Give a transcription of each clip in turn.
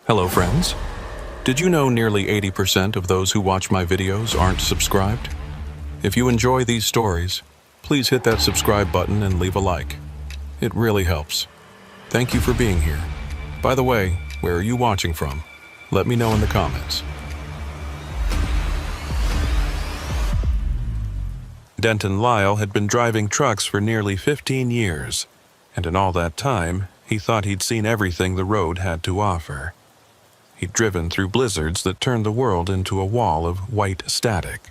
Hello friends. Did you know nearly 80% of those who watch my videos aren't subscribed? If you enjoy these stories, please hit that subscribe button and leave a like. It really helps. Thank you for being here. By the way, where are you watching from? Let me know in the comments. Denton Lyle had been driving trucks for nearly 15 years, and in all that time, he thought he'd seen everything the road had to offer. He'd driven through blizzards that turned the world into a wall of white static,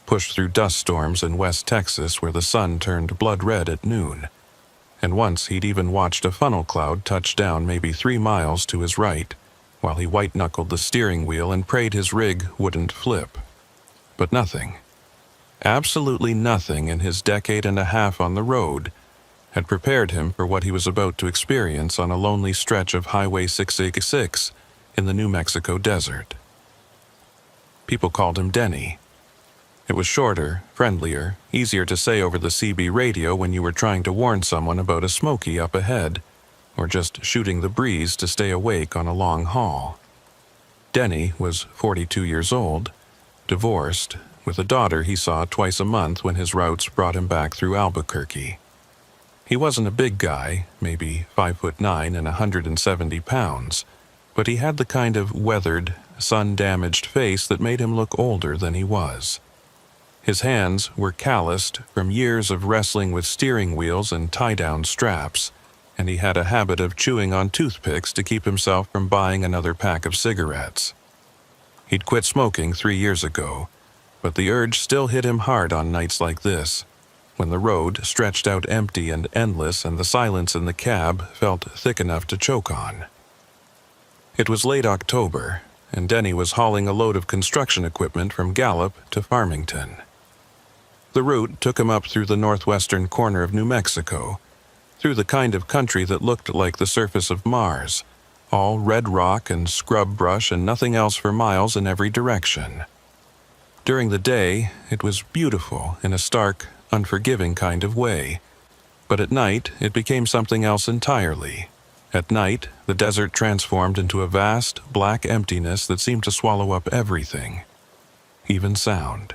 pushed through dust storms in West Texas where the sun turned blood red at noon, and once he'd even watched a funnel cloud touch down maybe 3 miles to his right, while he white-knuckled the steering wheel and prayed his rig wouldn't flip. But nothing, absolutely nothing in his decade and a half on the road had prepared him for what he was about to experience on a lonely stretch of Highway 686 in the New Mexico desert. People called him Denny. It was shorter, friendlier, easier to say over the CB radio when you were trying to warn someone about a smoky up ahead, or just shooting the breeze to stay awake on a long haul. Denny was 42 years old, divorced, with a daughter he saw twice a month when his routes brought him back through Albuquerque. He wasn't a big guy, maybe 5'9" and 170 pounds, but he had the kind of weathered, sun-damaged face that made him look older than he was. His hands were calloused from years of wrestling with steering wheels and tie-down straps, and he had a habit of chewing on toothpicks to keep himself from buying another pack of cigarettes. He'd quit smoking 3 years ago, but the urge still hit him hard on nights like this, when the road stretched out empty and endless and the silence in the cab felt thick enough to choke on. It was late October, and Denny was hauling a load of construction equipment from Gallup to Farmington. The route took him up through the northwestern corner of New Mexico, through the kind of country that looked like the surface of Mars, all red rock and scrub brush and nothing else for miles in every direction. During the day, it was beautiful in a stark, unforgiving kind of way, but at night it became something else entirely. At night, the desert transformed into a vast, black emptiness that seemed to swallow up everything, even sound.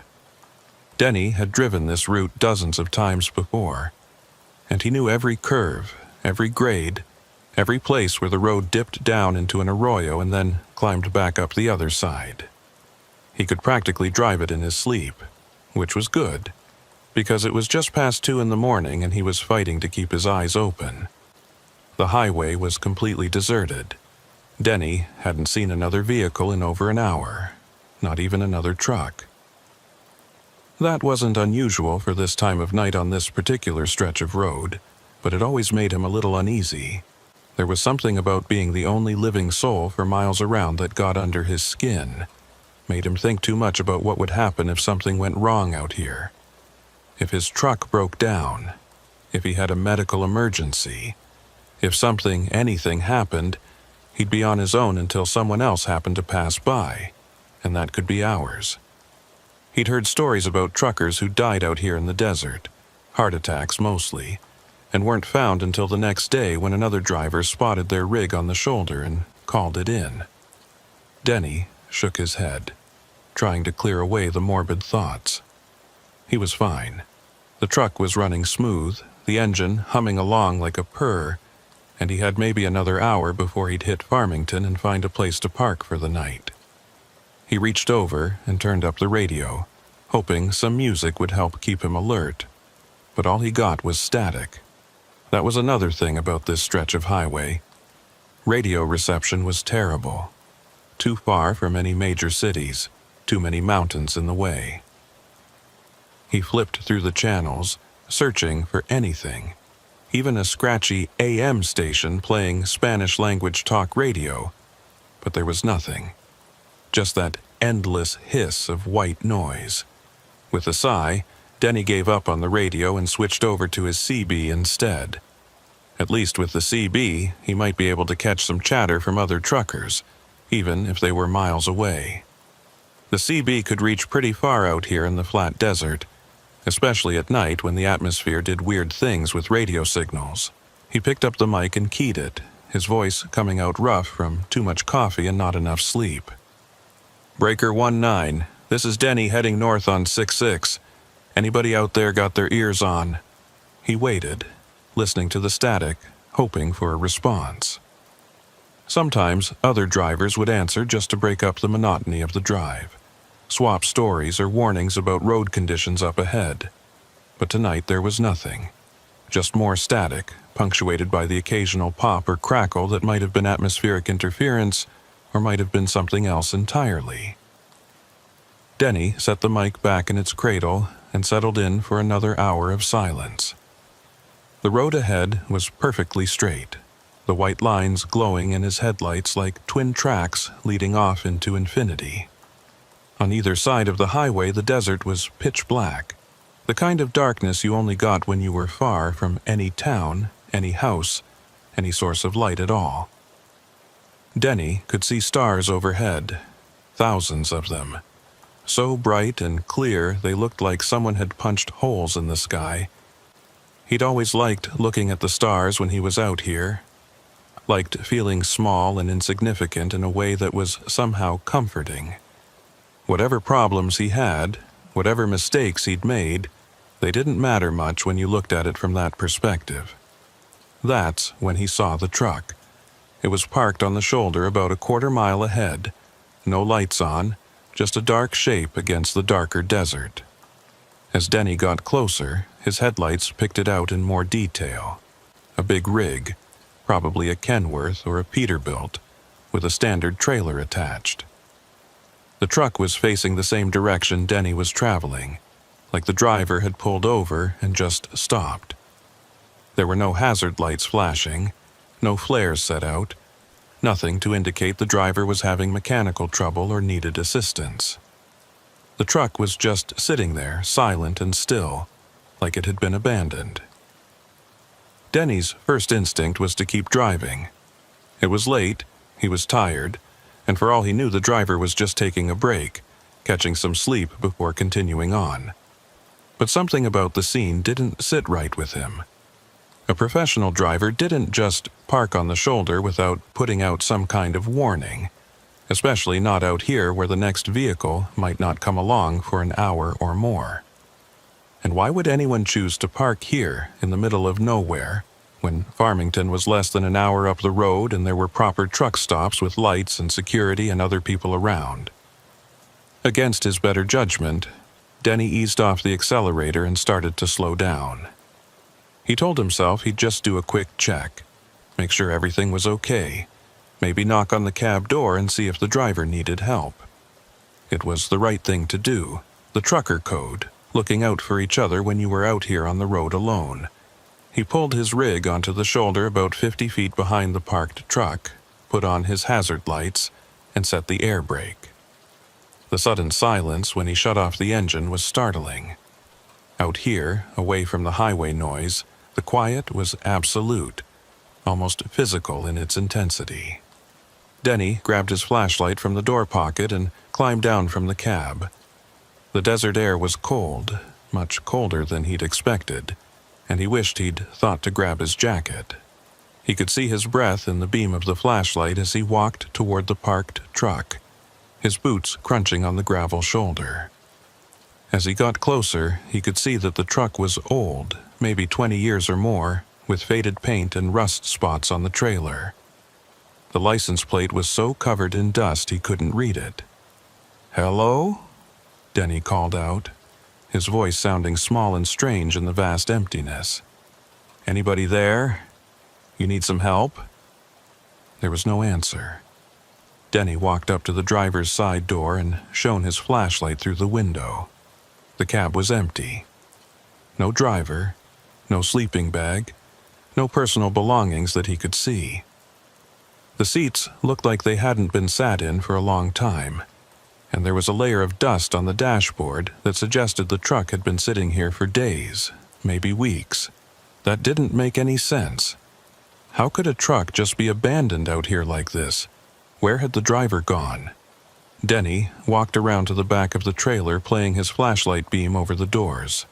Denny had driven this route dozens of times before, and he knew every curve, every grade, every place where the road dipped down into an arroyo and then climbed back up the other side. He could practically drive it in his sleep, which was good, because it was just past 2 in the morning and he was fighting to keep his eyes open. The highway was completely deserted. Denny hadn't seen another vehicle in over an hour, not even another truck. That wasn't unusual for this time of night on this particular stretch of road, but it always made him a little uneasy. There was something about being the only living soul for miles around that got under his skin, made him think too much about what would happen if something went wrong out here. If his truck broke down, if he had a medical emergency, if anything happened, he'd be on his own until someone else happened to pass by, and that could be hours. He'd heard stories about truckers who died out here in the desert, heart attacks mostly, and weren't found until the next day when another driver spotted their rig on the shoulder and called it in. Denny shook his head, trying to clear away the morbid thoughts. He was fine. The truck was running smooth, the engine humming along like a purr, and he had maybe another hour before he'd hit Farmington and find a place to park for the night. He reached over and turned up the radio, hoping some music would help keep him alert, but all he got was static. That was another thing about this stretch of highway. Radio reception was terrible. Too far from any major cities, too many mountains in the way. He flipped through the channels, searching for anything, even a scratchy AM station playing Spanish-language talk radio, but there was nothing. Just that endless hiss of white noise. With a sigh, Denny gave up on the radio and switched over to his CB instead. At least with the CB, he might be able to catch some chatter from other truckers, even if they were miles away. The CB could reach pretty far out here in the flat desert, especially at night when the atmosphere did weird things with radio signals. He picked up the mic and keyed it, his voice coming out rough from too much coffee and not enough sleep. "Breaker 19, this is Denny heading north on 66. Anybody out there got their ears on?" He waited, listening to the static, hoping for a response. Sometimes other drivers would answer just to break up the monotony of the drive, swap stories or warnings about road conditions up ahead. But tonight there was nothing, just more static, punctuated by the occasional pop or crackle that might have been atmospheric interference or might have been something else entirely. Denny set the mic back in its cradle and settled in for another hour of silence. The road ahead was perfectly straight, the white lines glowing in his headlights like twin tracks leading off into infinity. On either side of the highway, the desert was pitch black, the kind of darkness you only got when you were far from any town, any house, any source of light at all. Denny could see stars overhead, thousands of them, so bright and clear they looked like someone had punched holes in the sky. He'd always liked looking at the stars when he was out here, liked feeling small and insignificant in a way that was somehow comforting. Whatever problems he had, whatever mistakes he'd made, they didn't matter much when you looked at it from that perspective. That's when he saw the truck. It was parked on the shoulder about a quarter-mile ahead, no lights on, just a dark shape against the darker desert. As Denny got closer, his headlights picked it out in more detail. A big rig, probably a Kenworth or a Peterbilt, with a standard trailer attached. The truck was facing the same direction Denny was traveling, like the driver had pulled over and just stopped. There were no hazard lights flashing, no flares set out, nothing to indicate the driver was having mechanical trouble or needed assistance. The truck was just sitting there, silent and still, like it had been abandoned. Denny's first instinct was to keep driving. It was late, he was tired, and for all he knew the driver was just taking a break, catching some sleep before continuing on. But something about the scene didn't sit right with him. A professional driver didn't just park on the shoulder without putting out some kind of warning, especially not out here where the next vehicle might not come along for an hour or more. And why would anyone choose to park here in the middle of nowhere, when Farmington was less than an hour up the road and there were proper truck stops with lights and security and other people around? Against his better judgment, Denny eased off the accelerator and started to slow down. He told himself he'd just do a quick check, make sure everything was okay, maybe knock on the cab door and see if the driver needed help. It was the right thing to do, the trucker code, looking out for each other when you were out here on the road alone. He pulled his rig onto the shoulder about 50 feet behind the parked truck, put on his hazard lights, and set the air brake. The sudden silence when he shut off the engine was startling. Out here, away from the highway noise, the quiet was absolute, almost physical in its intensity. Denny grabbed his flashlight from the door pocket and climbed down from the cab. The desert air was cold, much colder than he'd expected, and he wished he'd thought to grab his jacket. He could see his breath in the beam of the flashlight as he walked toward the parked truck, his boots crunching on the gravel shoulder. As he got closer, he could see that the truck was old, maybe 20 years or more, with faded paint and rust spots on the trailer. The license plate was so covered in dust he couldn't read it. "Hello?" Denny called out, his voice sounding small and strange in the vast emptiness. "Anybody there? You need some help?" There was no answer. Denny walked up to the driver's side door and shone his flashlight through the window. The cab was empty. No driver, no sleeping bag, no personal belongings that he could see. The seats looked like they hadn't been sat in for a long time, and there was a layer of dust on the dashboard that suggested the truck had been sitting here for days, maybe weeks. That didn't make any sense. How could a truck just be abandoned out here like this? Where had the driver gone? Denny walked around to the back of the trailer, playing his flashlight beam over the doors.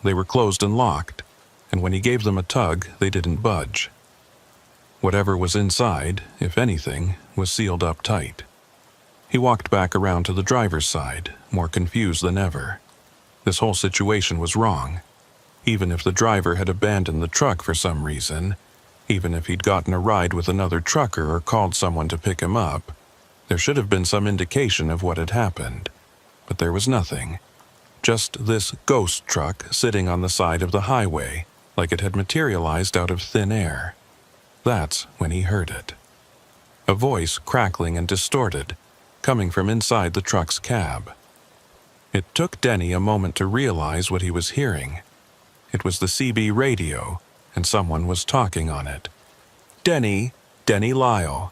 They were closed and locked, and when he gave them a tug, they didn't budge. Whatever was inside, if anything, was sealed up tight. He walked back around to the driver's side, more confused than ever. This whole situation was wrong. Even if the driver had abandoned the truck for some reason, even if he'd gotten a ride with another trucker or called someone to pick him up, there should have been some indication of what had happened. But there was nothing. Just this ghost truck sitting on the side of the highway, like it had materialized out of thin air. That's when he heard it. A voice crackling and distorted, coming from inside the truck's cab. It took Denny a moment to realize what he was hearing. It was the CB radio, and someone was talking on it. "Denny, Denny Lyle."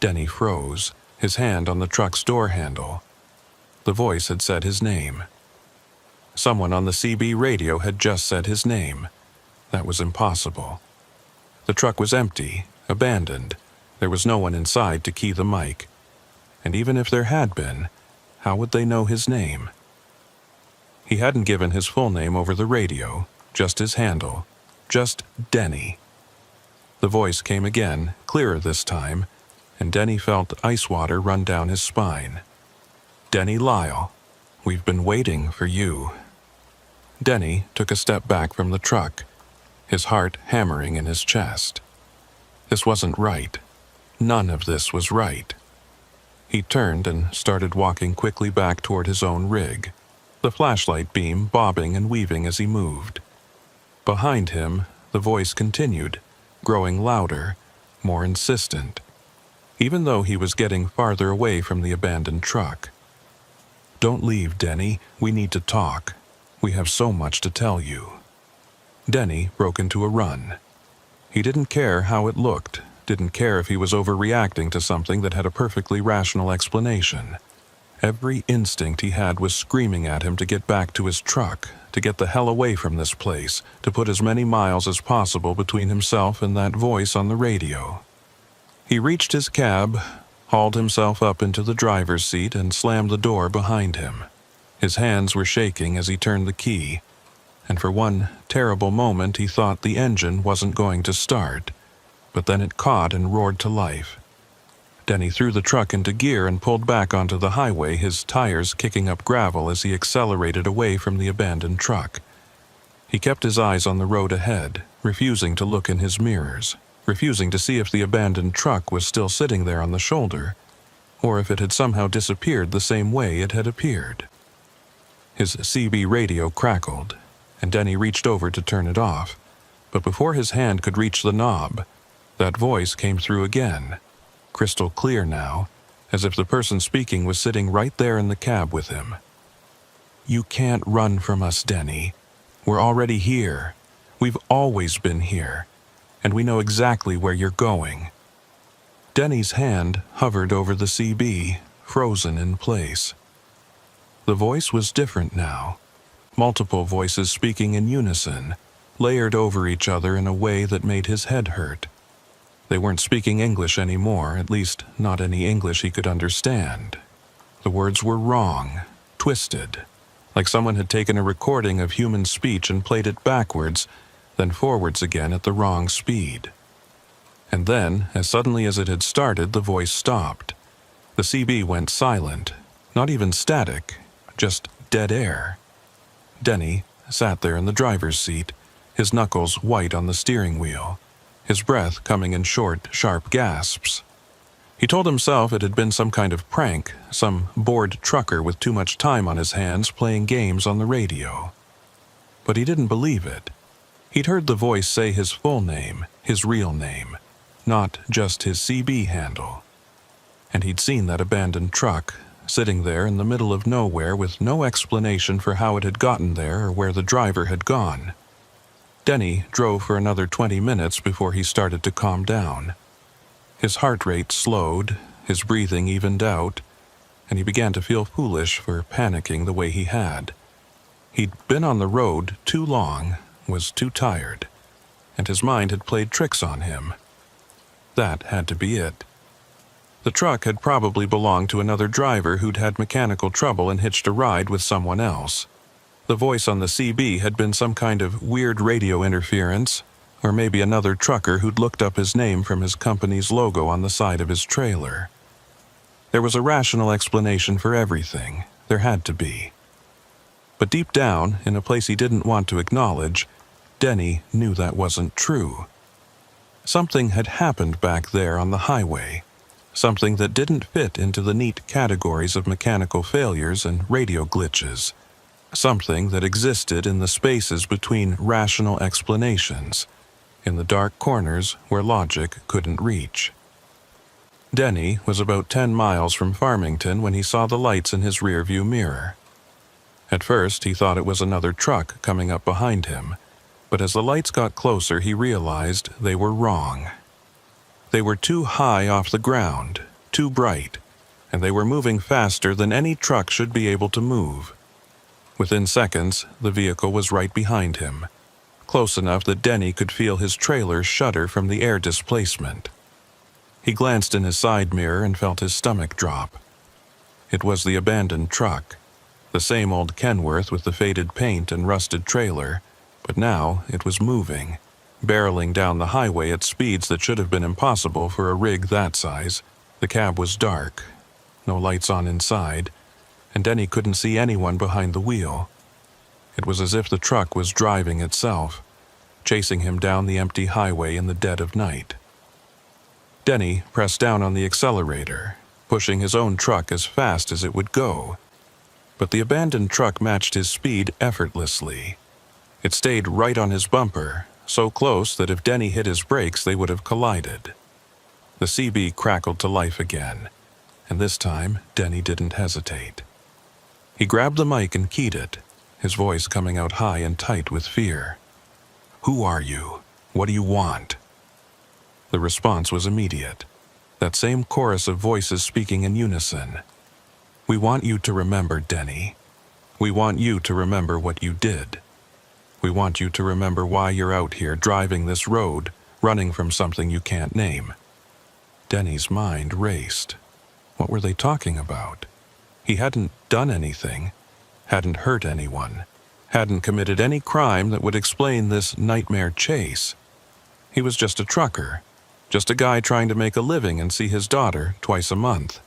Denny froze, his hand on the truck's door handle. The voice had said his name. Someone on the CB radio had just said his name. That was impossible. The truck was empty, abandoned. There was no one inside to key the mic. And even if there had been, how would they know his name? He hadn't given his full name over the radio, just his handle, just Denny. The voice came again, clearer this time, and Denny felt ice water run down his spine. "Denny Lyle, we've been waiting for you." Denny took a step back from the truck, his heart hammering in his chest. This wasn't right. None of this was right. He turned and started walking quickly back toward his own rig, the flashlight beam bobbing and weaving as he moved. Behind him, the voice continued, growing louder, more insistent, even though he was getting farther away from the abandoned truck. "Don't leave, Denny. We need to talk. We have so much to tell you." Denny broke into a run. He didn't care how it looked, didn't care if he was overreacting to something that had a perfectly rational explanation. Every instinct he had was screaming at him to get back to his truck, to get the hell away from this place, to put as many miles as possible between himself and that voice on the radio. He reached his cab, hauled himself up into the driver's seat, and slammed the door behind him. His hands were shaking as he turned the key, and for one terrible moment he thought the engine wasn't going to start, but then it caught and roared to life. Denny threw the truck into gear and pulled back onto the highway, his tires kicking up gravel as he accelerated away from the abandoned truck. He kept his eyes on the road ahead, refusing to look in his mirrors, refusing to see if the abandoned truck was still sitting there on the shoulder, or if it had somehow disappeared the same way it had appeared. His CB radio crackled, and Denny reached over to turn it off, but before his hand could reach the knob, that voice came through again, crystal clear now, as if the person speaking was sitting right there in the cab with him. "You can't run from us, Denny. We're already here. We've always been here, and we know exactly where you're going." Denny's hand hovered over the CB, frozen in place. The voice was different now. Multiple voices speaking in unison, layered over each other in a way that made his head hurt. They weren't speaking English anymore, at least not any English he could understand. The words were wrong, twisted, like someone had taken a recording of human speech and played it backwards, then forwards again at the wrong speed. And then, as suddenly as it had started, the voice stopped. The CB went silent, not even static, just dead air. Denny sat there in the driver's seat, his knuckles white on the steering wheel, his breath coming in short, sharp gasps. He told himself it had been some kind of prank, some bored trucker with too much time on his hands playing games on the radio. But he didn't believe it. He'd heard the voice say his full name, his real name, not just his CB handle. And he'd seen that abandoned truck, sitting there in the middle of nowhere with no explanation for how it had gotten there or where the driver had gone. Denny drove for another 20 minutes before he started to calm down. His heart rate slowed, his breathing evened out, and he began to feel foolish for panicking the way he had. He'd been on the road too long, was too tired, and his mind had played tricks on him. That had to be it. The truck had probably belonged to another driver who'd had mechanical trouble and hitched a ride with someone else. The voice on the CB had been some kind of weird radio interference, or maybe another trucker who'd looked up his name from his company's logo on the side of his trailer. There was a rational explanation for everything. There had to be. But deep down, in a place he didn't want to acknowledge, Denny knew that wasn't true. Something had happened back there on the highway, something that didn't fit into the neat categories of mechanical failures and radio glitches, something that existed in the spaces between rational explanations, in the dark corners where logic couldn't reach. Denny was about 10 miles from Farmington when he saw the lights in his rearview mirror. At first, he thought it was another truck coming up behind him, but as the lights got closer, he realized they were wrong. They were too high off the ground, too bright, and they were moving faster than any truck should be able to move. Within seconds, the vehicle was right behind him, close enough that Denny could feel his trailer shudder from the air displacement. He glanced in his side mirror and felt his stomach drop. It was the abandoned truck, the same old Kenworth with the faded paint and rusted trailer, but now it was moving, barreling down the highway at speeds that should have been impossible for a rig that size. The cab was dark, no lights on inside, and Denny couldn't see anyone behind the wheel. It was as if the truck was driving itself, chasing him down the empty highway in the dead of night. Denny pressed down on the accelerator, pushing his own truck as fast as it would go. But the abandoned truck matched his speed effortlessly. It stayed right on his bumper, so close that if Denny hit his brakes, they would have collided. The CB crackled to life again, and this time Denny didn't hesitate. He grabbed the mic and keyed it, his voice coming out high and tight with fear. "Who are you? What do you want?" The response was immediate. That same chorus of voices speaking in unison. "We want you to remember, Denny. We want you to remember what you did. We want you to remember why you're out here driving this road, running from something you can't name." Denny's mind raced. What were they talking about? He hadn't done anything, hadn't hurt anyone, hadn't committed any crime that would explain this nightmare chase. He was just a trucker, just a guy trying to make a living and see his daughter twice a month.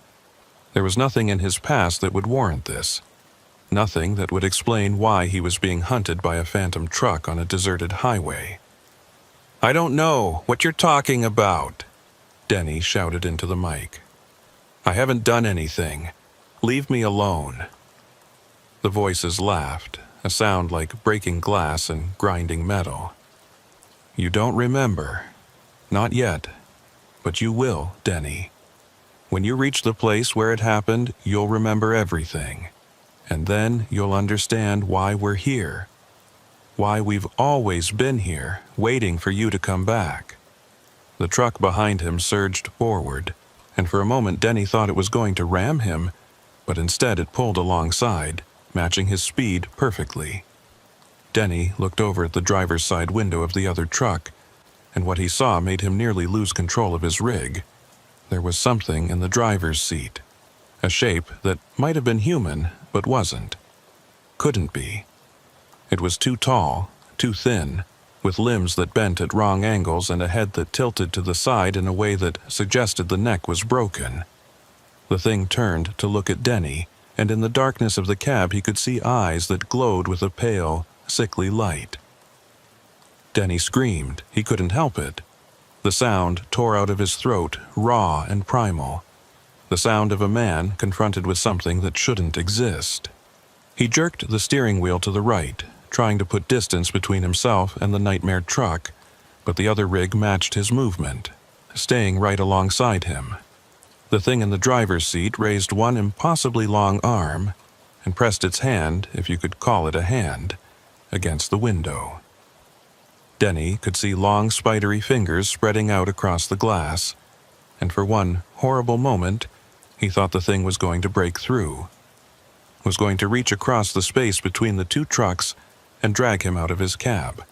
There was nothing in his past that would warrant this. Nothing that would explain why he was being hunted by a phantom truck on a deserted highway. "I don't know what you're talking about," Denny shouted into the mic. "I haven't done anything. Leave me alone." The voices laughed, a sound like breaking glass and grinding metal. "You don't remember. Not yet. But you will, Denny. When you reach the place where it happened, you'll remember everything. And then you'll understand why we're here. Why we've always been here, waiting for you to come back." The truck behind him surged forward, and for a moment Denny thought it was going to ram him, but instead it pulled alongside, matching his speed perfectly. Denny looked over at the driver's side window of the other truck, and what he saw made him nearly lose control of his rig. There was something in the driver's seat, a shape that might have been human, but wasn't. Couldn't be. It was too tall, too thin, with limbs that bent at wrong angles and a head that tilted to the side in a way that suggested the neck was broken. The thing turned to look at Denny, and in the darkness of the cab he could see eyes that glowed with a pale, sickly light. Denny screamed. He couldn't help it. The sound tore out of his throat, raw and primal. The sound of a man confronted with something that shouldn't exist. He jerked the steering wheel to the right, trying to put distance between himself and the nightmare truck, but the other rig matched his movement, staying right alongside him. The thing in the driver's seat raised one impossibly long arm and pressed its hand, if you could call it a hand, against the window. Denny could see long, spidery fingers spreading out across the glass, and for one horrible moment, he thought the thing was going to break through, was going to reach across the space between the two trucks and drag him out of his cab.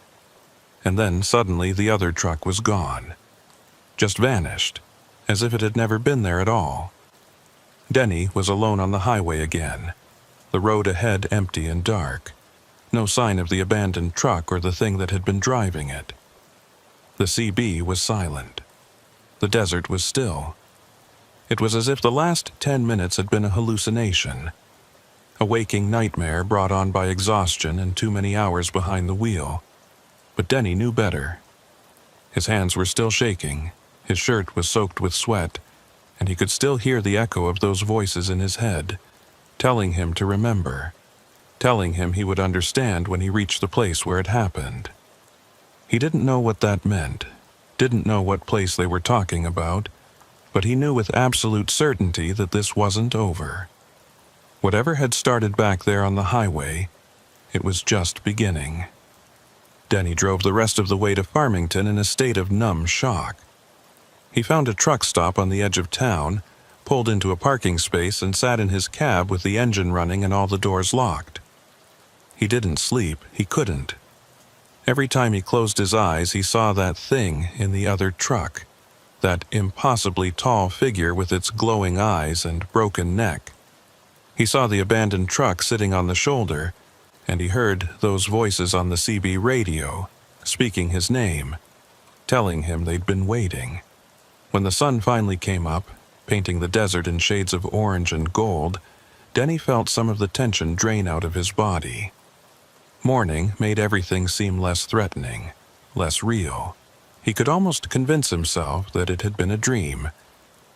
And then suddenly the other truck was gone, just vanished, as if it had never been there at all. Denny was alone on the highway again, the road ahead empty and dark. No sign of the abandoned truck or the thing that had been driving it. The CB was silent. The desert was still. It was as if the last 10 minutes had been a hallucination, a waking nightmare brought on by exhaustion and too many hours behind the wheel. But Denny knew better. His hands were still shaking, his shirt was soaked with sweat, and he could still hear the echo of those voices in his head, telling him to remember, telling him he would understand when he reached the place where it happened. He didn't know what that meant, didn't know what place they were talking about, but he knew with absolute certainty that this wasn't over. Whatever had started back there on the highway, it was just beginning. Denny drove the rest of the way to Farmington in a state of numb shock. He found a truck stop on the edge of town, pulled into a parking space, and sat in his cab with the engine running and all the doors locked. He didn't sleep, he couldn't. Every time he closed his eyes, he saw that thing in the other truck, that impossibly tall figure with its glowing eyes and broken neck. He saw the abandoned truck sitting on the shoulder, and he heard those voices on the CB radio, speaking his name, telling him they'd been waiting. When the sun finally came up, painting the desert in shades of orange and gold, Denny felt some of the tension drain out of his body. Morning made everything seem less threatening, less real. He could almost convince himself that it had been a dream,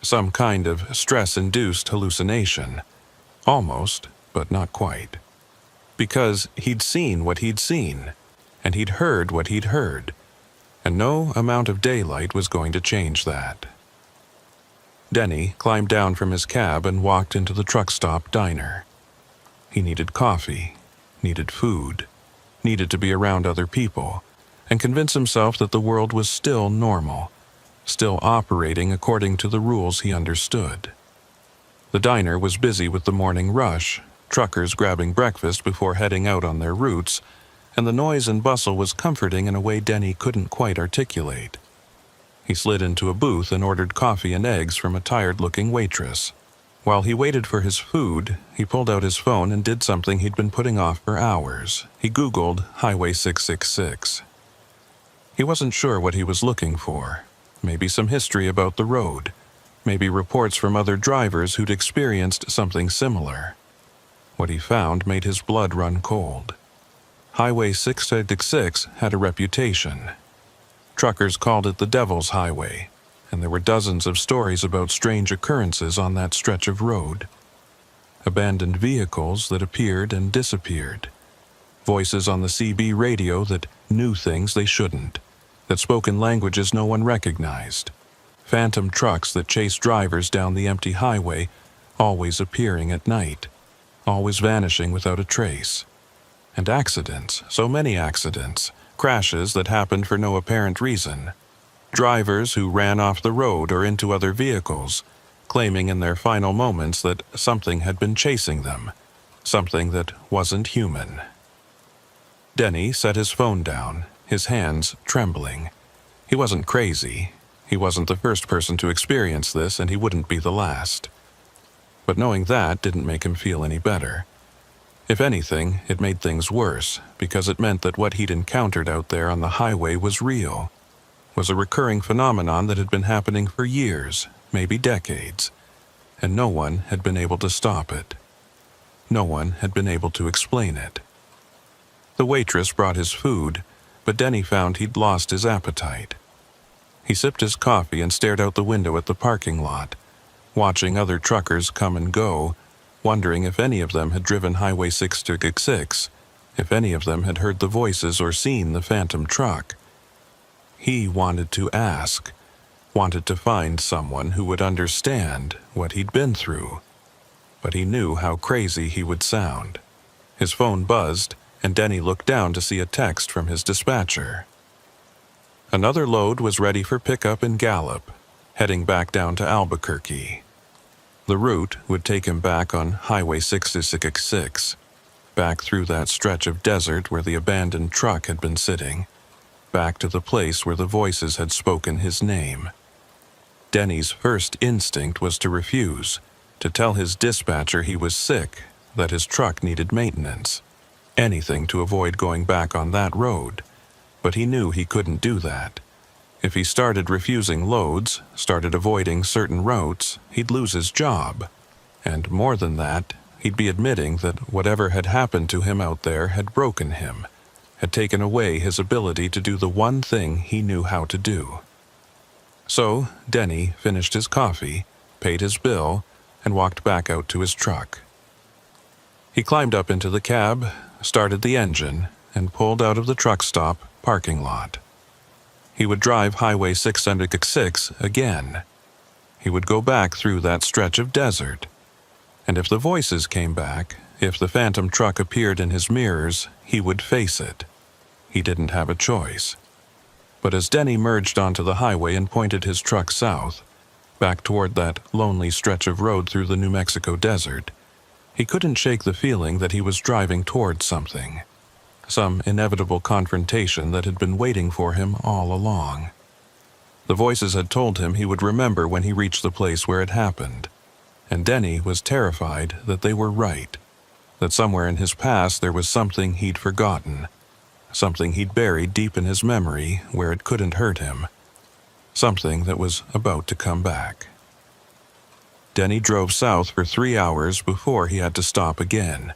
some kind of stress-induced hallucination. Almost, but not quite. Because he'd seen what he'd seen, and he'd heard what he'd heard, and no amount of daylight was going to change that. Denny climbed down from his cab and walked into the truck stop diner. He needed coffee, needed food, needed to be around other people, and convince himself that the world was still normal, still operating according to the rules he understood. The diner was busy with the morning rush, truckers grabbing breakfast before heading out on their routes, and the noise and bustle was comforting in a way Denny couldn't quite articulate. He slid into a booth and ordered coffee and eggs from a tired-looking waitress. While he waited for his food, he pulled out his phone and did something he'd been putting off for hours. He Googled Highway 666. He wasn't sure what he was looking for. Maybe some history about the road. Maybe reports from other drivers who'd experienced something similar. What he found made his blood run cold. Highway 666 had a reputation. Truckers called it the Devil's Highway, and there were dozens of stories about strange occurrences on that stretch of road. Abandoned vehicles that appeared and disappeared. Voices on the CB radio that knew things they shouldn't, that spoke in languages no one recognized. Phantom trucks that chased drivers down the empty highway, always appearing at night, always vanishing without a trace. And accidents, so many accidents, crashes that happened for no apparent reason. Drivers who ran off the road or into other vehicles, claiming in their final moments that something had been chasing them, something that wasn't human. Denny set his phone down, his hands trembling. He wasn't crazy. He wasn't the first person to experience this, and he wouldn't be the last. But knowing that didn't make him feel any better. If anything, it made things worse, because it meant that what he'd encountered out there on the highway was real, was a recurring phenomenon that had been happening for years, maybe decades, and no one had been able to stop it. No one had been able to explain it. The waitress brought his food, but Denny found he'd lost his appetite. He sipped his coffee and stared out the window at the parking lot, watching other truckers come and go, wondering if any of them had driven Highway 666, if any of them had heard the voices or seen the phantom truck. He wanted to ask, wanted to find someone who would understand what he'd been through. But he knew how crazy he would sound. His phone buzzed, and Denny looked down to see a text from his dispatcher. Another load was ready for pickup in Gallup, heading back down to Albuquerque. The route would take him back on Highway 666, back through that stretch of desert where the abandoned truck had been sitting, back to the place where the voices had spoken his name. Denny's first instinct was to refuse, to tell his dispatcher he was sick, that his truck needed maintenance, anything to avoid going back on that road. But he knew he couldn't do that. If he started refusing loads, started avoiding certain routes, he'd lose his job. And more than that, he'd be admitting that whatever had happened to him out there had broken him, had taken away his ability to do the one thing he knew how to do. So, Denny finished his coffee, paid his bill, and walked back out to his truck. He climbed up into the cab, started the engine, and pulled out of the truck stop parking lot. He would drive Highway 666 again. He would go back through that stretch of desert. And if the voices came back, if the phantom truck appeared in his mirrors, he would face it. He didn't have a choice. But as Denny merged onto the highway and pointed his truck south, back toward that lonely stretch of road through the New Mexico desert, he couldn't shake the feeling that he was driving toward something. Some inevitable confrontation that had been waiting for him all along. The voices had told him he would remember when he reached the place where it happened, and Denny was terrified that they were right, that somewhere in his past there was something he'd forgotten, something he'd buried deep in his memory where it couldn't hurt him, something that was about to come back. Denny drove south for 3 hours before he had to stop again.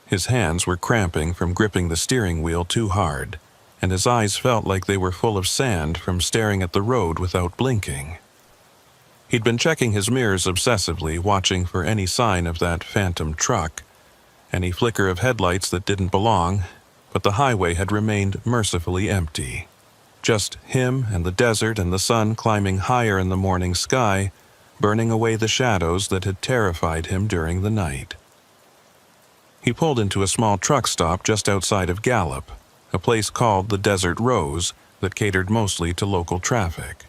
His hands were cramping from gripping the steering wheel too hard, and his eyes felt like they were full of sand from staring at the road without blinking. He'd been checking his mirrors obsessively, watching for any sign of that phantom truck, any flicker of headlights that didn't belong, but the highway had remained mercifully empty. Just him and the desert and the sun climbing higher in the morning sky, burning away the shadows that had terrified him during the night. He pulled into a small truck stop just outside of Gallup, a place called the Desert Rose that catered mostly to local traffic.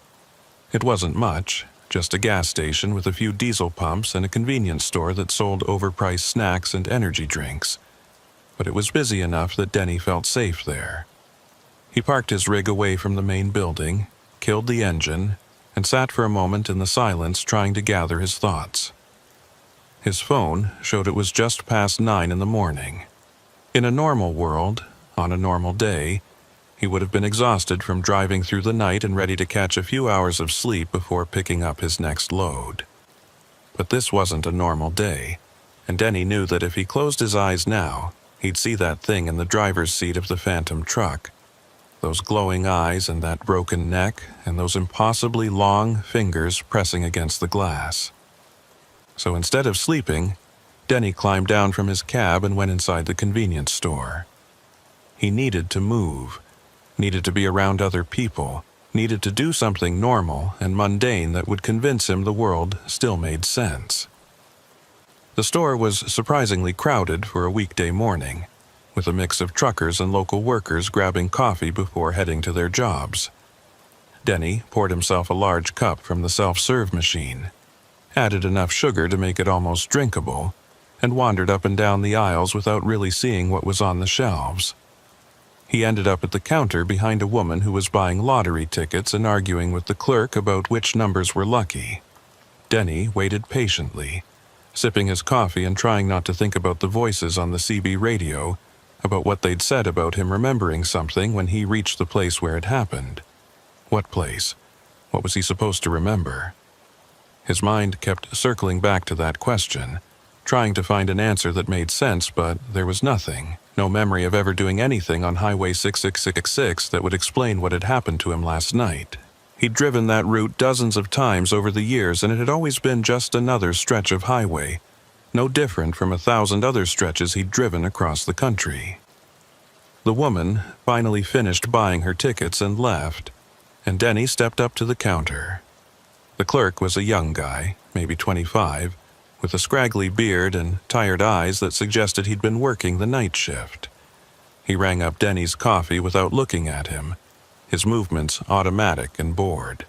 It wasn't much, just a gas station with a few diesel pumps and a convenience store that sold overpriced snacks and energy drinks. But it was busy enough that Denny felt safe there. He parked his rig away from the main building, killed the engine, and sat for a moment in the silence trying to gather his thoughts. His phone showed it was just past 9 in the morning. In a normal world, on a normal day, he would have been exhausted from driving through the night and ready to catch a few hours of sleep before picking up his next load. But this wasn't a normal day, and Denny knew that if he closed his eyes now, he'd see that thing in the driver's seat of the phantom truck. Those glowing eyes and that broken neck and those impossibly long fingers pressing against the glass. So instead of sleeping, Denny climbed down from his cab and went inside the convenience store. He needed to move, needed to be around other people, needed to do something normal and mundane that would convince him the world still made sense. The store was surprisingly crowded for a weekday morning, with a mix of truckers and local workers grabbing coffee before heading to their jobs. Denny poured himself a large cup from the self-serve machine, added enough sugar to make it almost drinkable, and wandered up and down the aisles without really seeing what was on the shelves. He ended up at the counter behind a woman who was buying lottery tickets and arguing with the clerk about which numbers were lucky. Denny waited patiently, sipping his coffee and trying not to think about the voices on the CB radio, about what they'd said about him remembering something when he reached the place where it happened. What place? What was he supposed to remember? His mind kept circling back to that question, trying to find an answer that made sense, but there was nothing, no memory of ever doing anything on Highway 666 that would explain what had happened to him last night. He'd driven that route dozens of times over the years, and it had always been just another stretch of highway, no different from 1,000 other stretches he'd driven across the country. The woman finally finished buying her tickets and left, and Denny stepped up to the counter. The clerk was a young guy, maybe 25, with a scraggly beard and tired eyes that suggested he'd been working the night shift. He rang up Denny's coffee without looking at him, his movements automatic and bored.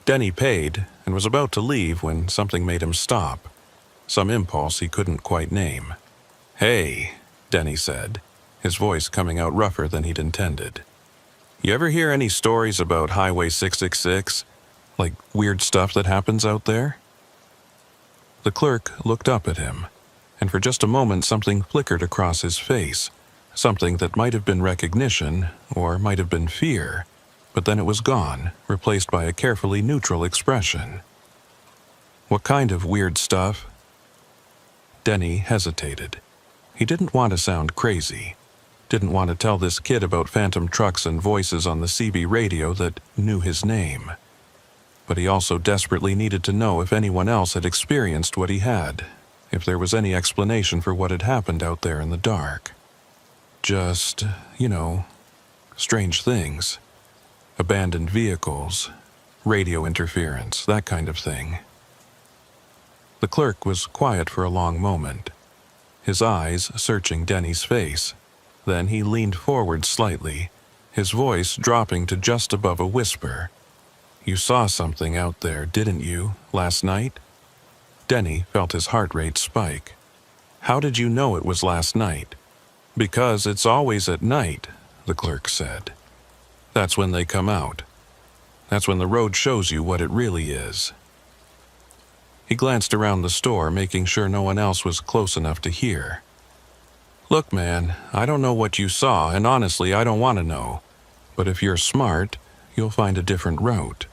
Denny paid and was about to leave when something made him stop, some impulse he couldn't quite name. "Hey," Denny said, his voice coming out rougher than he'd intended. "You ever hear any stories about Highway 666? Like weird stuff that happens out there?" The clerk looked up at him, and for just a moment something flickered across his face, something that might have been recognition or might have been fear, but then it was gone, replaced by a carefully neutral expression. What kind of weird stuff? Denny hesitated. He didn't want to sound crazy. Didn't want to tell this kid about phantom trucks and voices on the CB radio that knew his name. But he also desperately needed to know if anyone else had experienced what he had, if there was any explanation for what had happened out there in the dark. Just, strange things. Abandoned vehicles, radio interference, that kind of thing. The clerk was quiet for a long moment, his eyes searching Denny's face. Then he leaned forward slightly, his voice dropping to just above a whisper. "You saw something out there, didn't you, last night?" Denny felt his heart rate spike. "How did you know it was last night?" "Because it's always at night," the clerk said. "That's when they come out. That's when the road shows you what it really is." He glanced around the store, making sure no one else was close enough to hear. "Look, man, I don't know what you saw, and honestly, I don't want to know. But if you're smart, you'll find a different route.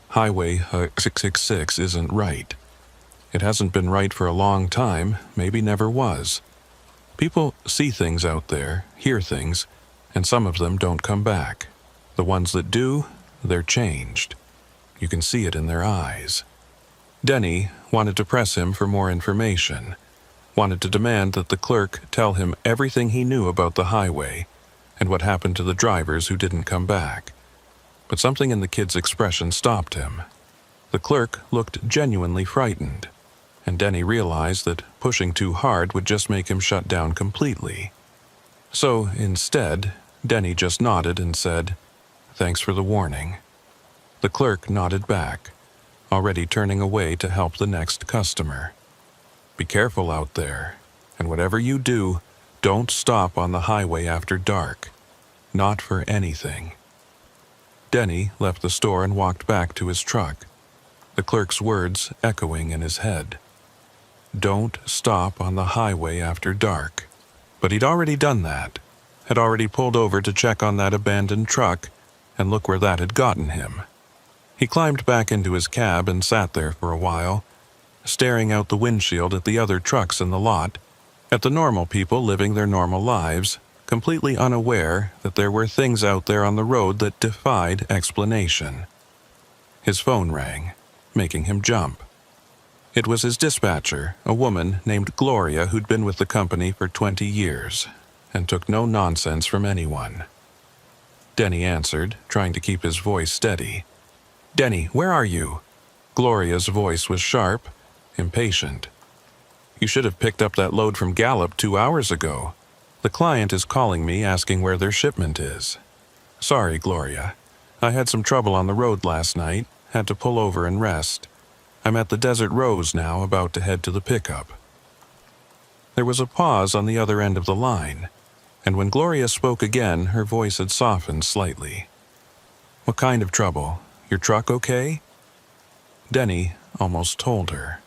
Highway 666 isn't right. It hasn't been right for a long time, maybe never was. People see things out there, hear things, and some of them don't come back. The ones that do, they're changed. You can see it in their eyes." Denny wanted to press him for more information, wanted to demand that the clerk tell him everything he knew about the highway and what happened to the drivers who didn't come back. But something in the kid's expression stopped him. The clerk looked genuinely frightened, and Denny realized that pushing too hard would just make him shut down completely. So, instead, Denny just nodded and said, "Thanks for the warning." The clerk nodded back, already turning away to help the next customer. "Be careful out there, and whatever you do, don't stop on the highway after dark. Not for anything." Denny left the store and walked back to his truck, the clerk's words echoing in his head. Don't stop on the highway after dark. But he'd already done that, had already pulled over to check on that abandoned truck, and look where that had gotten him. He climbed back into his cab and sat there for a while, staring out the windshield at the other trucks in the lot, at the normal people living their normal lives, completely unaware that there were things out there on the road that defied explanation. His phone rang, making him jump. It was his dispatcher, a woman named Gloria who'd been with the company for 20 years, and took no nonsense from anyone. Denny answered, trying to keep his voice steady. "Denny, where are you?" Gloria's voice was sharp, impatient. "You should have picked up that load from Gallup 2 hours ago. The client is calling me asking where their shipment is." "Sorry, Gloria. I had some trouble on the road last night, had to pull over and rest. I'm at the Desert Rose now, about to head to the pickup." There was a pause on the other end of the line, and when Gloria spoke again, her voice had softened slightly. "What kind of trouble? Your truck okay?" Denny almost told her.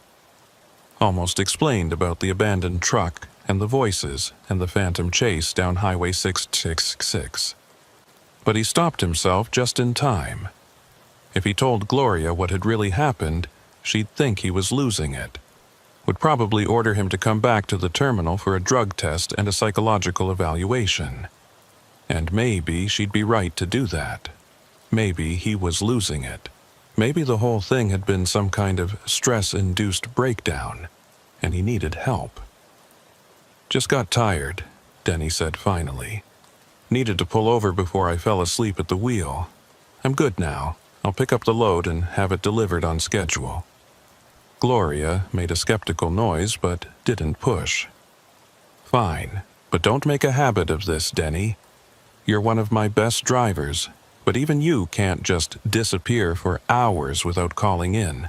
Almost explained about the abandoned truck and the voices and the phantom chase down Highway 666. But he stopped himself just in time. If he told Gloria what had really happened, she'd think he was losing it. Would probably order him to come back to the terminal for a drug test and a psychological evaluation. And maybe she'd be right to do that. Maybe he was losing it. Maybe the whole thing had been some kind of stress-induced breakdown, and he needed help. "Just got tired," Denny said finally. "Needed to pull over before I fell asleep at the wheel. I'm good now. I'll pick up the load and have it delivered on schedule." Gloria made a skeptical noise but didn't push. "Fine, but don't make a habit of this, Denny. You're one of my best drivers, but even you can't just disappear for hours without calling in.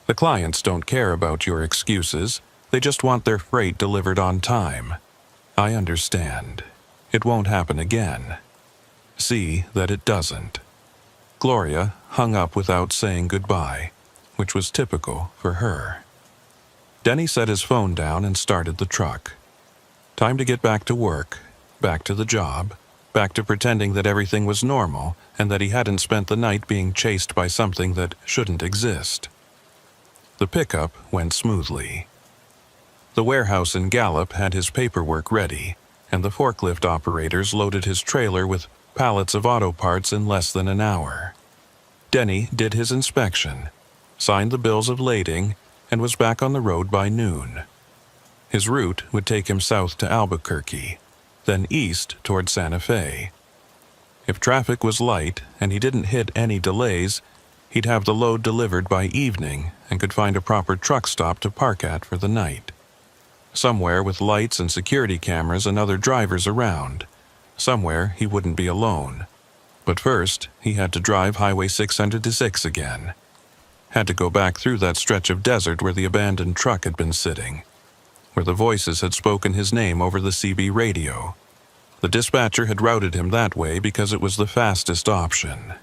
The clients don't care about your excuses, they just want their freight delivered on time. I understand. It won't happen again. See that it doesn't." Gloria hung up without saying goodbye, which was typical for her. Denny set his phone down and started the truck. Time to get back to work, back to the job, back to pretending that everything was normal and that he hadn't spent the night being chased by something that shouldn't exist. The pickup went smoothly. The warehouse in Gallup had his paperwork ready, and the forklift operators loaded his trailer with pallets of auto parts in less than an hour. Denny did his inspection, signed the bills of lading, and was back on the road by noon. His route would take him south to Albuquerque, then east toward Santa Fe. If traffic was light and he didn't hit any delays, he'd have the load delivered by evening and could find a proper truck stop to park at for the night. Somewhere with lights and security cameras and other drivers around. Somewhere he wouldn't be alone. But first, he had to drive Highway 606 again. Had to go back through that stretch of desert where the abandoned truck had been sitting, where the voices had spoken his name over the CB radio. The dispatcher had routed him that way because it was the fastest option,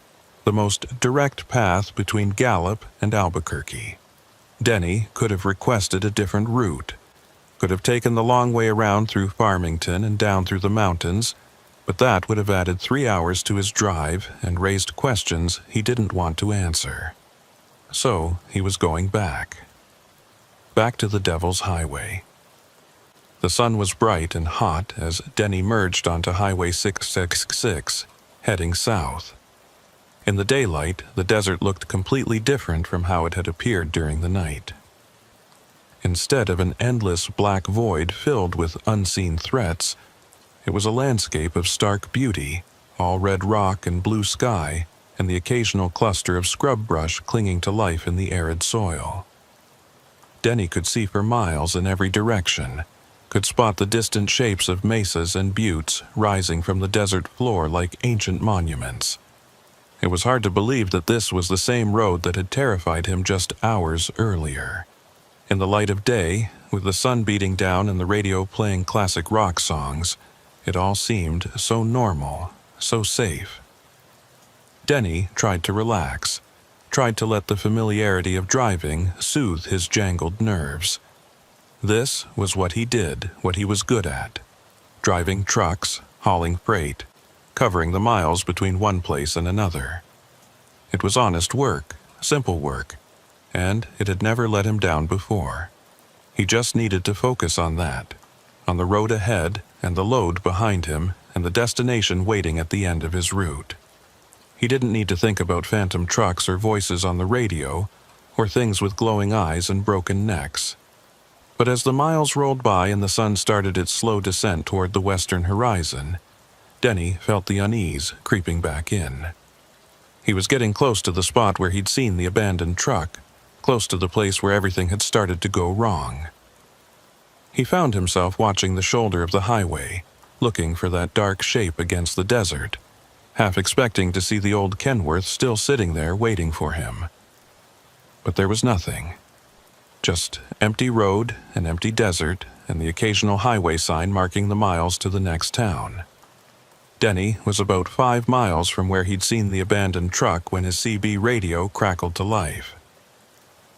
the most direct path between Gallup and Albuquerque. Denny could have requested a different route, could have taken the long way around through Farmington and down through the mountains, but that would have added 3 hours to his drive and raised questions he didn't want to answer. So he was going back. Back to the Devil's Highway. The sun was bright and hot as Denny merged onto Highway 666, heading south. In the daylight, the desert looked completely different from how it had appeared during the night. Instead of an endless black void filled with unseen threats, it was a landscape of stark beauty, all red rock and blue sky, and the occasional cluster of scrub brush clinging to life in the arid soil. Denny could see for miles in every direction, could spot the distant shapes of mesas and buttes rising from the desert floor like ancient monuments. It was hard to believe that this was the same road that had terrified him just hours earlier. In the light of day, with the sun beating down and the radio playing classic rock songs, it all seemed so normal, so safe. Denny tried to relax, tried to let the familiarity of driving soothe his jangled nerves. This was what he did, what he was good at. Driving trucks, hauling freight, covering the miles between one place and another. It was honest work, simple work, and it had never let him down before. He just needed to focus on that, on the road ahead and the load behind him and the destination waiting at the end of his route. He didn't need to think about phantom trucks or voices on the radio, or things with glowing eyes and broken necks. But as the miles rolled by and the sun started its slow descent toward the western horizon, Denny felt the unease creeping back in. He was getting close to the spot where he'd seen the abandoned truck, close to the place where everything had started to go wrong. He found himself watching the shoulder of the highway, looking for that dark shape against the desert, half expecting to see the old Kenworth still sitting there waiting for him. But there was nothing. Just empty road and empty desert and the occasional highway sign marking the miles to the next town. Denny was about 5 miles from where he'd seen the abandoned truck when his CB radio crackled to life.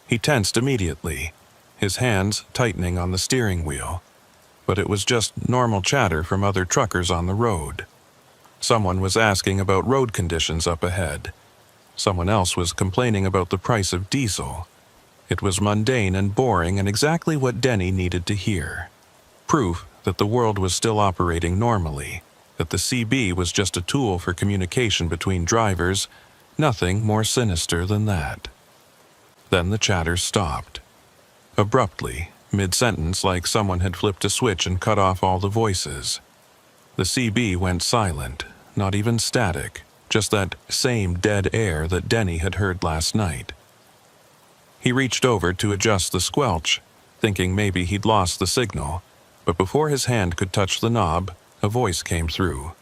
He tensed immediately, his hands tightening on the steering wheel, but it was just normal chatter from other truckers on the road. Someone was asking about road conditions up ahead. Someone else was complaining about the price of diesel. It was mundane and boring and exactly what Denny needed to hear. Proof that the world was still operating normally, that the CB was just a tool for communication between drivers, nothing more sinister than that. Then the chatter stopped. Abruptly, mid-sentence, like someone had flipped a switch and cut off all the voices. The CB went silent, not even static, just that same dead air that Denny had heard last night. He reached over to adjust the squelch, thinking maybe he'd lost the signal, but before his hand could touch the knob, a voice came through.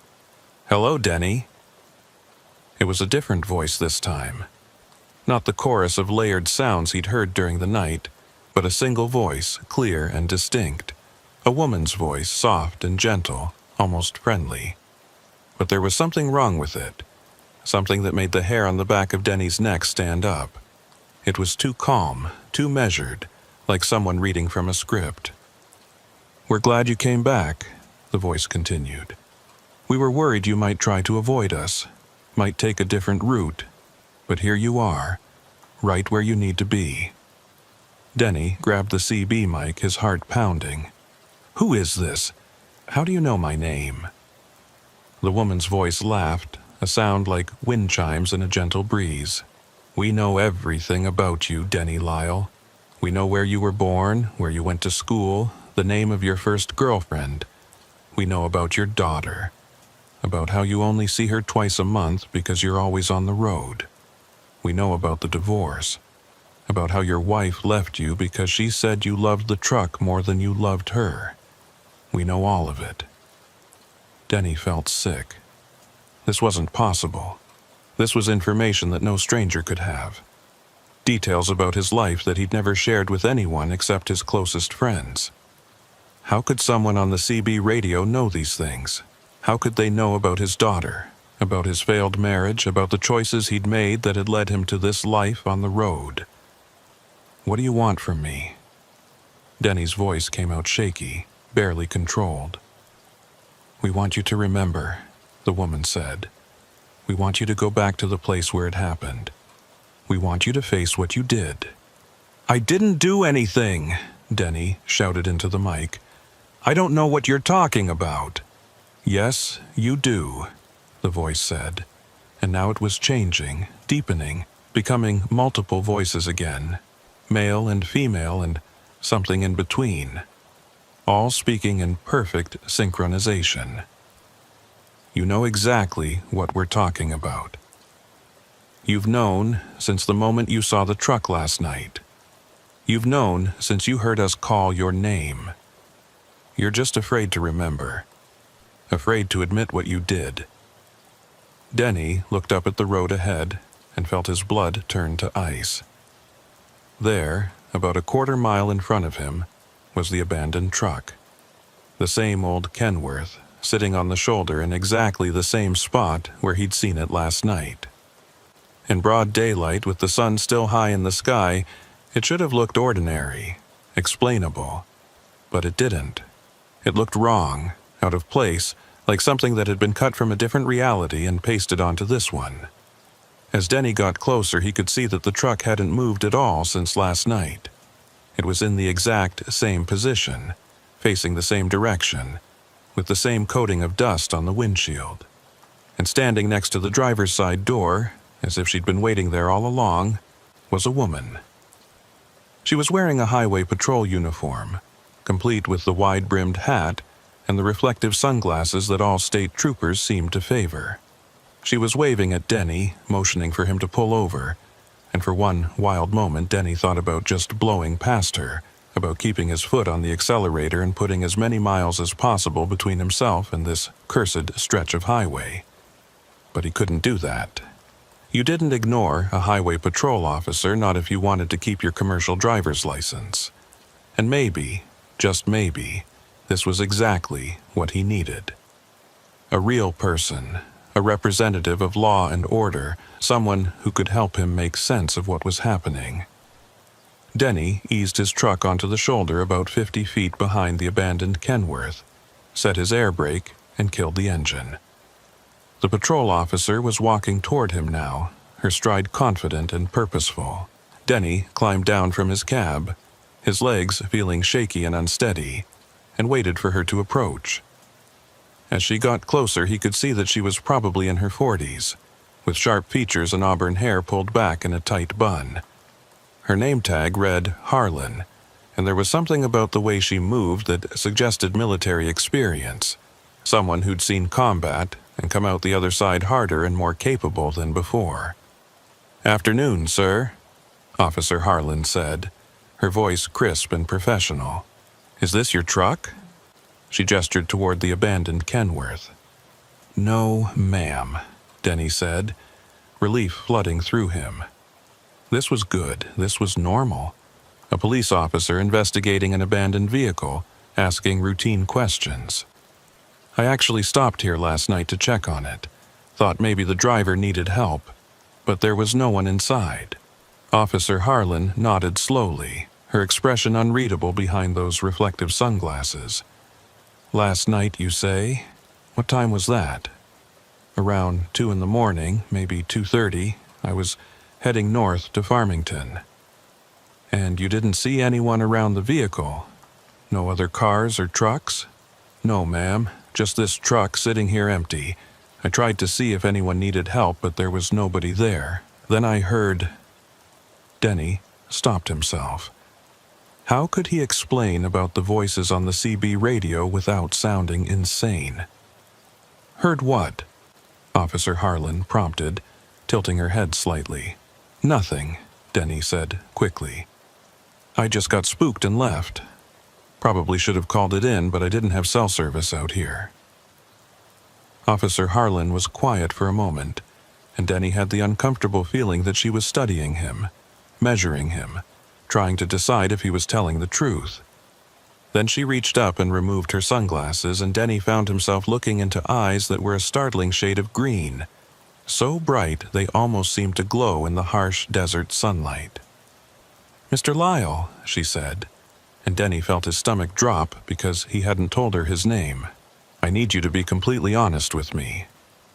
"Hello, Denny." It was a different voice this time. Not the chorus of layered sounds he'd heard during the night, but a single voice, clear and distinct. A woman's voice, soft and gentle, almost friendly. But there was something wrong with it, something that made the hair on the back of Denny's neck stand up. It was too calm, too measured, like someone reading from a script. "We're glad you came back," the voice continued. We were worried you might try to avoid us, might take a different route, but here you are, right where you need to be." Denny grabbed the CB mic, his heart pounding. "Who is this? How do you know my name?" The woman's voice laughed, a sound like wind chimes in a gentle breeze. "We know everything about you, Denny Lyle. We know where you were born, where you went to school, the name of your first girlfriend. We know about your daughter, about how you only see her twice a month because you're always on the road. We know about the divorce, about how your wife left you because she said you loved the truck more than you loved her. We know all of it." Denny felt sick. This wasn't possible. This was information that no stranger could have. Details about his life that he'd never shared with anyone except his closest friends. How could someone on the CB radio know these things? How could they know about his daughter, about his failed marriage, about the choices he'd made that had led him to this life on the road? "What do you want from me?" Denny's voice came out shaky, barely controlled. "We want you to remember," the woman said. "We want you to go back to the place where it happened. We want you to face what you did." "I didn't do anything," Denny shouted into the mic. "I don't know what you're talking about." "Yes, you do," the voice said, and now it was changing, deepening, becoming multiple voices again, male and female and something in between, all speaking in perfect synchronization. "You know exactly what we're talking about. You've known since the moment you saw the truck last night. You've known since you heard us call your name. You're just afraid to remember, afraid to admit what you did." Denny looked up at the road ahead and felt his blood turn to ice. There, about a quarter mile in front of him, was the abandoned truck. The same old Kenworth, sitting on the shoulder in exactly the same spot where he'd seen it last night. In broad daylight, with the sun still high in the sky, it should have looked ordinary, explainable. But it didn't. It looked wrong, out of place, like something that had been cut from a different reality and pasted onto this one. As Denny got closer, he could see that the truck hadn't moved at all since last night. It was in the exact same position, facing the same direction, with the same coating of dust on the windshield. And standing next to the driver's side door, as if she'd been waiting there all along, was a woman. She was wearing a highway patrol uniform, complete with the wide-brimmed hat and the reflective sunglasses that all state troopers seemed to favor. She was waving at Denny, motioning for him to pull over, and for one wild moment Denny thought about just blowing past her, about keeping his foot on the accelerator and putting as many miles as possible between himself and this cursed stretch of highway. But he couldn't do that. You didn't ignore a highway patrol officer, not if you wanted to keep your commercial driver's license. And maybe, just maybe, this was exactly what he needed. A real person, a representative of law and order, someone who could help him make sense of what was happening. Denny eased his truck onto the shoulder about 50 feet behind the abandoned Kenworth, set his air brake, and killed the engine. The patrol officer was walking toward him now, her stride confident and purposeful. Denny climbed down from his cab, his legs feeling shaky and unsteady, and waited for her to approach. As she got closer, he could see that she was probably in her 40s, with sharp features and auburn hair pulled back in a tight bun. Her name tag read Harlan, and there was something about the way she moved that suggested military experience, someone who'd seen combat and come out the other side harder and more capable than before. "Afternoon, sir," Officer Harlan said, her voice crisp and professional. "Is this your truck?" She gestured toward the abandoned Kenworth. "No, ma'am," Denny said, relief flooding through him. This was good. This was normal. A police officer investigating an abandoned vehicle, asking routine questions. "I actually stopped here last night to check on it. Thought maybe the driver needed help, but there was no one inside." Officer Harlan nodded slowly, her expression unreadable behind those reflective sunglasses. "Last night, you say?" What time was that? Around 2 in the morning, maybe 2:30, I was heading north to Farmington. And you didn't see anyone around the vehicle? No other cars or trucks? No, ma'am, just this truck sitting here empty. I tried to see if anyone needed help, but there was nobody there. Then I heard... Denny stopped himself. How could he explain about the voices on the CB radio without sounding insane? Heard what? Officer Harlan prompted, tilting her head slightly. Nothing, Denny said quickly. I just got spooked and left. Probably should have called it in, but I didn't have cell service out here. Officer Harlan was quiet for a moment, and Denny had the uncomfortable feeling that she was studying him, measuring him, trying to decide if he was telling the truth. Then she reached up and removed her sunglasses, and Denny found himself looking into eyes that were a startling shade of green, so bright they almost seemed to glow in the harsh desert sunlight. "Mr. Lyle," she said, and Denny felt his stomach drop because he hadn't told her his name. "I need you to be completely honest with me.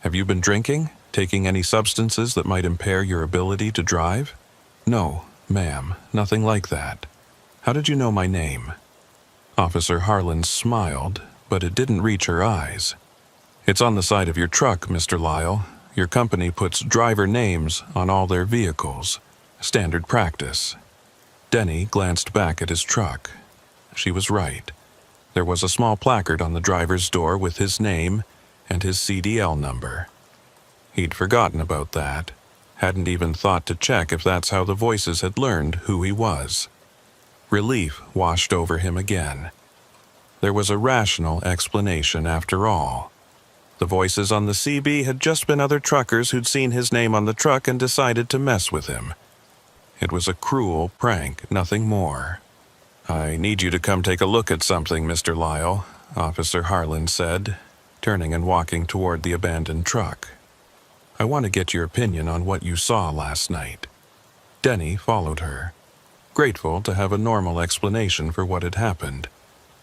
Have you been drinking, taking any substances that might impair your ability to drive?" "No, ma'am, nothing like that. How did you know my name?" Officer Harlan smiled, but it didn't reach her eyes. "It's on the side of your truck, Mr. Lyle. Your company puts driver names on all their vehicles. Standard practice." Denny glanced back at his truck. She was right. There was a small placard on the driver's door with his name and his CDL number. He'd forgotten about that, hadn't even thought to check if that's how the voices had learned who he was. Relief washed over him again. There was a rational explanation after all. The voices on the CB had just been other truckers who'd seen his name on the truck and decided to mess with him. It was a cruel prank, nothing more. "I need you to come take a look at something, Mr. Lyle," Officer Harlan said, turning and walking toward the abandoned truck. "I want to get your opinion on what you saw last night." Denny followed her, grateful to have a normal explanation for what had happened,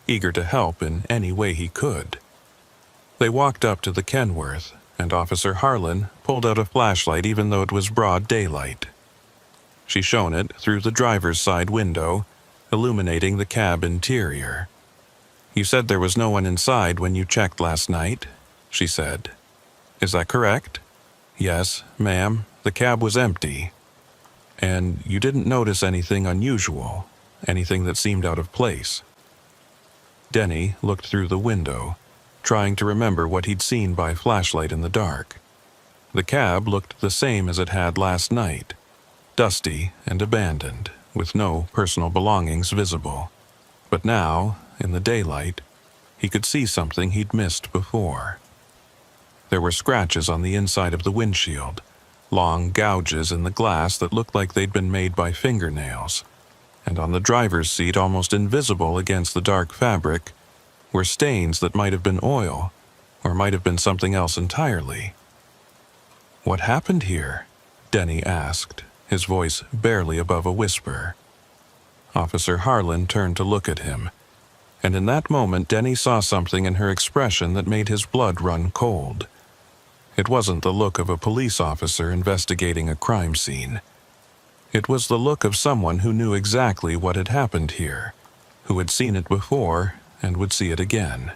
eager to help in any way he could. They walked up to the Kenworth, and Officer Harlan pulled out a flashlight even though it was broad daylight. She shone it through the driver's side window, illuminating the cab interior. "You said there was no one inside when you checked last night," she said. "Is that correct?" "Yes, ma'am, the cab was empty." "And you didn't notice anything unusual, anything that seemed out of place?" Denny looked through the window, trying to remember what he'd seen by flashlight in the dark. The cab looked the same as it had last night, dusty and abandoned, with no personal belongings visible. But now, in the daylight, he could see something he'd missed before. There were scratches on the inside of the windshield, long gouges in the glass that looked like they'd been made by fingernails, and on the driver's seat, almost invisible against the dark fabric, were stains that might have been oil, or might have been something else entirely. "What happened here?" Denny asked, his voice barely above a whisper. Officer Harlan turned to look at him, and in that moment Denny saw something in her expression that made his blood run cold. It wasn't the look of a police officer investigating a crime scene. It was the look of someone who knew exactly what had happened here, who had seen it before and would see it again.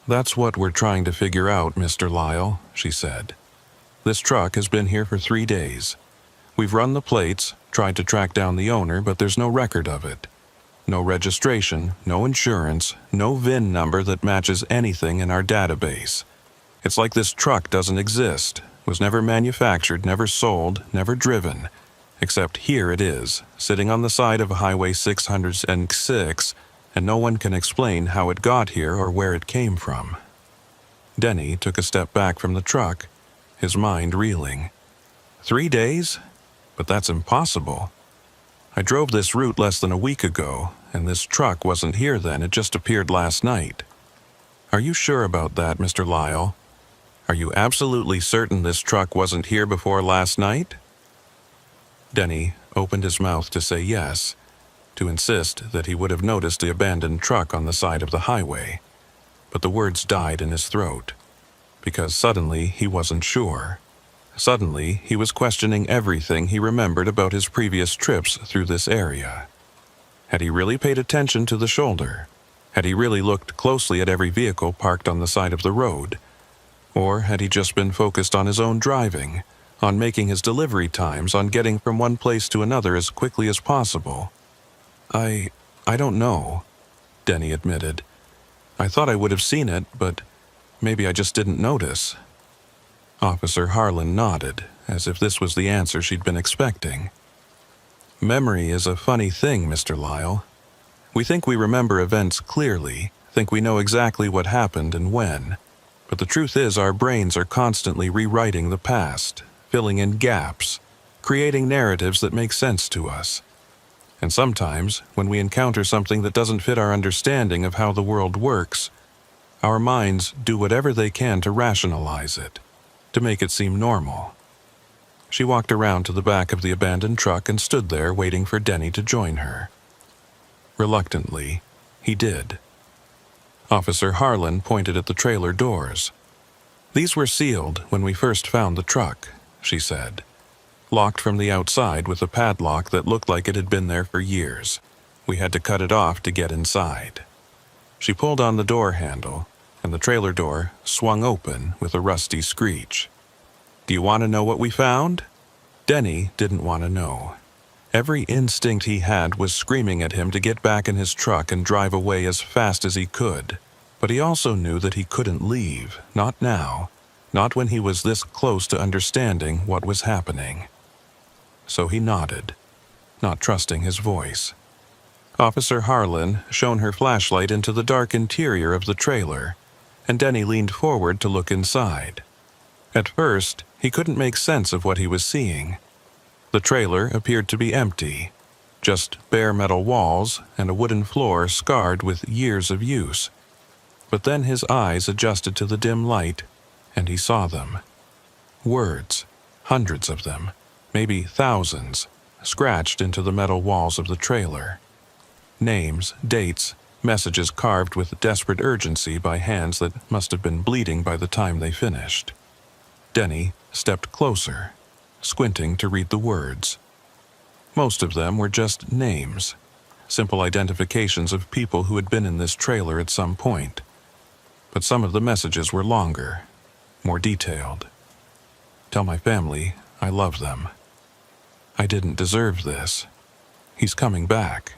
"That's what we're trying to figure out, Mr. Lyle," she said. "This truck has been here for 3 days. We've run the plates, tried to track down the owner, but there's no record of it. No registration, no insurance, no VIN number that matches anything in our database. It's like this truck doesn't exist, was never manufactured, never sold, never driven. Except here it is, sitting on the side of Highway 606, and no one can explain how it got here or where it came from." Denny took a step back from the truck, his mind reeling. 3 days? But that's impossible. I drove this route less than a week ago, and this truck wasn't here then, it just appeared last night. "Are you sure about that, Mr. Lyle? Are you absolutely certain this truck wasn't here before last night?" Denny opened his mouth to say yes, to insist that he would have noticed the abandoned truck on the side of the highway. but the words died in his throat. Because suddenly he wasn't sure. Suddenly he was questioning everything he remembered about his previous trips through this area. Had he really paid attention to the shoulder? Had he really looked closely at every vehicle parked on the side of the road? Or had he just been focused on his own driving, on making his delivery times, on getting from one place to another as quickly as possible? I don't know, Denny admitted. I thought I would have seen it, but maybe I just didn't notice. Officer Harlan nodded, as if this was the answer she'd been expecting. Memory is a funny thing, Mr. Lyle. We think we remember events clearly, think we know exactly what happened and when, but the truth is our brains are constantly rewriting the past, filling in gaps, creating narratives that make sense to us. And sometimes, when we encounter something that doesn't fit our understanding of how the world works, our minds do whatever they can to rationalize it, to make it seem normal. She walked around to the back of the abandoned truck and stood there waiting for Denny to join her. Reluctantly, he did. Officer Harlan pointed at the trailer doors. These were sealed when we first found the truck, she said. Locked from the outside with a padlock that looked like it had been there for years. We had to cut it off to get inside. She pulled on the door handle, and the trailer door swung open with a rusty screech. Do you want to know what we found? Denny didn't want to know. Every instinct he had was screaming at him to get back in his truck and drive away as fast as he could. But he also knew that he couldn't leave, not now, not when he was this close to understanding what was happening. So he nodded, not trusting his voice. Officer Harlan shone her flashlight into the dark interior of the trailer, and Denny leaned forward to look inside. At first, he couldn't make sense of what he was seeing. The trailer appeared to be empty, just bare metal walls and a wooden floor scarred with years of use. But then his eyes adjusted to the dim light, and he saw them. Words, hundreds of them, maybe thousands, scratched into the metal walls of the trailer. Names, dates, messages carved with desperate urgency by hands that must have been bleeding by the time they finished. Denny stepped closer, squinting to read the words. Most of them were just names, simple identifications of people who had been in this trailer at some point. But some of the messages were longer, more detailed. Tell my family I love them. I didn't deserve this. He's coming back.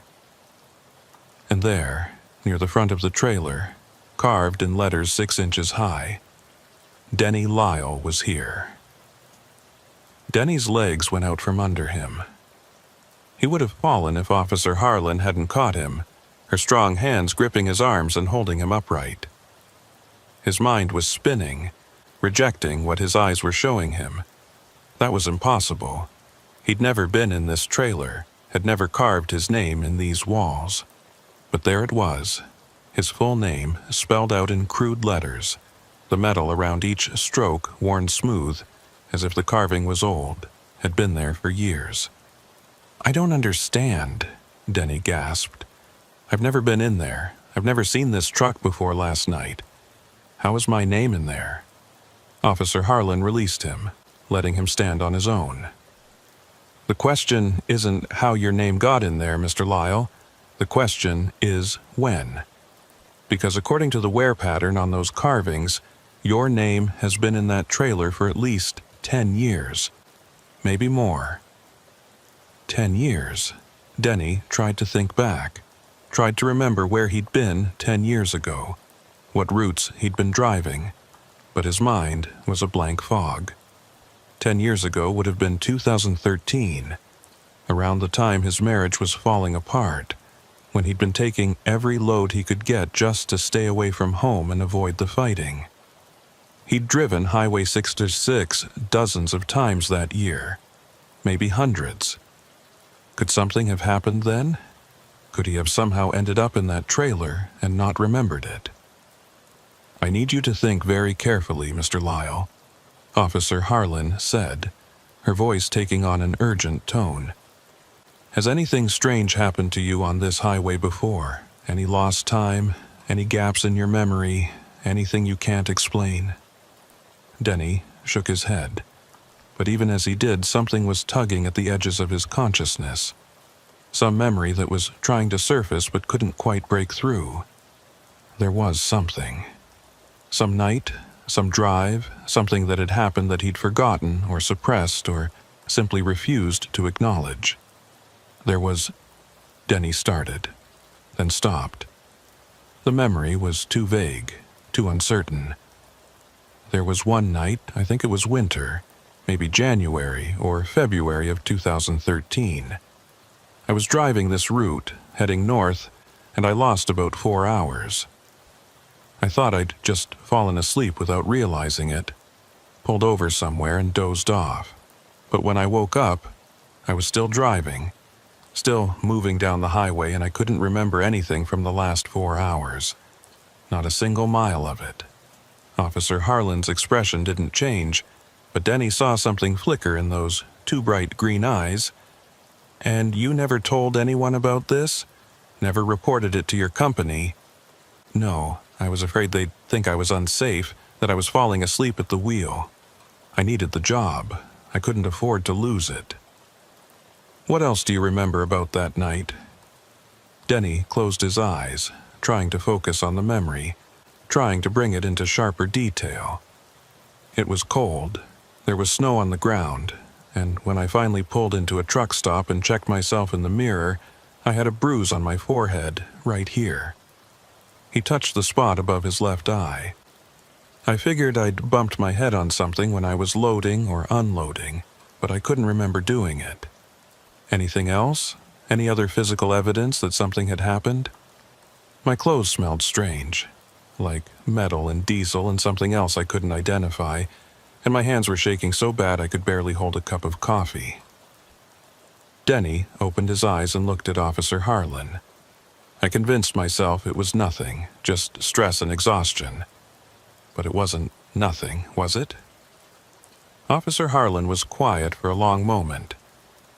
And there, near the front of the trailer, carved in letters 6 inches high, Denny Lyle was here. Denny's legs went out from under him. He would have fallen if Officer Harlan hadn't caught him, her strong hands gripping his arms and holding him upright. His mind was spinning, rejecting what his eyes were showing him. That was impossible. He'd never been in this trailer, had never carved his name in these walls. But there it was, his full name spelled out in crude letters, the metal around each stroke worn smooth, as if the carving was old, had been there for years. I don't understand, Denny gasped. I've never been in there. I've never seen this truck before last night. How is my name in there? Officer Harlan released him, letting him stand on his own. The question isn't how your name got in there, Mr. Lyle. The question is when. Because according to the wear pattern on those carvings, your name has been in that trailer for at least 10 years. Maybe more. 10 years. Denny tried to think back, tried to remember where he'd been 10 years ago, what routes he'd been driving, but his mind was a blank fog. 10 years ago would have been 2013, around the time his marriage was falling apart, when he'd been taking every load he could get just to stay away from home and avoid the fighting. He'd driven Highway 66 dozens of times that year, maybe hundreds. Could something have happened then? Could he have somehow ended up in that trailer and not remembered it? I need you to think very carefully, Mr. Lyle, Officer Harlan said, her voice taking on an urgent tone. Has anything strange happened to you on this highway before? Any lost time? Any gaps in your memory? Anything you can't explain?" Denny shook his head, but even as he did, something was tugging at the edges of his consciousness. Some memory that was trying to surface but couldn't quite break through. There was something. Some night, some drive, something that had happened that he'd forgotten or suppressed or simply refused to acknowledge. There was... Denny started, then stopped. The memory was too vague, too uncertain. There was one night, I think it was winter, maybe January or February of 2013. I was driving this route, heading north, and I lost about 4 hours. I thought I'd just fallen asleep without realizing it, pulled over somewhere and dozed off. But when I woke up, I was still driving, still moving down the highway, and I couldn't remember anything from the last 4 hours. Not a single mile of it. Officer Harlan's expression didn't change, but Denny saw something flicker in those two bright green eyes. "And you never told anyone about this? Never reported it to your company?" "No, I was afraid they'd think I was unsafe, that I was falling asleep at the wheel. I needed the job. I couldn't afford to lose it." "What else do you remember about that night?" Denny closed his eyes, trying to focus on the memory, trying to bring it into sharper detail. It was cold. There was snow on the ground, and when I finally pulled into a truck stop and checked myself in the mirror, I had a bruise on my forehead, right here. He touched the spot above his left eye. I figured I'd bumped my head on something when I was loading or unloading, but I couldn't remember doing it. Anything else? Any other physical evidence that something had happened? My clothes smelled strange, like metal and diesel and something else I couldn't identify, and my hands were shaking so bad I could barely hold a cup of coffee. Denny opened his eyes and looked at Officer Harlan. I convinced myself it was nothing, just stress and exhaustion. But it wasn't nothing, was it? Officer Harlan was quiet for a long moment.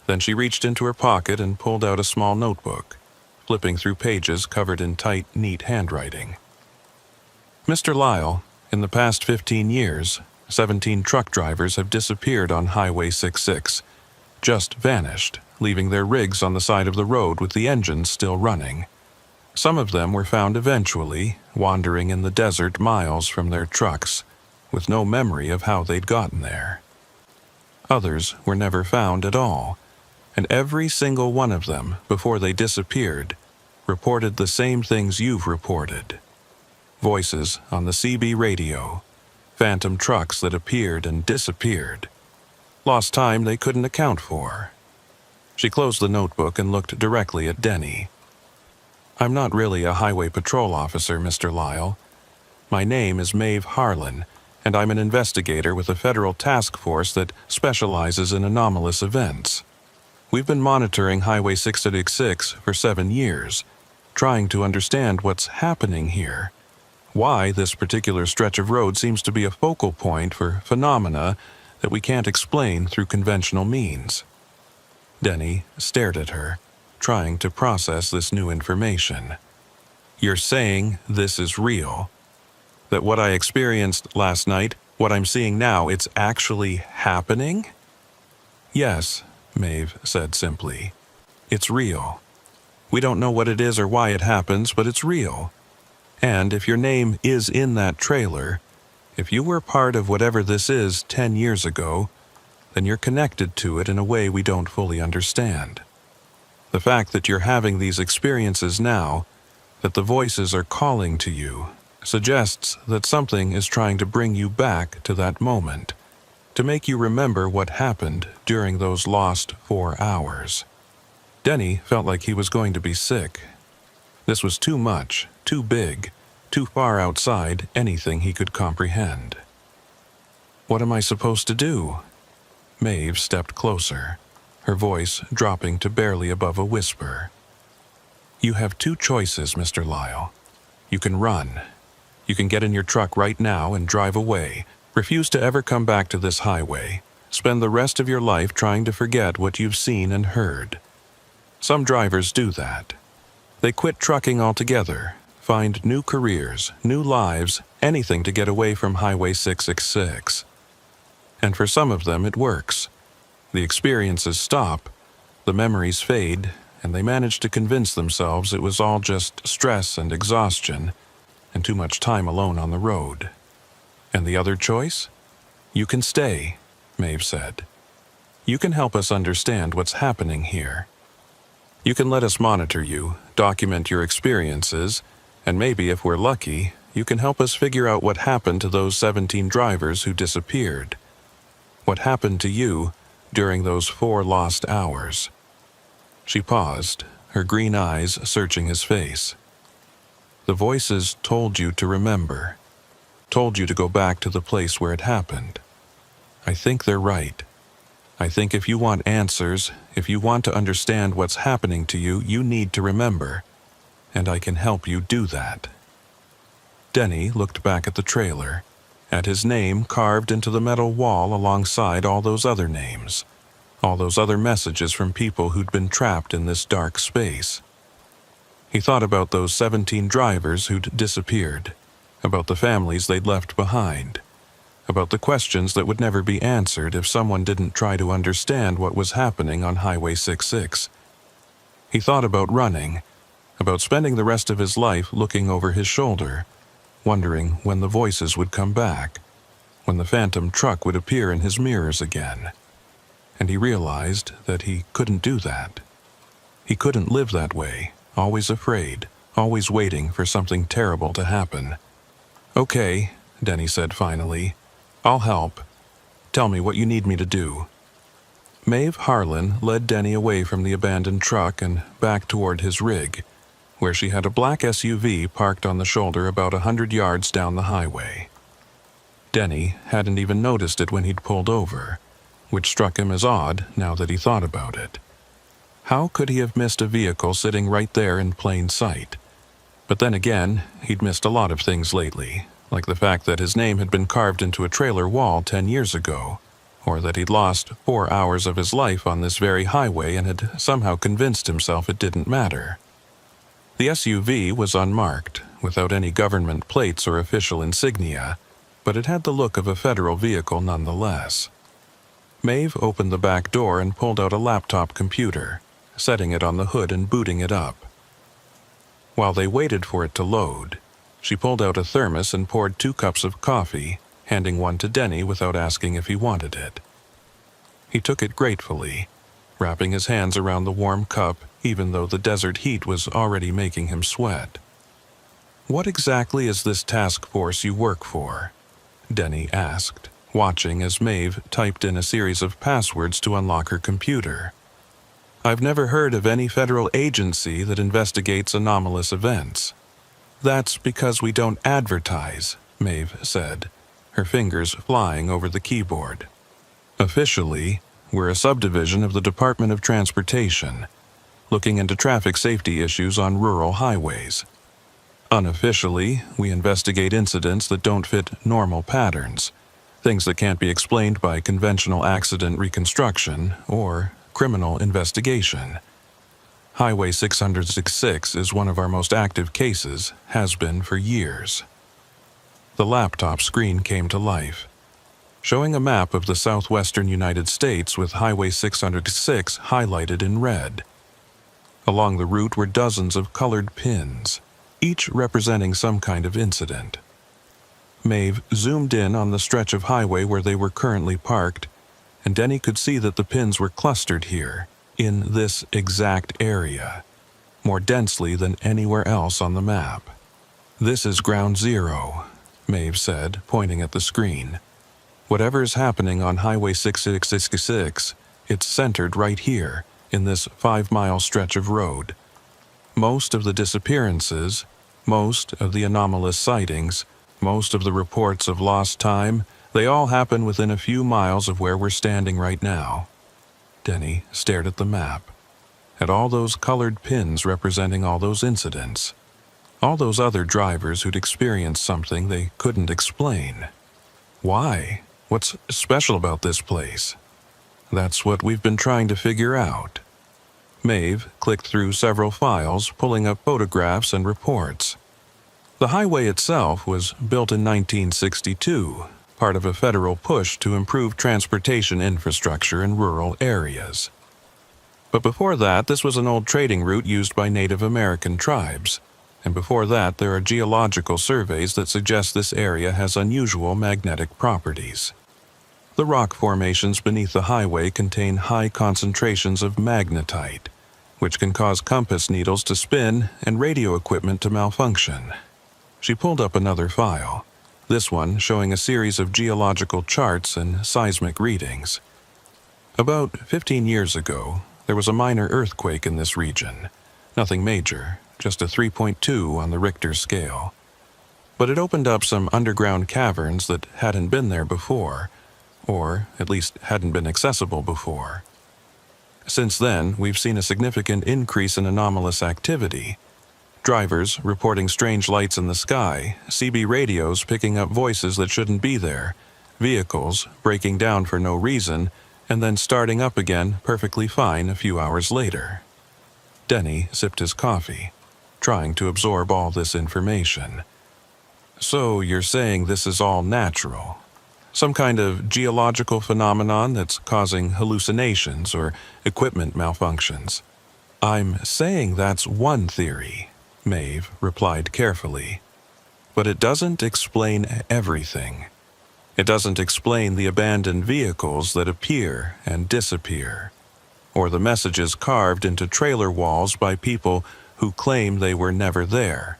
Then she reached into her pocket and pulled out a small notebook, flipping through pages covered in tight, neat handwriting. "Mr. Lyle, in the past 15 years, 17 truck drivers have disappeared on Highway 66, just vanished, leaving their rigs on the side of the road with the engines still running. Some of them were found eventually, wandering in the desert miles from their trucks, with no memory of how they'd gotten there. Others were never found at all, and every single one of them, before they disappeared, reported the same things you've reported. Voices on the CB radio, phantom trucks that appeared and disappeared. Lost time they couldn't account for." She closed the notebook and looked directly at Denny. "I'm not really a highway patrol officer, Mr. Lyle. My name is Maeve Harlan, and I'm an investigator with a federal task force that specializes in anomalous events. We've been monitoring Highway 666 for 7 years, trying to understand what's happening here, why this particular stretch of road seems to be a focal point for phenomena that we can't explain through conventional means." Denny stared at her, trying to process this new information. "You're saying this is real? That what I experienced last night, what I'm seeing now, it's actually happening?" "Yes," Maeve said simply. "It's real. We don't know what it is or why it happens, but it's real. And if your name is in that trailer, if you were part of whatever this is 10 years ago, then you're connected to it in a way we don't fully understand. The fact that you're having these experiences now, that the voices are calling to you, suggests that something is trying to bring you back to that moment, to make you remember what happened during those lost 4 hours." Denny felt like he was going to be sick. This was too much, too big, too far outside anything he could comprehend. "What am I supposed to do?" Maeve stepped closer, her voice dropping to barely above a whisper. "You have 2 choices, Mr. Lyle. You can run. You can get in your truck right now and drive away, refuse to ever come back to this highway, spend the rest of your life trying to forget what you've seen and heard. Some drivers do that. They quit trucking altogether, find new careers, new lives, anything to get away from Highway 666. And for some of them it works. The experiences stop, the memories fade, and they manage to convince themselves it was all just stress and exhaustion, and too much time alone on the road. And the other choice? You can stay, Maeve said. You can help us understand what's happening here. You can let us monitor you, document your experiences, and maybe, if we're lucky, you can help us figure out what happened to those 17 drivers who disappeared. What happened to you during those 4 lost hours. She paused, her green eyes searching his face. The voices told you to remember, told you to go back to the place where it happened. I think they're right. I think if you want answers, if you want to understand what's happening to you, you need to remember, and I can help you do that. Denny looked back at the trailer, at his name carved into the metal wall alongside all those other names, all those other messages from people who'd been trapped in this dark space. He thought about those 17 drivers who'd disappeared, about the families they'd left behind, about the questions that would never be answered if someone didn't try to understand what was happening on Highway 66. He thought about running, about spending the rest of his life looking over his shoulder, wondering when the voices would come back, when the phantom truck would appear in his mirrors again. And he realized that he couldn't do that. He couldn't live that way, always afraid, always waiting for something terrible to happen. "Okay," Denny said finally. "I'll help. Tell me what you need me to do." Maeve Harlan led Denny away from the abandoned truck and back toward his rig, where she had a black SUV parked on the shoulder about 100 yards down the highway. Denny hadn't even noticed it when he'd pulled over, which struck him as odd now that he thought about it. How could he have missed a vehicle sitting right there in plain sight? But then again, he'd missed a lot of things lately, like the fact that his name had been carved into a trailer wall 10 years ago, or that he'd lost 4 hours of his life on this very highway and had somehow convinced himself it didn't matter. The SUV was unmarked, without any government plates or official insignia, but it had the look of a federal vehicle nonetheless. Maeve opened the back door and pulled out a laptop computer, setting it on the hood and booting it up. While they waited for it to load, she pulled out a thermos and poured 2 cups of coffee, handing one to Denny without asking if he wanted it. He took it gratefully, wrapping his hands around the warm cup even though the desert heat was already making him sweat. "What exactly is this task force you work for?" Denny asked, watching as Maeve typed in a series of passwords to unlock her computer. "I've never heard of any federal agency that investigates anomalous events." "That's because we don't advertise," Maeve said, her fingers flying over the keyboard. "Officially, we're a subdivision of the Department of Transportation, looking into traffic safety issues on rural highways. Unofficially, we investigate incidents that don't fit normal patterns, things that can't be explained by conventional accident reconstruction or criminal investigation. Highway 666 is one of our most active cases, has been for years." The laptop screen came to life, showing a map of the southwestern United States with Highway 606 highlighted in red. Along the route were dozens of colored pins, each representing some kind of incident. Maeve zoomed in on the stretch of highway where they were currently parked, and Denny could see that the pins were clustered here, in this exact area, more densely than anywhere else on the map. "This is ground zero," Maeve said, pointing at the screen. "Whatever's happening on Highway 666, it's centered right here, in this 5-mile stretch of road. Most of the disappearances, most of the anomalous sightings, most of the reports of lost time, they all happen within a few miles of where we're standing right now." Denny stared at the map, at all those colored pins representing all those incidents, all those other drivers who'd experienced something they couldn't explain. Why? What's special about this place? That's what we've been trying to figure out. Maeve clicked through several files, pulling up photographs and reports. The highway itself was built in 1962, part of a federal push to improve transportation infrastructure in rural areas. But before that, this was an old trading route used by Native American tribes. And before that, there are geological surveys that suggest this area has unusual magnetic properties. The rock formations beneath the highway contain high concentrations of magnetite, which can cause compass needles to spin and radio equipment to malfunction. She pulled up another file, this one showing a series of geological charts and seismic readings. About 15 years ago, there was a minor earthquake in this region. Nothing major, just a 3.2 on the Richter scale. But it opened up some underground caverns that hadn't been there before, or at least hadn't been accessible before. Since then, we've seen a significant increase in anomalous activity. Drivers reporting strange lights in the sky, CB radios picking up voices that shouldn't be there, vehicles breaking down for no reason, and then starting up again perfectly fine a few hours later. Denny sipped his coffee, trying to absorb all this information. So you're saying this is all natural? Some kind of geological phenomenon that's causing hallucinations or equipment malfunctions? I'm saying that's one theory, Maeve replied carefully. But it doesn't explain everything. It doesn't explain the abandoned vehicles that appear and disappear, or the messages carved into trailer walls by people who claim they were never there,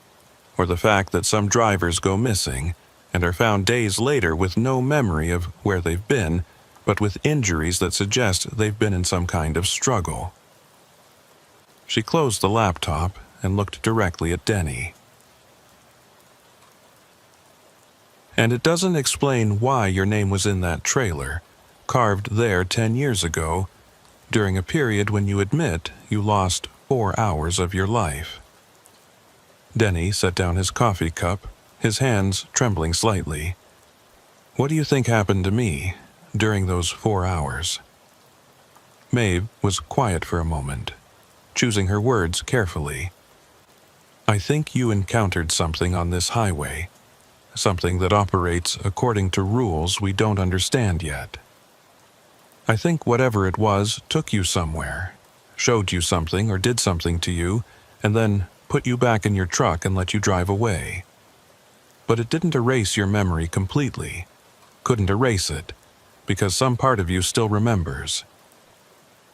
or the fact that some drivers go missing and are found days later with no memory of where they've been, but with injuries that suggest they've been in some kind of struggle. She closed the laptop and looked directly at Denny. And it doesn't explain why your name was in that trailer, carved there 10 years ago, during a period when you admit you lost 4 hours of your life. Denny set down his coffee cup, his hands trembling slightly. What do you think happened to me during those 4 hours? Maeve was quiet for a moment, choosing her words carefully. I think you encountered something on this highway, something that operates according to rules we don't understand yet. I think whatever it was took you somewhere, showed you something or did something to you, and then put you back in your truck and let you drive away. But it didn't erase your memory completely. Couldn't erase it, because some part of you still remembers.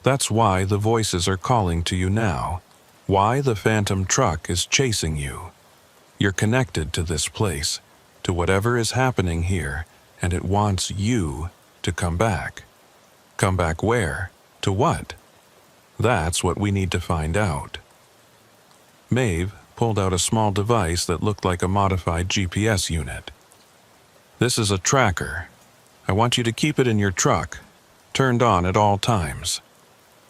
That's why the voices are calling to you now, why the phantom truck is chasing you. You're connected to this place, to whatever is happening here, and it wants you to come back. Come back where? To what? That's what we need to find out. Maeve pulled out a small device that looked like a modified GPS unit. This is a tracker. I want you to keep it in your truck, turned on at all times.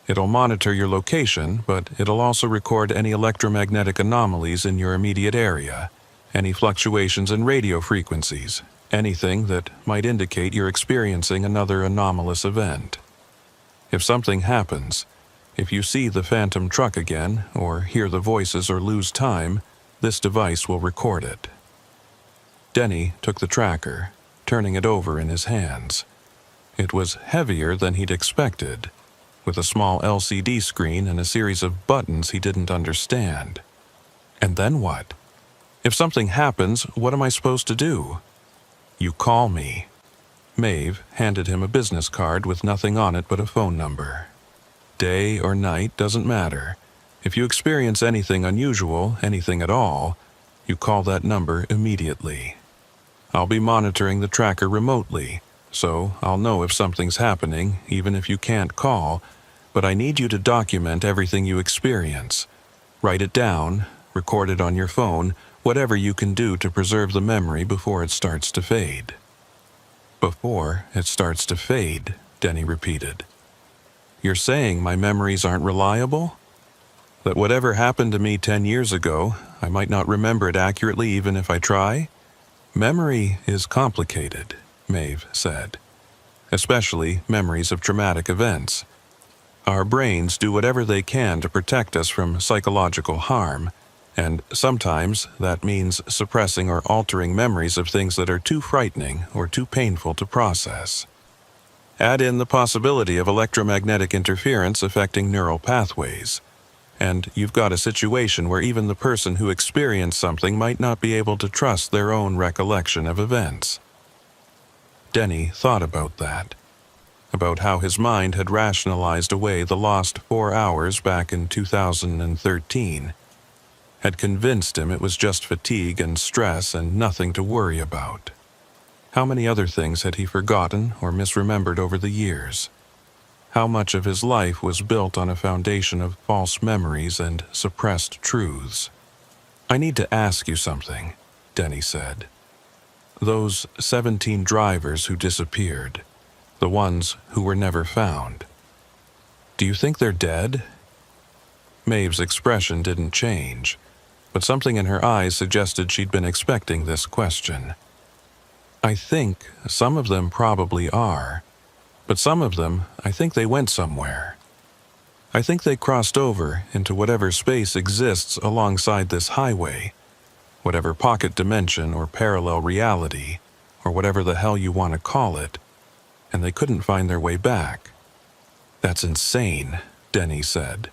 It'll monitor your location, but it'll also record any electromagnetic anomalies in your immediate area, any fluctuations in radio frequencies, anything that might indicate you're experiencing another anomalous event. If something happens, if you see the phantom truck again, or hear the voices or lose time, this device will record it. Denny took the tracker, turning it over in his hands. It was heavier than he'd expected, with a small LCD screen and a series of buttons he didn't understand. And then what? If something happens, what am I supposed to do? You call me. Maeve handed him a business card with nothing on it but a phone number. Day or night doesn't matter. If you experience anything unusual, anything at all, you call that number immediately. I'll be monitoring the tracker remotely, so I'll know if something's happening, even if you can't call, but I need you to document everything you experience. Write it down, record it on your phone, whatever you can do to preserve the memory before it starts to fade. Before it starts to fade, Denny repeated. You're saying my memories aren't reliable? That whatever happened to me 10 years ago, I might not remember it accurately even if I try? Memory is complicated, Maeve said. Especially memories of traumatic events. Our brains do whatever they can to protect us from psychological harm, And sometimes that means suppressing or altering memories of things that are too frightening or too painful to process. Add in the possibility of electromagnetic interference affecting neural pathways, and you've got a situation where even the person who experienced something might not be able to trust their own recollection of events. Denny thought about that, about how his mind had rationalized away the lost 4 hours back in 2013, had convinced him it was just fatigue and stress and nothing to worry about. How many other things had he forgotten or misremembered over the years? How much of his life was built on a foundation of false memories and suppressed truths? "I need to ask you something," Denny said. "Those 17 drivers who disappeared, the ones who were never found, do you think they're dead?" Maeve's expression didn't change, but something in her eyes suggested she'd been expecting this question. "I think some of them probably are, but some of them, I think they went somewhere. I think they crossed over into whatever space exists alongside this highway, whatever pocket dimension or parallel reality, or whatever the hell you want to call it, and they couldn't find their way back." "That's insane," Denny said.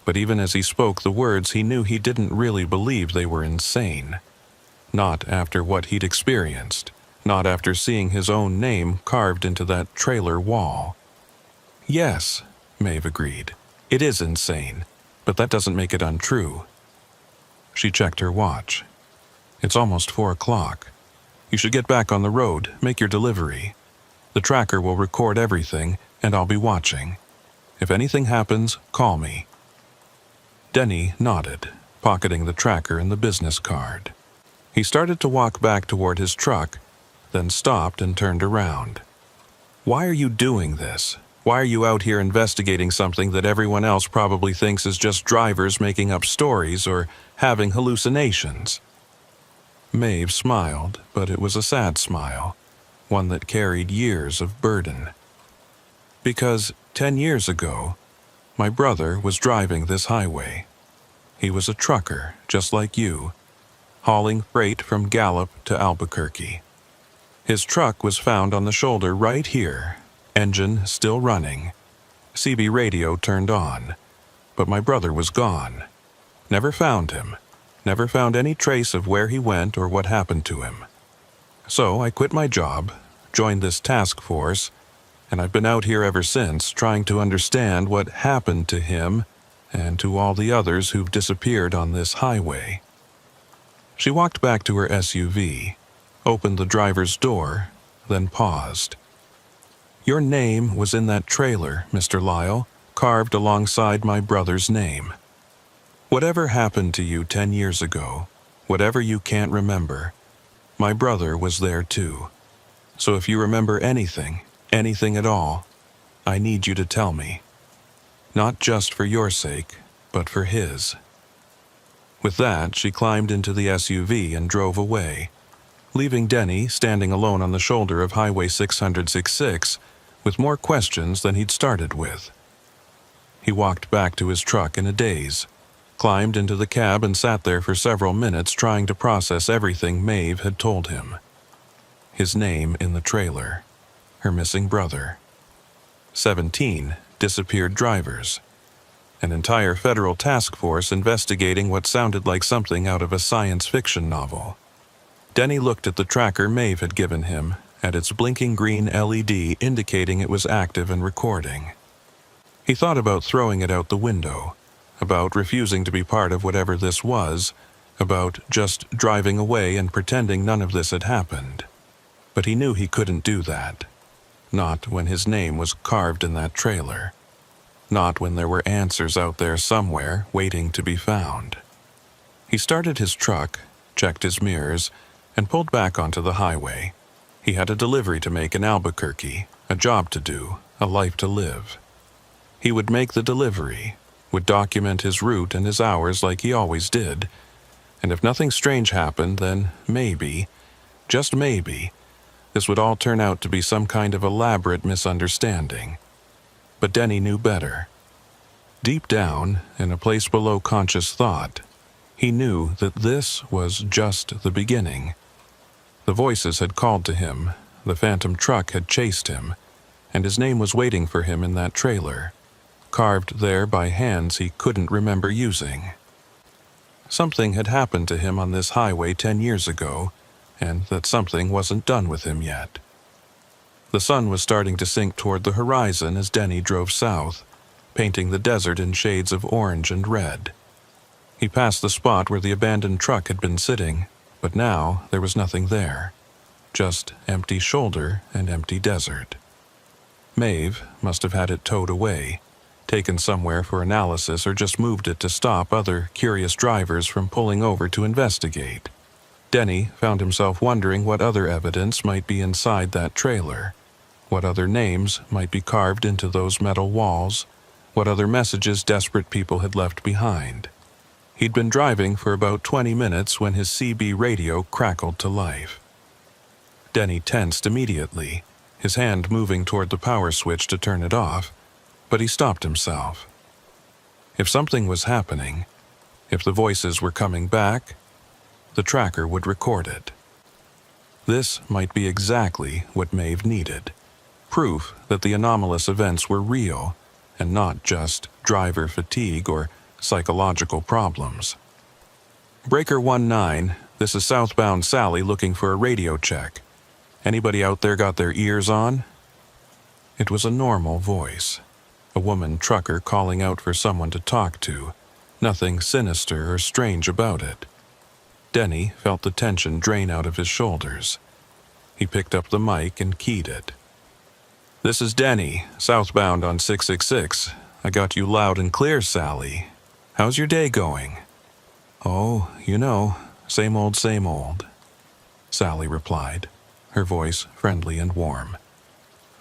But even as he spoke the words, he knew he didn't really believe they were insane. Not after what he'd experienced. Not after seeing his own name carved into that trailer wall. "Yes," Maeve agreed. "It is insane, but that doesn't make it untrue." She checked her watch. "It's almost 4 o'clock. You should get back on the road, make your delivery. The tracker will record everything, and I'll be watching. If anything happens, call me." Denny nodded, pocketing the tracker and the business card. He started to walk back toward his truck, then stopped and turned around. "Why are you doing this? Why are you out here investigating something that everyone else probably thinks is just drivers making up stories or having hallucinations?" Maeve smiled, but it was a sad smile, one that carried years of burden. "Because 10 years ago, my brother was driving this highway. He was a trucker, just like you, hauling freight from Gallup to Albuquerque. His truck was found on the shoulder right here, engine still running, CB radio turned on, but my brother was gone. Never found him, never found any trace of where he went or what happened to him. So I quit my job, joined this task force, and I've been out here ever since trying to understand what happened to him and to all the others who've disappeared on this highway." She walked back to her SUV, opened the driver's door, then paused. "Your name was in that trailer, Mr. Lyle, carved alongside my brother's name. Whatever happened to you 10 years ago, whatever you can't remember, my brother was there too. So if you remember anything at all, I need you to tell me. Not just for your sake, but for his." With that, she climbed into the SUV and drove away, leaving Denny standing alone on the shoulder of Highway 666 with more questions than he'd started with. He walked back to his truck in a daze, climbed into the cab and sat there for several minutes trying to process everything Maeve had told him. His name in the trailer, her missing brother, 17 disappeared drivers, an entire federal task force investigating what sounded like something out of a science fiction novel. Denny looked at the tracker Maeve had given him, at its blinking green LED indicating it was active and recording. He thought about throwing it out the window, about refusing to be part of whatever this was, about just driving away and pretending none of this had happened. But he knew he couldn't do that. Not when his name was carved in that trailer. Not when there were answers out there somewhere waiting to be found. He started his truck, checked his mirrors, and pulled back onto the highway. He had a delivery to make in Albuquerque, a job to do, a life to live. He would make the delivery, would document his route and his hours like he always did, and if nothing strange happened, then maybe, just maybe, this would all turn out to be some kind of elaborate misunderstanding. But Denny knew better. Deep down, in a place below conscious thought, He knew that this was just the beginning. The voices had called to him, the phantom truck had chased him, and his name was waiting for him in that trailer, carved there by hands he couldn't remember using. Something had happened to him on this highway 10 years ago, and that something wasn't done with him yet. The sun was starting to sink toward the horizon as Denny drove south, painting the desert in shades of orange and red. He passed the spot where the abandoned truck had been sitting, but now there was nothing there, just empty shoulder and empty desert. Maeve must have had it towed away, taken somewhere for analysis, or just moved it to stop other curious drivers from pulling over to investigate. Denny found himself wondering what other evidence might be inside that trailer, what other names might be carved into those metal walls, what other messages desperate people had left behind. He'd been driving for about 20 minutes when his CB radio crackled to life. Denny tensed immediately, his hand moving toward the power switch to turn it off, but he stopped himself. If something was happening, if the voices were coming back, the tracker would record it. This might be exactly what Maeve needed, proof that the anomalous events were real and not just driver fatigue or psychological problems. Breaker 19, this is southbound Sally looking for a radio check. Anybody out there got their ears on? It was a normal voice, a woman trucker calling out for someone to talk to, nothing sinister or strange about it. Denny felt the tension drain out of his shoulders. He picked up the mic and keyed it. "This is Denny, southbound on 666. I got you loud and clear, Sally. How's your day going?" "Oh, same old," Sally replied, her voice friendly and warm.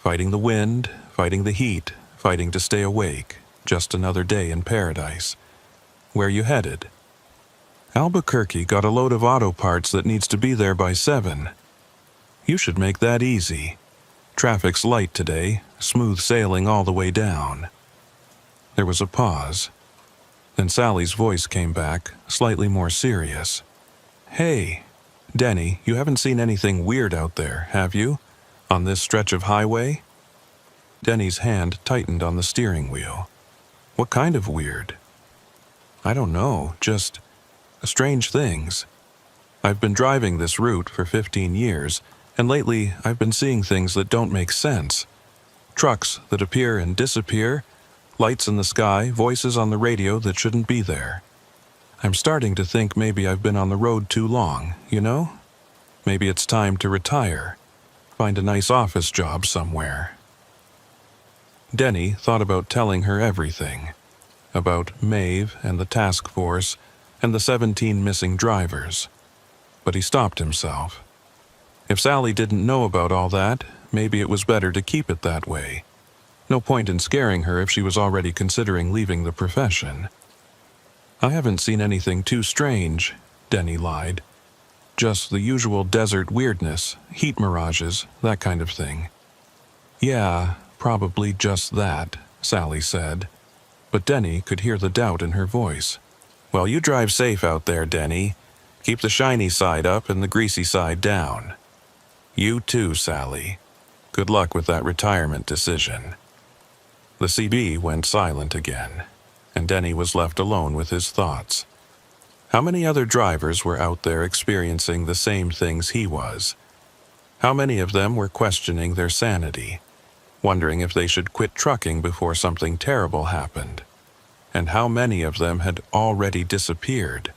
"Fighting the wind, fighting the heat, fighting to stay awake. Just another day in paradise. Where you headed?" "Albuquerque got a load of auto parts that needs to be there by 7. "You should make that easy. Traffic's light today, smooth sailing all the way down." There was a pause. Then Sally's voice came back, slightly more serious. "Hey, Denny, you haven't seen anything weird out there, have you? On this stretch of highway?" Denny's hand tightened on the steering wheel. "What kind of weird?" "I don't know, just strange things. I've been driving this route for 15 years, and lately I've been seeing things that don't make sense. Trucks that appear and disappear, lights in the sky, voices on the radio that shouldn't be there. I'm starting to think maybe I've been on the road too long, Maybe it's time to retire, find a nice office job somewhere." Denny thought about telling her everything, about Maeve and the task force and the 17 missing drivers. But he stopped himself. If Sally didn't know about all that, maybe it was better to keep it that way. No point in scaring her if she was already considering leaving the profession. "I haven't seen anything too strange," Denny lied. "Just the usual desert weirdness, heat mirages, that kind of thing." "Yeah, probably just that," Sally said. But Denny could hear the doubt in her voice. "Well, you drive safe out there, Denny. Keep the shiny side up and the greasy side down." "You too, Sally. Good luck with that retirement decision." The CB went silent again, and Denny was left alone with his thoughts. How many other drivers were out there experiencing the same things he was? How many of them were questioning their sanity, wondering if they should quit trucking before something terrible happened? And how many of them had already disappeared,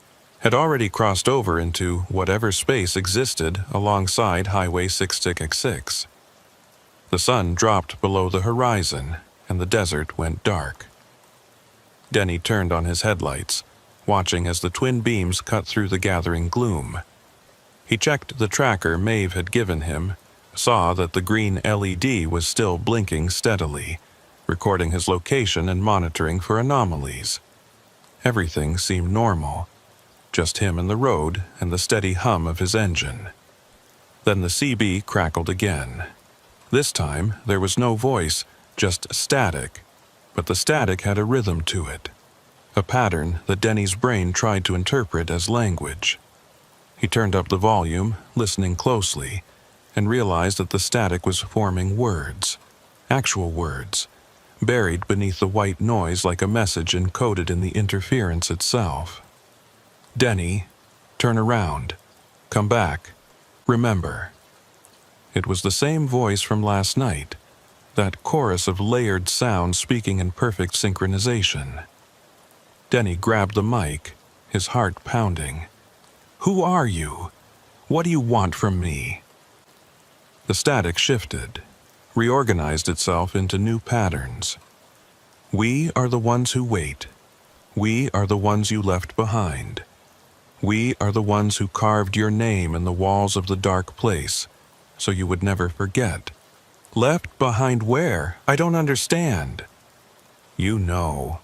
had already crossed over into whatever space existed alongside Highway 666? The sun dropped below the horizon, and the desert went dark. Denny turned on his headlights, watching as the twin beams cut through the gathering gloom. He checked the tracker Maeve had given him, saw that the green LED was still blinking steadily, recording his location and monitoring for anomalies. Everything seemed normal, just him and the road and the steady hum of his engine. Then the CB crackled again. This time there was no voice, just static, but the static had a rhythm to it. a pattern that Denny's brain tried to interpret as language. He turned up the volume, listening closely, and realized that the static was forming words, actual words, buried beneath the white noise like a message encoded in the interference itself. "Denny, turn around. Come back. Remember." It was the same voice from last night, that chorus of layered sounds speaking in perfect synchronization. Denny grabbed the mic, his heart pounding. "Who are you? What do you want from me?" The static shifted, reorganized itself into new patterns. "We are the ones who wait. We are the ones you left behind. We are the ones who carved your name in the walls of the dark place, so you would never forget." "Left behind where? I don't understand." "You know.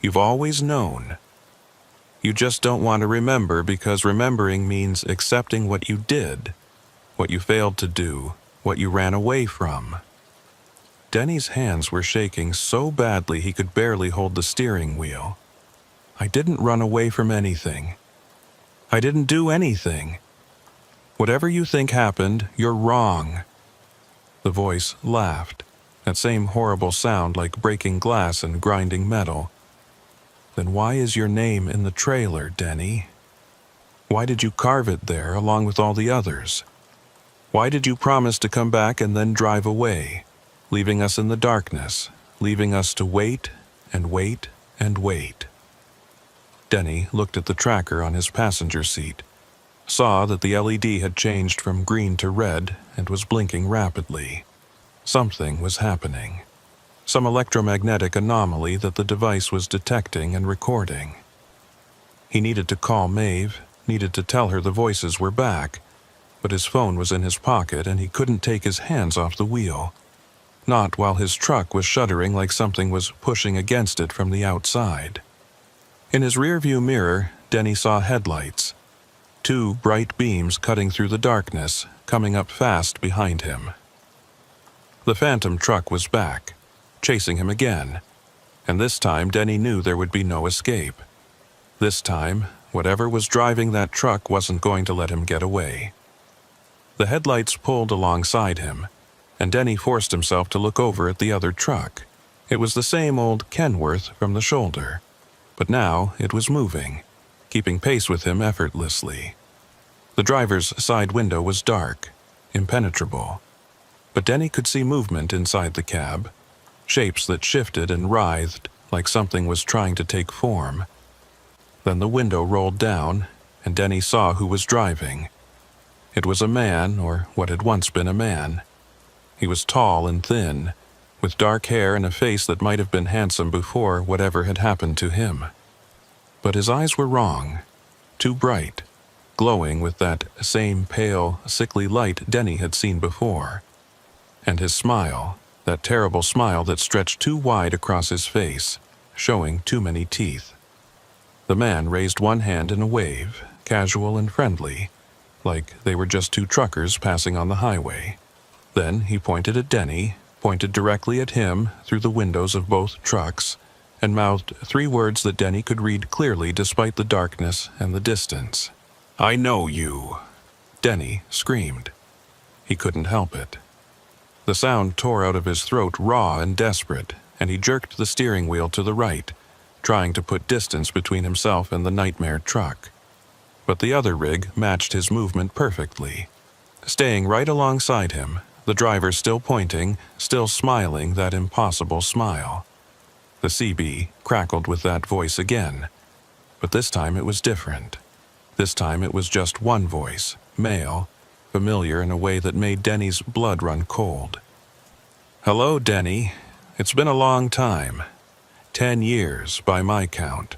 You've always known. You just don't want to remember because remembering means accepting what you did, what you failed to do, what you ran away from." Denny's hands were shaking so badly he could barely hold the steering wheel. "I didn't run away from anything. I didn't do anything. Whatever you think happened, you're wrong." The voice laughed, that same horrible sound like breaking glass and grinding metal. "Then why is your name in the trailer, Denny? Why did you carve it there along with all the others? Why did you promise to come back and then drive away, leaving us in the darkness, leaving us to wait and wait and wait?" Denny looked at the tracker on his passenger seat, saw that the LED had changed from green to red and was blinking rapidly. Something was happening. Some electromagnetic anomaly that the device was detecting and recording. He needed to call Maeve, needed to tell her the voices were back, but his phone was in his pocket and he couldn't take his hands off the wheel. Not while his truck was shuddering like something was pushing against it from the outside. In his rearview mirror, Denny saw headlights. 2 bright beams cutting through the darkness, coming up fast behind him. The phantom truck was back, chasing him again, and this time Denny knew there would be no escape. This time, whatever was driving that truck wasn't going to let him get away. The headlights pulled alongside him, and Denny forced himself to look over at the other truck. It was the same old Kenworth from the shoulder, but now it was moving, keeping pace with him effortlessly. The driver's side window was dark, impenetrable, but Denny could see movement inside the cab, shapes that shifted and writhed like something was trying to take form. Then the window rolled down, and Denny saw who was driving. It was a man, or what had once been a man. He was tall and thin, with dark hair and a face that might have been handsome before whatever had happened to him. But his eyes were wrong, too bright, glowing with that same pale, sickly light Denny had seen before. And his smile, that terrible smile that stretched too wide across his face, showing too many teeth. The man raised one hand in a wave, casual and friendly, like they were just 2 truckers passing on the highway. Then he pointed at Denny, pointed directly at him through the windows of both trucks, and mouthed 3 words that Denny could read clearly despite the darkness and the distance. "I know you." Denny screamed. He couldn't help it. The sound tore out of his throat raw and desperate, and he jerked the steering wheel to the right, trying to put distance between himself and the nightmare truck. But the other rig matched his movement perfectly. Staying right alongside him, the driver still pointing, still smiling that impossible smile. The CB crackled with that voice again, but this time it was different. This time it was just one voice, male, familiar in a way that made Denny's blood run cold. "Hello, Denny. It's been a long time. 10 years, by my count.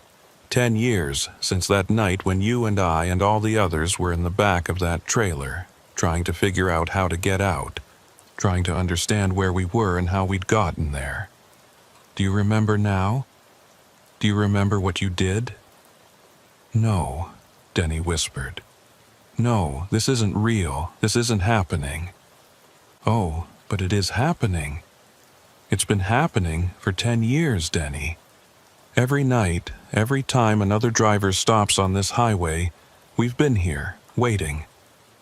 10 years since that night when you and I and all the others were in the back of that trailer, trying to figure out how to get out, trying to understand where we were and how we'd gotten there. Do you remember now? Do you remember what you did?" "No," Denny whispered. "No, this isn't real. This isn't happening." "Oh, but it is happening. It's been happening for 10 years, Denny. Every night, every time another driver stops on this highway, we've been here, waiting,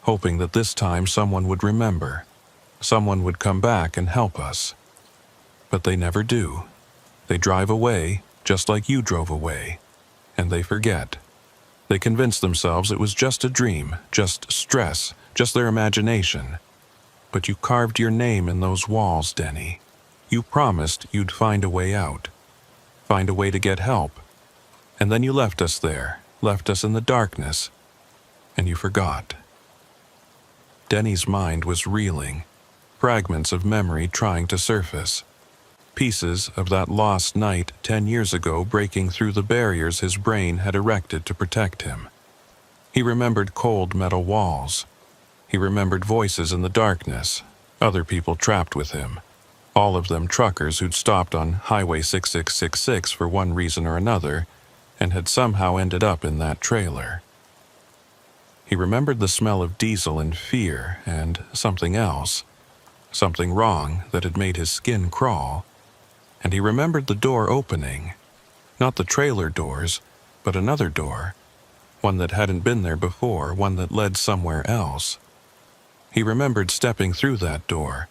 hoping that this time someone would remember, someone would come back and help us. But they never do. They drive away, just like you drove away, and they forget. They convince themselves it was just a dream, just stress, just their imagination. But you carved your name in those walls, Denny. You promised you'd find a way out. Find a way to get help. And then you left us there, left us in the darkness, and you forgot. Denny's mind was reeling, fragments of memory trying to surface. Pieces of that lost night 10 years ago breaking through the barriers his brain had erected to protect him. He remembered cold metal walls. He remembered voices in the darkness, other people trapped with him. All of them truckers who'd stopped on Highway 6666 for one reason or another, and had somehow ended up in that trailer. He remembered the smell of diesel and fear and something else, something wrong that had made his skin crawl. And he remembered the door opening, not the trailer doors, but another door, one that hadn't been there before, one that led somewhere else. He remembered stepping through that door,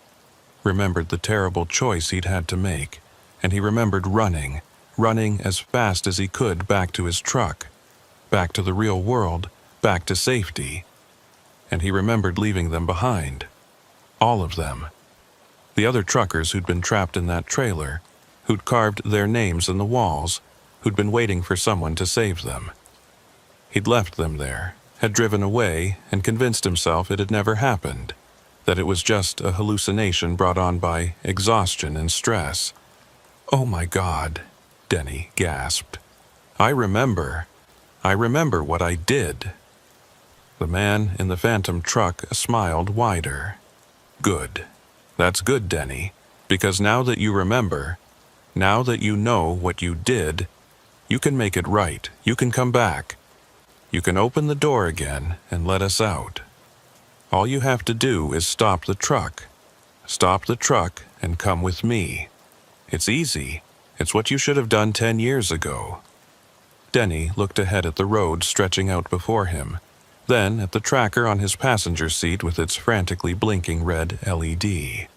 remembered the terrible choice he'd had to make, and he remembered running as fast as he could back to his truck, back to the real world, back to safety. And he remembered leaving them behind. All of them. The other truckers who'd been trapped in that trailer, who'd carved their names in the walls, who'd been waiting for someone to save them. He'd left them there, had driven away, and convinced himself it had never happened, that it was just a hallucination brought on by exhaustion and stress. "Oh my God," Denny gasped. I remember what I did." The man in the phantom truck smiled wider. "Good. That's good, Denny, because now that you remember, now that you know what you did, you can make it right. You can come back. You can open the door again and let us out. All you have to do is stop the truck. Stop the truck and come with me. It's easy. It's what you should have done 10 years ago." Denny looked ahead at the road stretching out before him, then at the tracker on his passenger seat with its frantically blinking red LED.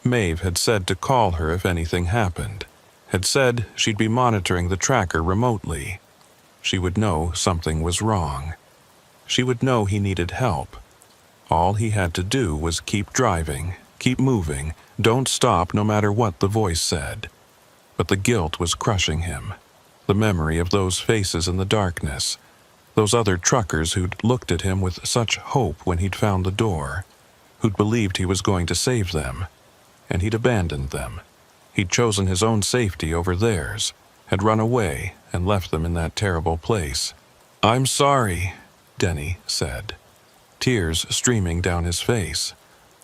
Maeve had said to call her if anything happened, had said she'd be monitoring the tracker remotely. She would know something was wrong. She would know he needed help. All he had to do was keep driving, keep moving, don't stop no matter what the voice said. But the guilt was crushing him. The memory of those faces in the darkness, those other truckers who'd looked at him with such hope when he'd found the door, who'd believed he was going to save them, and he'd abandoned them. He'd chosen his own safety over theirs, had run away and left them in that terrible place. "I'm sorry," Denny said, tears streaming down his face.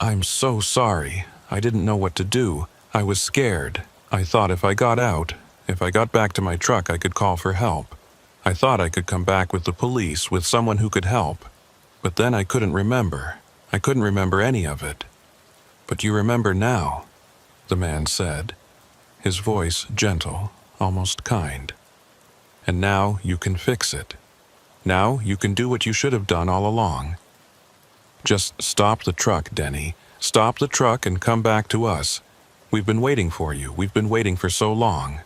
"I'm so sorry. I didn't know what to do. I was scared. I thought if I got out, if I got back to my truck, I could call for help. I thought I could come back with the police, with someone who could help. But then I couldn't remember. I couldn't remember any of it." "But you remember now," the man said, his voice gentle, almost kind. "And now you can fix it. Now you can do what you should have done all along. Just stop the truck, Denny. Stop the truck and come back to us. We've been waiting for you. We've been waiting for so long."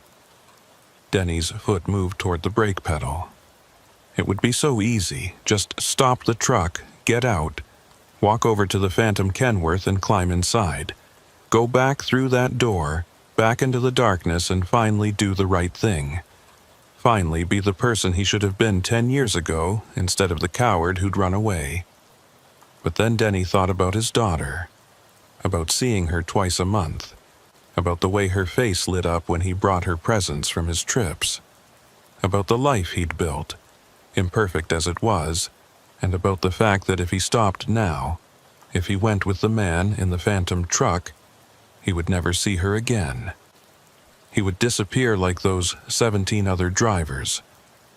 Denny's foot moved toward the brake pedal. It would be so easy. Just stop the truck, get out, walk over to the Phantom Kenworth and climb inside. Go back through that door, back into the darkness, and finally do the right thing. Finally be the person he should have been 10 years ago instead of the coward who'd run away. But then Denny thought about his daughter, about seeing her twice a month, about the way her face lit up when he brought her presents from his trips, about the life he'd built, imperfect as it was, and about the fact that if he stopped now, if he went with the man in the phantom truck, he would never see her again. He would disappear like those 17 other drivers,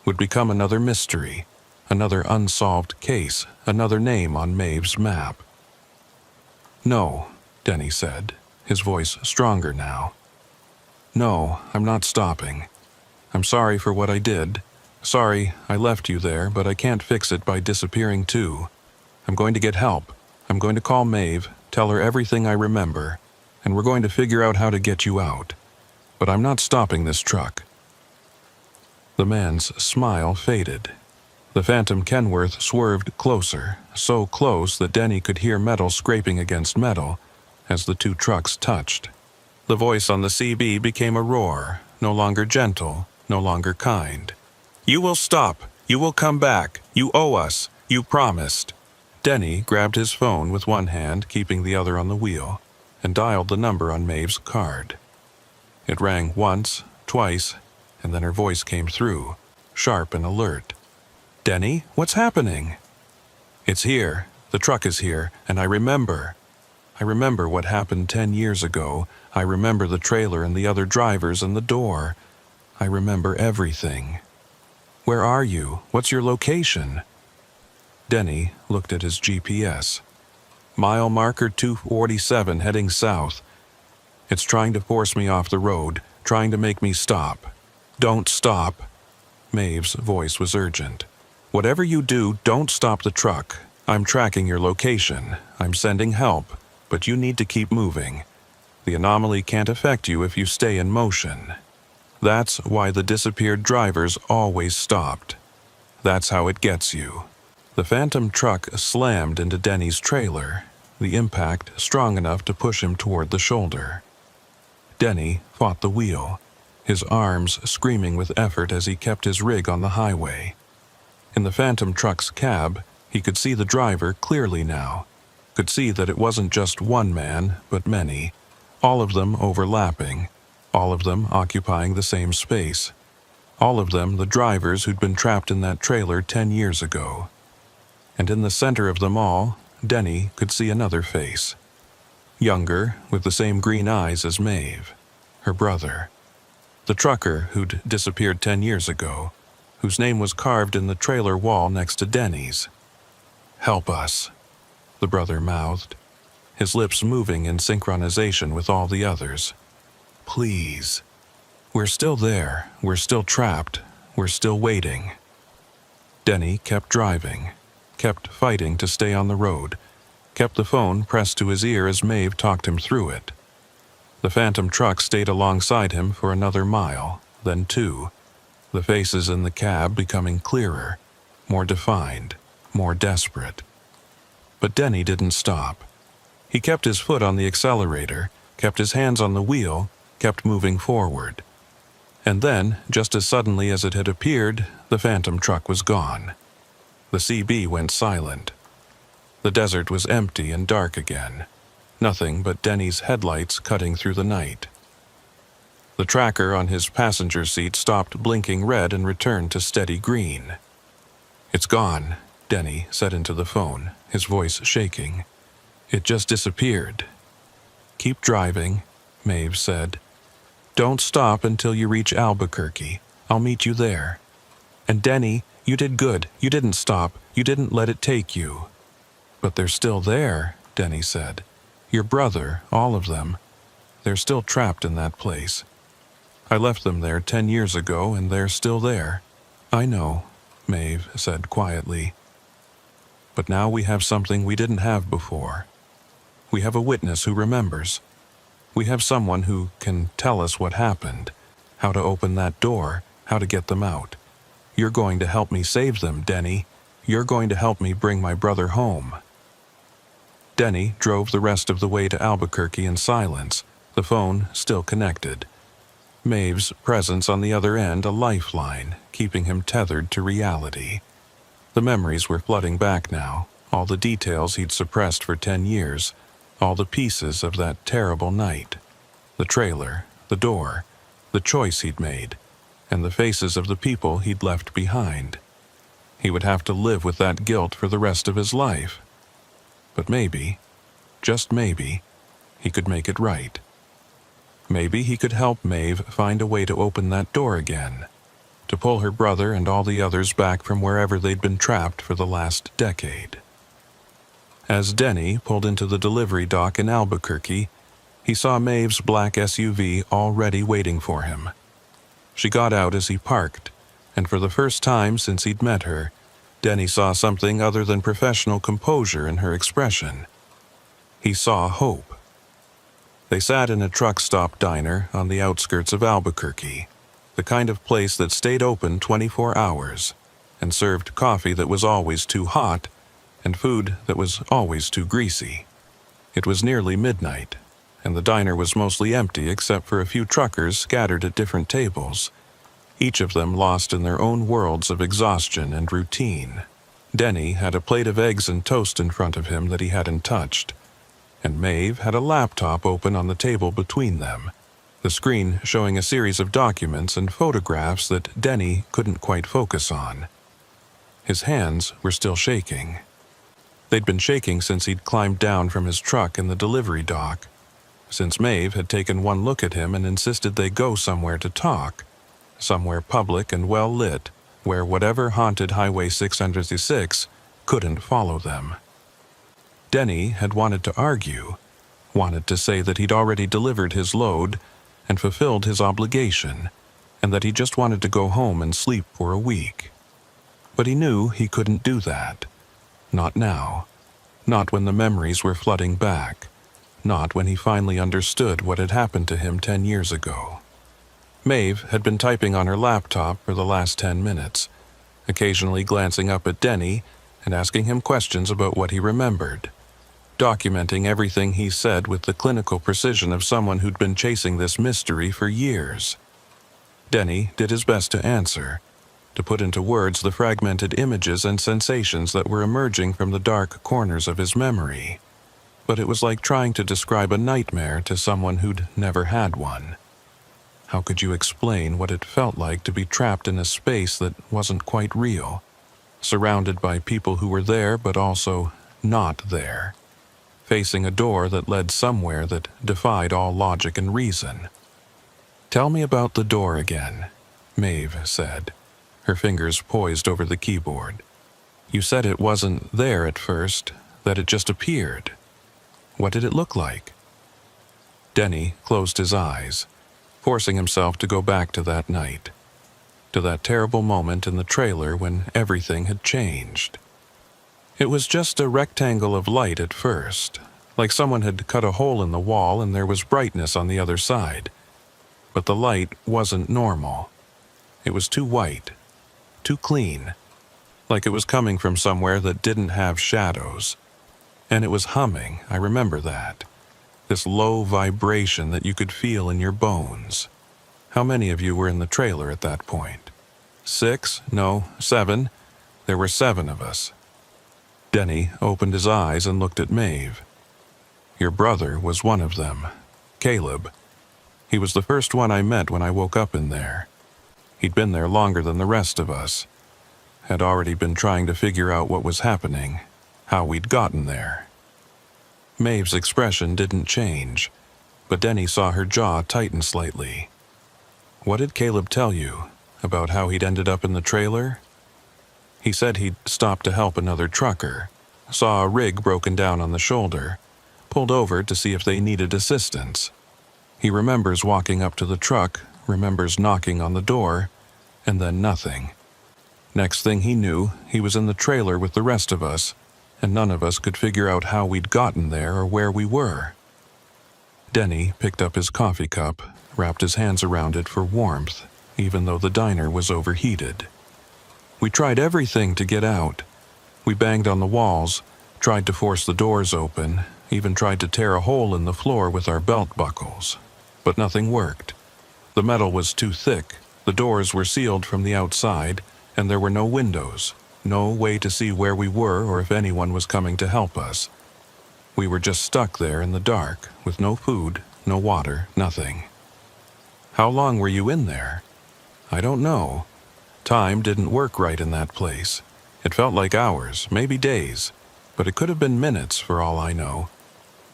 would become another mystery, another unsolved case, another name on Maeve's map. "No," Denny said, his voice stronger now. "No, I'm not stopping. I'm sorry for what I did. Sorry I left you there, but I can't fix it by disappearing too. I'm going to get help. I'm going to call Maeve, tell her everything I remember, and we're going to figure out how to get you out. But I'm not stopping this truck." The man's smile faded. The phantom Kenworth swerved closer, so close that Denny could hear metal scraping against metal as the two trucks touched. The voice on the CB became a roar, no longer gentle, no longer kind. "You will stop. You will come back. You owe us. You promised." Denny grabbed his phone with one hand, keeping the other on the wheel, and dialed the number on Maeve's card. It rang once, twice, and then her voice came through, sharp and alert. "Denny, what's happening?" "It's here. The truck is here, and I remember. I remember what happened 10 years ago. I remember the trailer and the other drivers and the door. I remember everything. Where are you? What's your location?" Denny looked at his GPS. "Mile marker 247 heading south. It's trying to force me off the road, trying to make me stop. Don't stop." Maeve's voice was urgent. "Whatever you do, don't stop the truck. I'm tracking your location. I'm sending help, but you need to keep moving. The anomaly can't affect you if you stay in motion. That's why the disappeared drivers always stopped. That's how it gets you." The phantom truck slammed into Denny's trailer, the impact strong enough to push him toward the shoulder. Denny fought the wheel, his arms screaming with effort as he kept his rig on the highway. In the phantom truck's cab, he could see the driver clearly now, could see that it wasn't just one man, but many, all of them overlapping, all of them occupying the same space, all of them the drivers who'd been trapped in that trailer 10 years ago. And in the center of them all, Denny could see another face. Younger, with the same green eyes as Maeve, her brother. The trucker who'd disappeared 10 years ago, whose name was carved in the trailer wall next to Denny's. "Help us," the brother mouthed, his lips moving in synchronization with all the others. "Please. We're still there. We're still trapped. We're still waiting." Denny kept driving, kept fighting to stay on the road, kept the phone pressed to his ear as Maeve talked him through it. The phantom truck stayed alongside him for another mile, then 2, the faces in the cab becoming clearer, more defined, more desperate. But Denny didn't stop. He kept his foot on the accelerator, kept his hands on the wheel, kept moving forward. And then, just as suddenly as it had appeared, the phantom truck was gone. The CB went silent. The desert was empty and dark again, nothing but Denny's headlights cutting through the night. The tracker on his passenger seat stopped blinking red and returned to steady green. "It's gone," Denny said into the phone, his voice shaking. "It just disappeared." "Keep driving," Maeve said. "Don't stop until you reach Albuquerque. I'll meet you there. And Denny, you did good. You didn't stop. You didn't let it take you." "But they're still there," Denny said. "Your brother, all of them. They're still trapped in that place. I left them there 10 years ago, and they're still there." "I know," Maeve said quietly. "But now we have something we didn't have before. We have a witness who remembers. We have someone who can tell us what happened, how to open that door, how to get them out. You're going to help me save them, Denny. You're going to help me bring my brother home." Denny drove the rest of the way to Albuquerque in silence, the phone still connected. Maeve's presence on the other end a lifeline, keeping him tethered to reality. The memories were flooding back now, all the details he'd suppressed for 10 years, all the pieces of that terrible night. The trailer, the door, the choice he'd made, and the faces of the people he'd left behind. He would have to live with that guilt for the rest of his life. But maybe, just maybe, he could make it right. Maybe he could help Maeve find a way to open that door again, to pull her brother and all the others back from wherever they'd been trapped for the last decade. As Denny pulled into the delivery dock in Albuquerque, he saw Maeve's black SUV already waiting for him. She got out as he parked, and for the first time since he'd met her, Denny saw something other than professional composure in her expression. He saw hope. They sat in a truck stop diner on the outskirts of Albuquerque, the kind of place that stayed open 24 hours and served coffee that was always too hot and food that was always too greasy. It was nearly midnight, and the diner was mostly empty except for a few truckers scattered at different tables, each of them lost in their own worlds of exhaustion and routine. Denny had a plate of eggs and toast in front of him that he hadn't touched, and Maeve had a laptop open on the table between them, the screen showing a series of documents and photographs that Denny couldn't quite focus on. His hands were still shaking. They'd been shaking since he'd climbed down from his truck in the delivery dock, since Maeve had taken one look at him and insisted they go somewhere to talk, somewhere public and well-lit, where whatever haunted Highway 606 couldn't follow them. Denny had wanted to argue, wanted to say that he'd already delivered his load and fulfilled his obligation, and that he just wanted to go home and sleep for a week. But he knew he couldn't do that. Not now. Not when the memories were flooding back. Not when he finally understood what had happened to him 10 years ago. Maeve had been typing on her laptop for the last 10 minutes, occasionally glancing up at Denny and asking him questions about what he remembered, documenting everything he said with the clinical precision of someone who'd been chasing this mystery for years. Denny did his best to answer, to put into words the fragmented images and sensations that were emerging from the dark corners of his memory. But it was like trying to describe a nightmare to someone who'd never had one. How could you explain what it felt like to be trapped in a space that wasn't quite real, surrounded by people who were there but also not there, facing a door that led somewhere that defied all logic and reason? "Tell me about the door again," Maeve said, her fingers poised over the keyboard. "You said it wasn't there at first, that it just appeared. What did it look like?" Denny closed his eyes, forcing himself to go back to that night, to that terrible moment in the trailer when everything had changed. It was just a rectangle of light at first, like someone had cut a hole in the wall and there was brightness on the other side. But the light wasn't normal. It was too white, too clean, like it was coming from somewhere that didn't have shadows. And it was humming, I remember that. This low vibration that you could feel in your bones. How many of you were in the trailer at that point? 6? No, 7. There were 7 of us. Denny opened his eyes and looked at Maeve. Your brother was one of them, Caleb. He was the first one I met when I woke up in there. He'd been there longer than the rest of us. Had already been trying to figure out what was happening, how we'd gotten there. Maeve's expression didn't change, but Denny saw her jaw tighten slightly. What did Caleb tell you about how he'd ended up in the trailer? He said he'd stopped to help another trucker, saw a rig broken down on the shoulder, pulled over to see if they needed assistance. He remembers walking up to the truck, remembers knocking on the door, and then nothing. Next thing he knew, he was in the trailer with the rest of us, and none of us could figure out how we'd gotten there or where we were. Denny picked up his coffee cup, wrapped his hands around it for warmth, even though the diner was overheated. We tried everything to get out. We banged on the walls, tried to force the doors open, even tried to tear a hole in the floor with our belt buckles. But nothing worked. The metal was too thick, the doors were sealed from the outside, and there were no windows. No way to see where we were or if anyone was coming to help us. We were just stuck there in the dark, with no food, no water, nothing. How long were you in there? I don't know. Time didn't work right in that place. It felt like hours, maybe days, but it could have been minutes for all I know.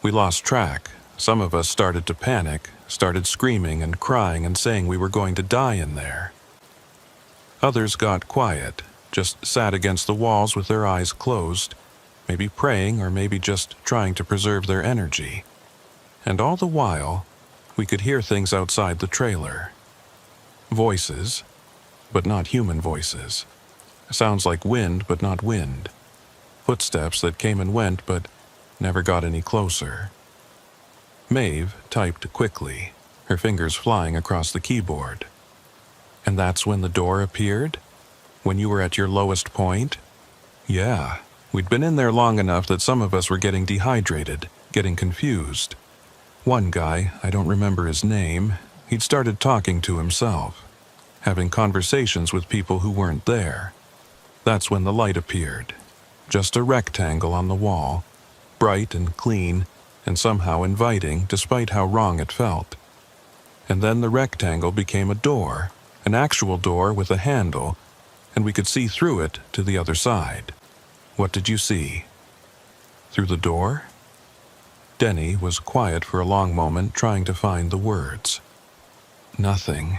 We lost track. Some of us started to panic, started screaming and crying and saying we were going to die in there. Others got quiet, just sat against the walls with their eyes closed, maybe praying or maybe just trying to preserve their energy. And all the while, we could hear things outside the trailer. Voices, but not human voices. Sounds like wind, but not wind. Footsteps that came and went, but never got any closer. Maeve typed quickly, her fingers flying across the keyboard. And that's when the door appeared? When you were at your lowest point? Yeah, we'd been in there long enough that some of us were getting dehydrated, getting confused. One guy, I don't remember his name, he'd started talking to himself, having conversations with people who weren't there. That's when the light appeared. Just a rectangle on the wall, bright and clean, and somehow inviting despite how wrong it felt. And then the rectangle became a door, an actual door with a handle, and we could see through it to the other side. What did you see? Through the door? Denny was quiet for a long moment, trying to find the words. Nothing,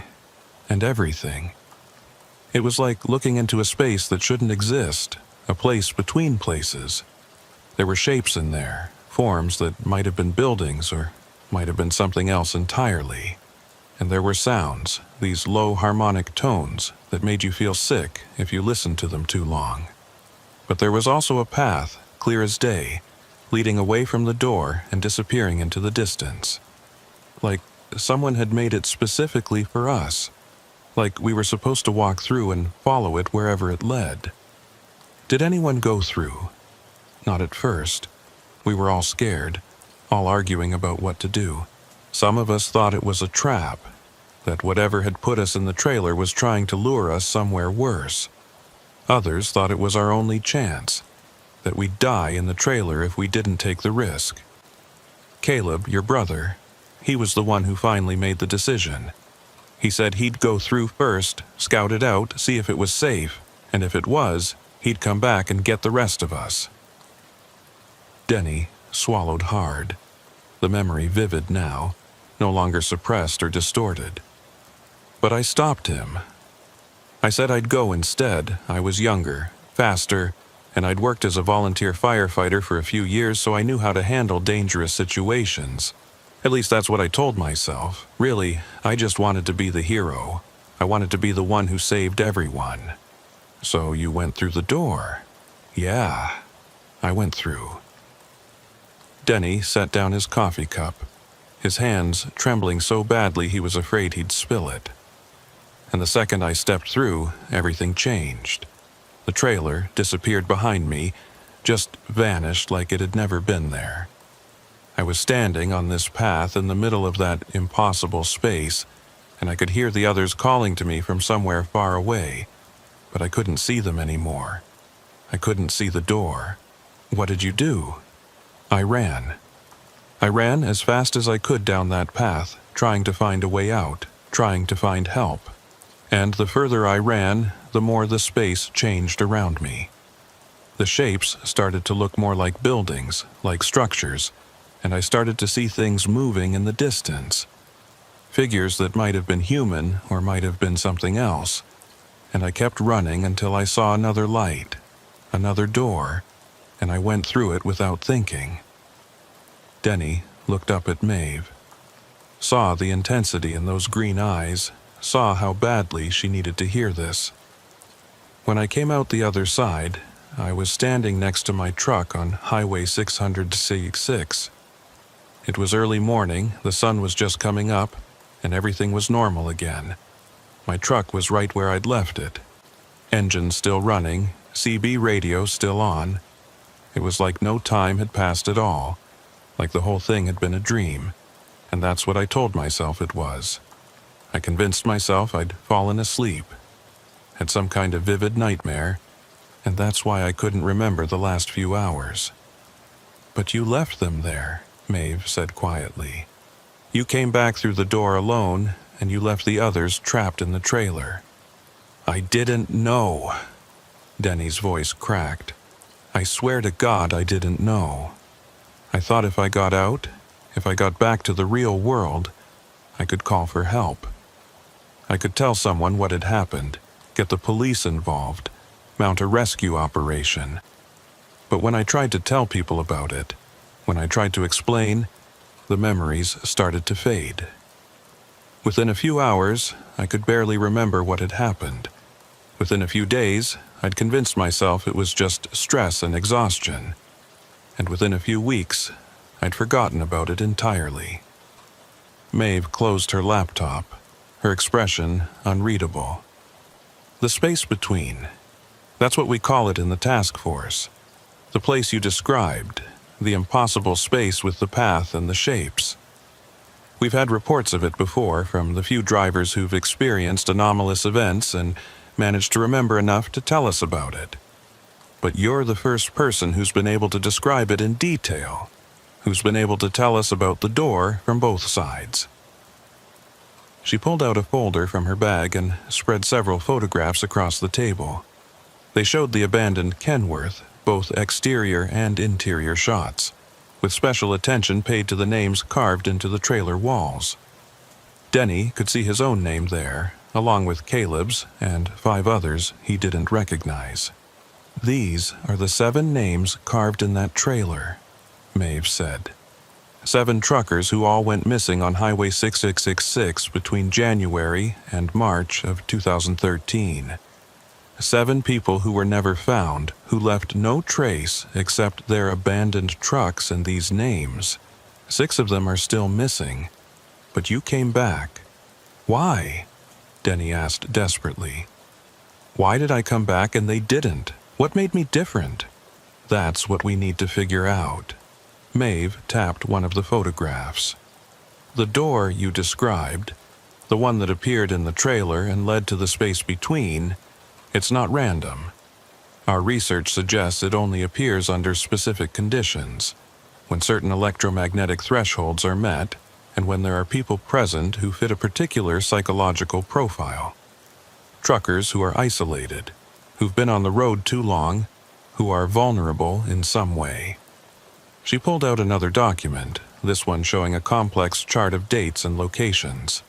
and everything. It was like looking into a space that shouldn't exist, a place between places. There were shapes in there, forms that might have been buildings or might have been something else entirely. And there were sounds, these low harmonic tones that made you feel sick if you listened to them too long. But there was also a path, clear as day, leading away from the door and disappearing into the distance. Like someone had made it specifically for us. Like we were supposed to walk through and follow it wherever it led. Did anyone go through? Not at first. We were all scared, all arguing about what to do. Some of us thought it was a trap, that whatever had put us in the trailer was trying to lure us somewhere worse. Others thought it was our only chance, that we'd die in the trailer if we didn't take the risk. Caleb, your brother, he was the one who finally made the decision. He said he'd go through first, scout it out, see if it was safe, and if it was, he'd come back and get the rest of us. Denny swallowed hard, the memory vivid now, no longer suppressed or distorted. But I stopped him. I said I'd go instead. I was younger, faster, and I'd worked as a volunteer firefighter for a few years, so I knew how to handle dangerous situations. At least that's what I told myself. Really, I just wanted to be the hero. I wanted to be the one who saved everyone. So you went through the door? Yeah, I went through. Denny set down his coffee cup, his hands trembling so badly he was afraid he'd spill it. And the second I stepped through, everything changed. The trailer disappeared behind me, just vanished like it had never been there. I was standing on this path in the middle of that impossible space, and I could hear the others calling to me from somewhere far away, but I couldn't see them anymore. I couldn't see the door. What did you do? I ran. I ran as fast as I could down that path, trying to find a way out, trying to find help. And the further I ran, the more the space changed around me. The shapes started to look more like buildings, like structures, and I started to see things moving in the distance. Figures that might have been human or might have been something else. And I kept running until I saw another light, another door, and I went through it without thinking. Denny looked up at Maeve, saw the intensity in those green eyes, saw how badly she needed to hear this. When I came out the other side, I was standing next to my truck on Highway 666. It was early morning, the sun was just coming up, and everything was normal again. My truck was right where I'd left it. Engine still running, CB radio still on. It was like no time had passed at all, like the whole thing had been a dream, and that's what I told myself it was. I convinced myself I'd fallen asleep, had some kind of vivid nightmare, and that's why I couldn't remember the last few hours. But you left them there, Maeve said quietly. You came back through the door alone, and you left the others trapped in the trailer. I didn't know. Denny's voice cracked. I swear to God I didn't know. I thought if I got out, if I got back to the real world, I could call for help. I could tell someone what had happened, get the police involved, mount a rescue operation. But when I tried to tell people about it, when I tried to explain, the memories started to fade. Within a few hours, I could barely remember what had happened. Within a few days, I'd convinced myself it was just stress and exhaustion. And within a few weeks, I'd forgotten about it entirely. Maeve closed her laptop, her expression unreadable. The space between. That's what we call it in the task force. The place you described, the impossible space with the path and the shapes. We've had reports of it before from the few drivers who've experienced anomalous events and managed to remember enough to tell us about it. But you're the first person who's been able to describe it in detail, who's been able to tell us about the door from both sides. She pulled out a folder from her bag and spread several photographs across the table. They showed the abandoned Kenworth, both exterior and interior shots, with special attention paid to the names carved into the trailer walls. Denny could see his own name there, along with Caleb's and 5 others he didn't recognize. "These are the 7 names carved in that trailer," Maeve said. 7 truckers who all went missing on Highway 6666 between January and March of 2013. 7 people who were never found, who left no trace except their abandoned trucks and these names. 6 of them are still missing. But you came back. Why? Denny asked desperately. Why did I come back and they didn't? What made me different? That's what we need to figure out. Maeve tapped one of the photographs. The door you described, the one that appeared in the trailer and led to the space between, it's not random. Our research suggests it only appears under specific conditions, when certain electromagnetic thresholds are met, and when there are people present who fit a particular psychological profile. Truckers who are isolated, who've been on the road too long, who are vulnerable in some way. She pulled out another document, this one showing a complex chart of dates and locations.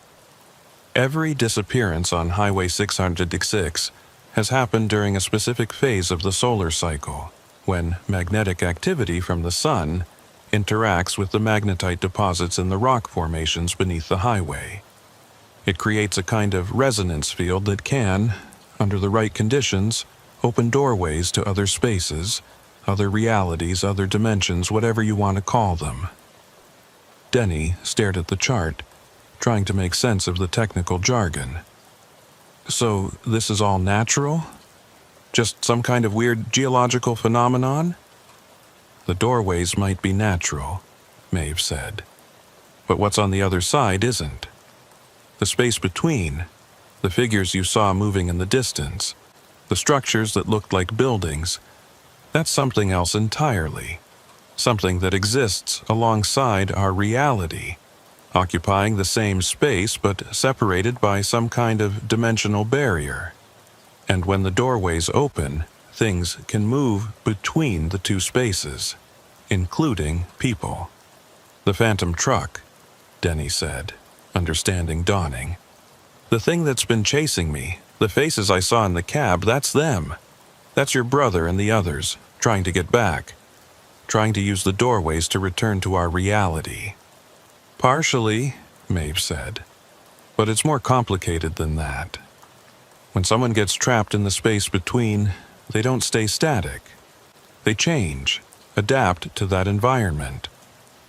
Every disappearance on Highway 606 has happened during a specific phase of the solar cycle, when magnetic activity from the sun interacts with the magnetite deposits in the rock formations beneath the highway. It creates a kind of resonance field that can, under the right conditions, open doorways to other spaces, other realities, other dimensions, whatever you want to call them. Denny stared at the chart, trying to make sense of the technical jargon. So, this is all natural? Just some kind of weird geological phenomenon? The doorways might be natural, Maeve said. But what's on the other side isn't. The space between, the figures you saw moving in the distance, the structures that looked like buildings, that's something else entirely. Something that exists alongside our reality, occupying the same space but separated by some kind of dimensional barrier. And when the doorways open, things can move between the 2 spaces, including people. The phantom truck, Denny said, understanding dawning. The thing that's been chasing me, the faces I saw in the cab, that's them. That's your brother and the others, trying to get back, trying to use the doorways to return to our reality. Partially, Maeve said, but it's more complicated than that. When someone gets trapped in the space between, they don't stay static. They change, adapt to that environment,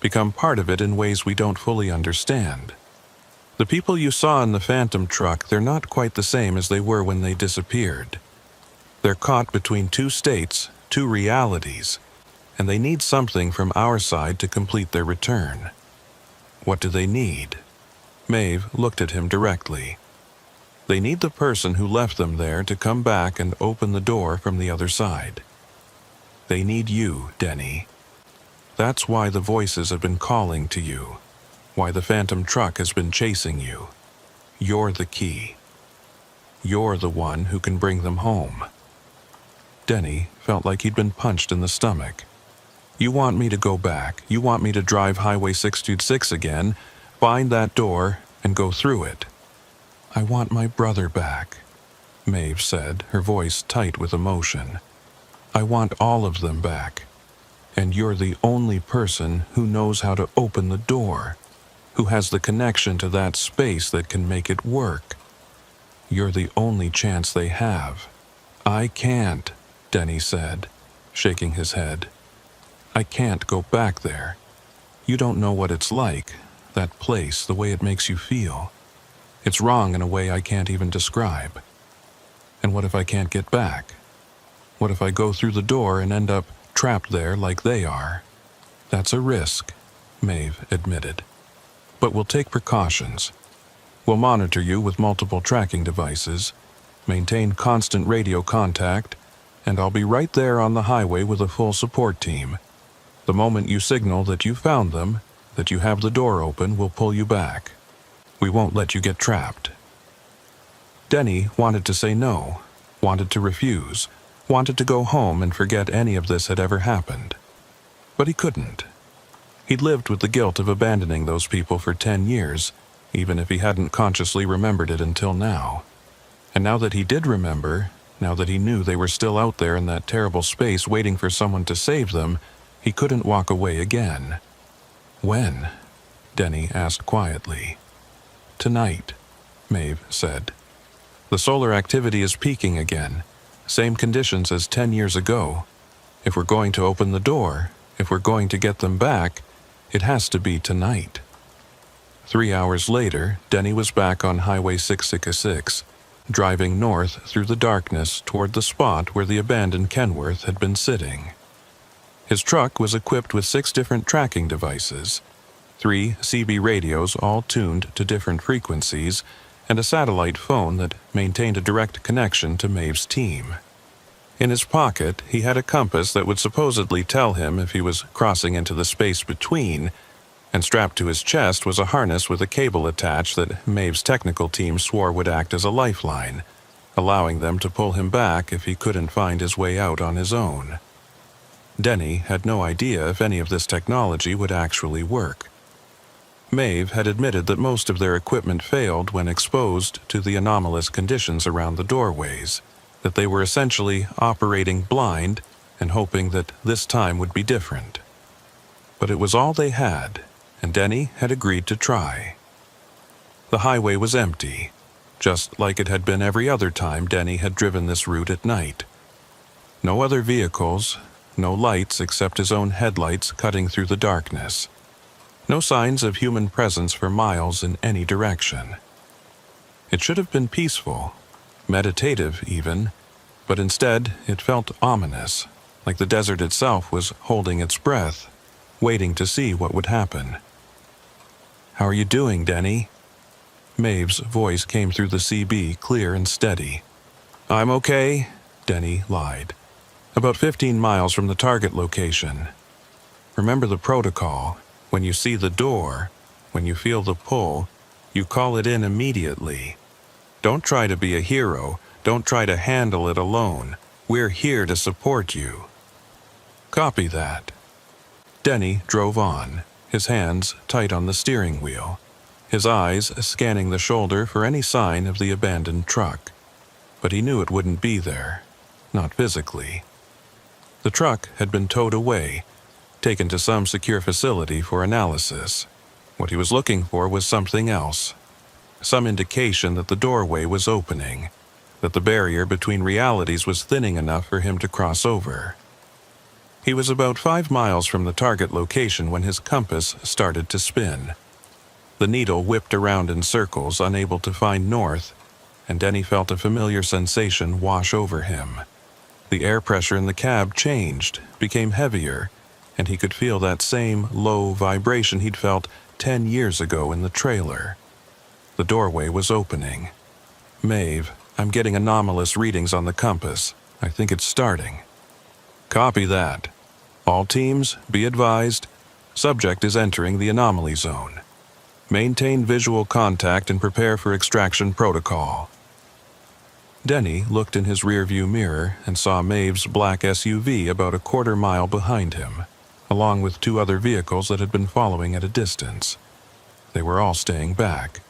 become part of it in ways we don't fully understand. The people you saw in the phantom truck, they're not quite the same as they were when they disappeared. They're caught between 2 states, 2 realities, and they need something from our side to complete their return. What do they need? Maeve looked at him directly. They need the person who left them there to come back and open the door from the other side. They need you, Denny. That's why the voices have been calling to you, why the phantom truck has been chasing you. You're the key. You're the one who can bring them home. Denny felt like he'd been punched in the stomach. You want me to go back. You want me to drive Highway 626 again, find that door, and go through it. I want my brother back, Maeve said, her voice tight with emotion. I want all of them back. And you're the only person who knows how to open the door. Who has the connection to that space that can make it work? You're the only chance they have. I can't, Denny said, shaking his head. I can't go back there. You don't know what it's like, that place, the way it makes you feel. It's wrong in a way I can't even describe. And what if I can't get back? What if I go through the door and end up trapped there like they are? That's a risk, Maeve admitted. But we'll take precautions. We'll monitor you with multiple tracking devices, maintain constant radio contact, and I'll be right there on the highway with a full support team. The moment you signal that you found them, that you have the door open, we'll pull you back. We won't let you get trapped. Denny wanted to say no, wanted to refuse, wanted to go home and forget any of this had ever happened. But he couldn't. He'd lived with the guilt of abandoning those people for 10 years, even if he hadn't consciously remembered it until now. And now that he did remember, now that he knew they were still out there in that terrible space waiting for someone to save them, he couldn't walk away again. When? Denny asked quietly. Tonight, Maeve said. The solar activity is peaking again, same conditions as 10 years ago. If we're going to open the door, if we're going to get them back, it has to be tonight. 3 hours later, Denny was back on Highway 666, driving north through the darkness toward the spot where the abandoned Kenworth had been sitting. His truck was equipped with 6 different tracking devices, 3 CB radios all tuned to different frequencies, and a satellite phone that maintained a direct connection to Maeve's team. In his pocket, he had a compass that would supposedly tell him if he was crossing into the space between, and strapped to his chest was a harness with a cable attached that Maeve's technical team swore would act as a lifeline, allowing them to pull him back if he couldn't find his way out on his own. Denny had no idea if any of this technology would actually work. Maeve had admitted that most of their equipment failed when exposed to the anomalous conditions around the doorways, that they were essentially operating blind and hoping that this time would be different. But it was all they had, and Denny had agreed to try. The highway was empty, just like it had been every other time Denny had driven this route at night. No other vehicles, no lights except his own headlights cutting through the darkness. No signs of human presence for miles in any direction. It should have been peaceful, meditative even, but instead it felt ominous, like the desert itself was holding its breath, waiting to see what would happen. "How are you doing, Denny?" Maeve's voice came through the CB clear and steady. "I'm okay," Denny lied. "About 15 miles from the target location. Remember the protocol. When you see the door, when you feel the pull, you call it in immediately. Don't try to be a hero. Don't try to handle it alone. We're here to support you." "Copy that." Denny drove on, his hands tight on the steering wheel, his eyes scanning the shoulder for any sign of the abandoned truck. But he knew it wouldn't be there, not physically. The truck had been towed away, taken to some secure facility for analysis. What he was looking for was something else, some indication that the doorway was opening, that the barrier between realities was thinning enough for him to cross over. He was about 5 miles from the target location when his compass started to spin. The needle whipped around in circles, unable to find north, and Denny felt a familiar sensation wash over him. The air pressure in the cab changed, became heavier, and he could feel that same low vibration he'd felt 10 years ago in the trailer. The doorway was opening. "Maeve, I'm getting anomalous readings on the compass. I think it's starting." "Copy that. All teams, be advised. Subject is entering the anomaly zone. Maintain visual contact and prepare for extraction protocol." Denny looked in his rearview mirror and saw Maeve's black SUV about a quarter mile behind him, along with 2 other vehicles that had been following at a distance. They were all staying back,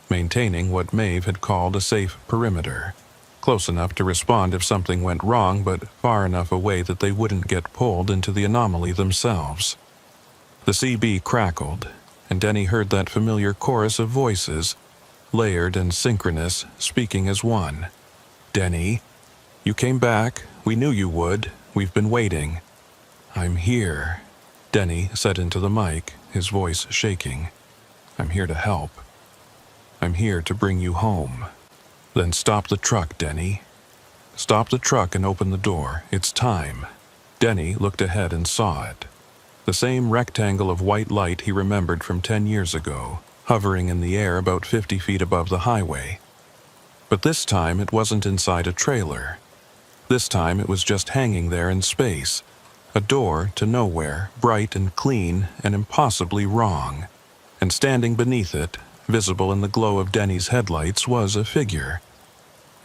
maintaining what Maeve had called a safe perimeter, close enough to respond if something went wrong, but far enough away that they wouldn't get pulled into the anomaly themselves. The CB crackled, and Denny heard that familiar chorus of voices, layered and synchronous, speaking as one. "Denny, you came back. We knew you would. We've been waiting." "I'm here," Denny said into the mic, his voice shaking. "I'm here to help. I'm here to bring you home." "Then stop the truck, Denny. Stop the truck and open the door. It's time." Denny looked ahead and saw it. The same rectangle of white light he remembered from 10 years ago, hovering in the air about 50 feet above the highway. But this time it wasn't inside a trailer. This time it was just hanging there in space. A door to nowhere, bright and clean and impossibly wrong. And standing beneath it, visible in the glow of Denny's headlights, was a figure.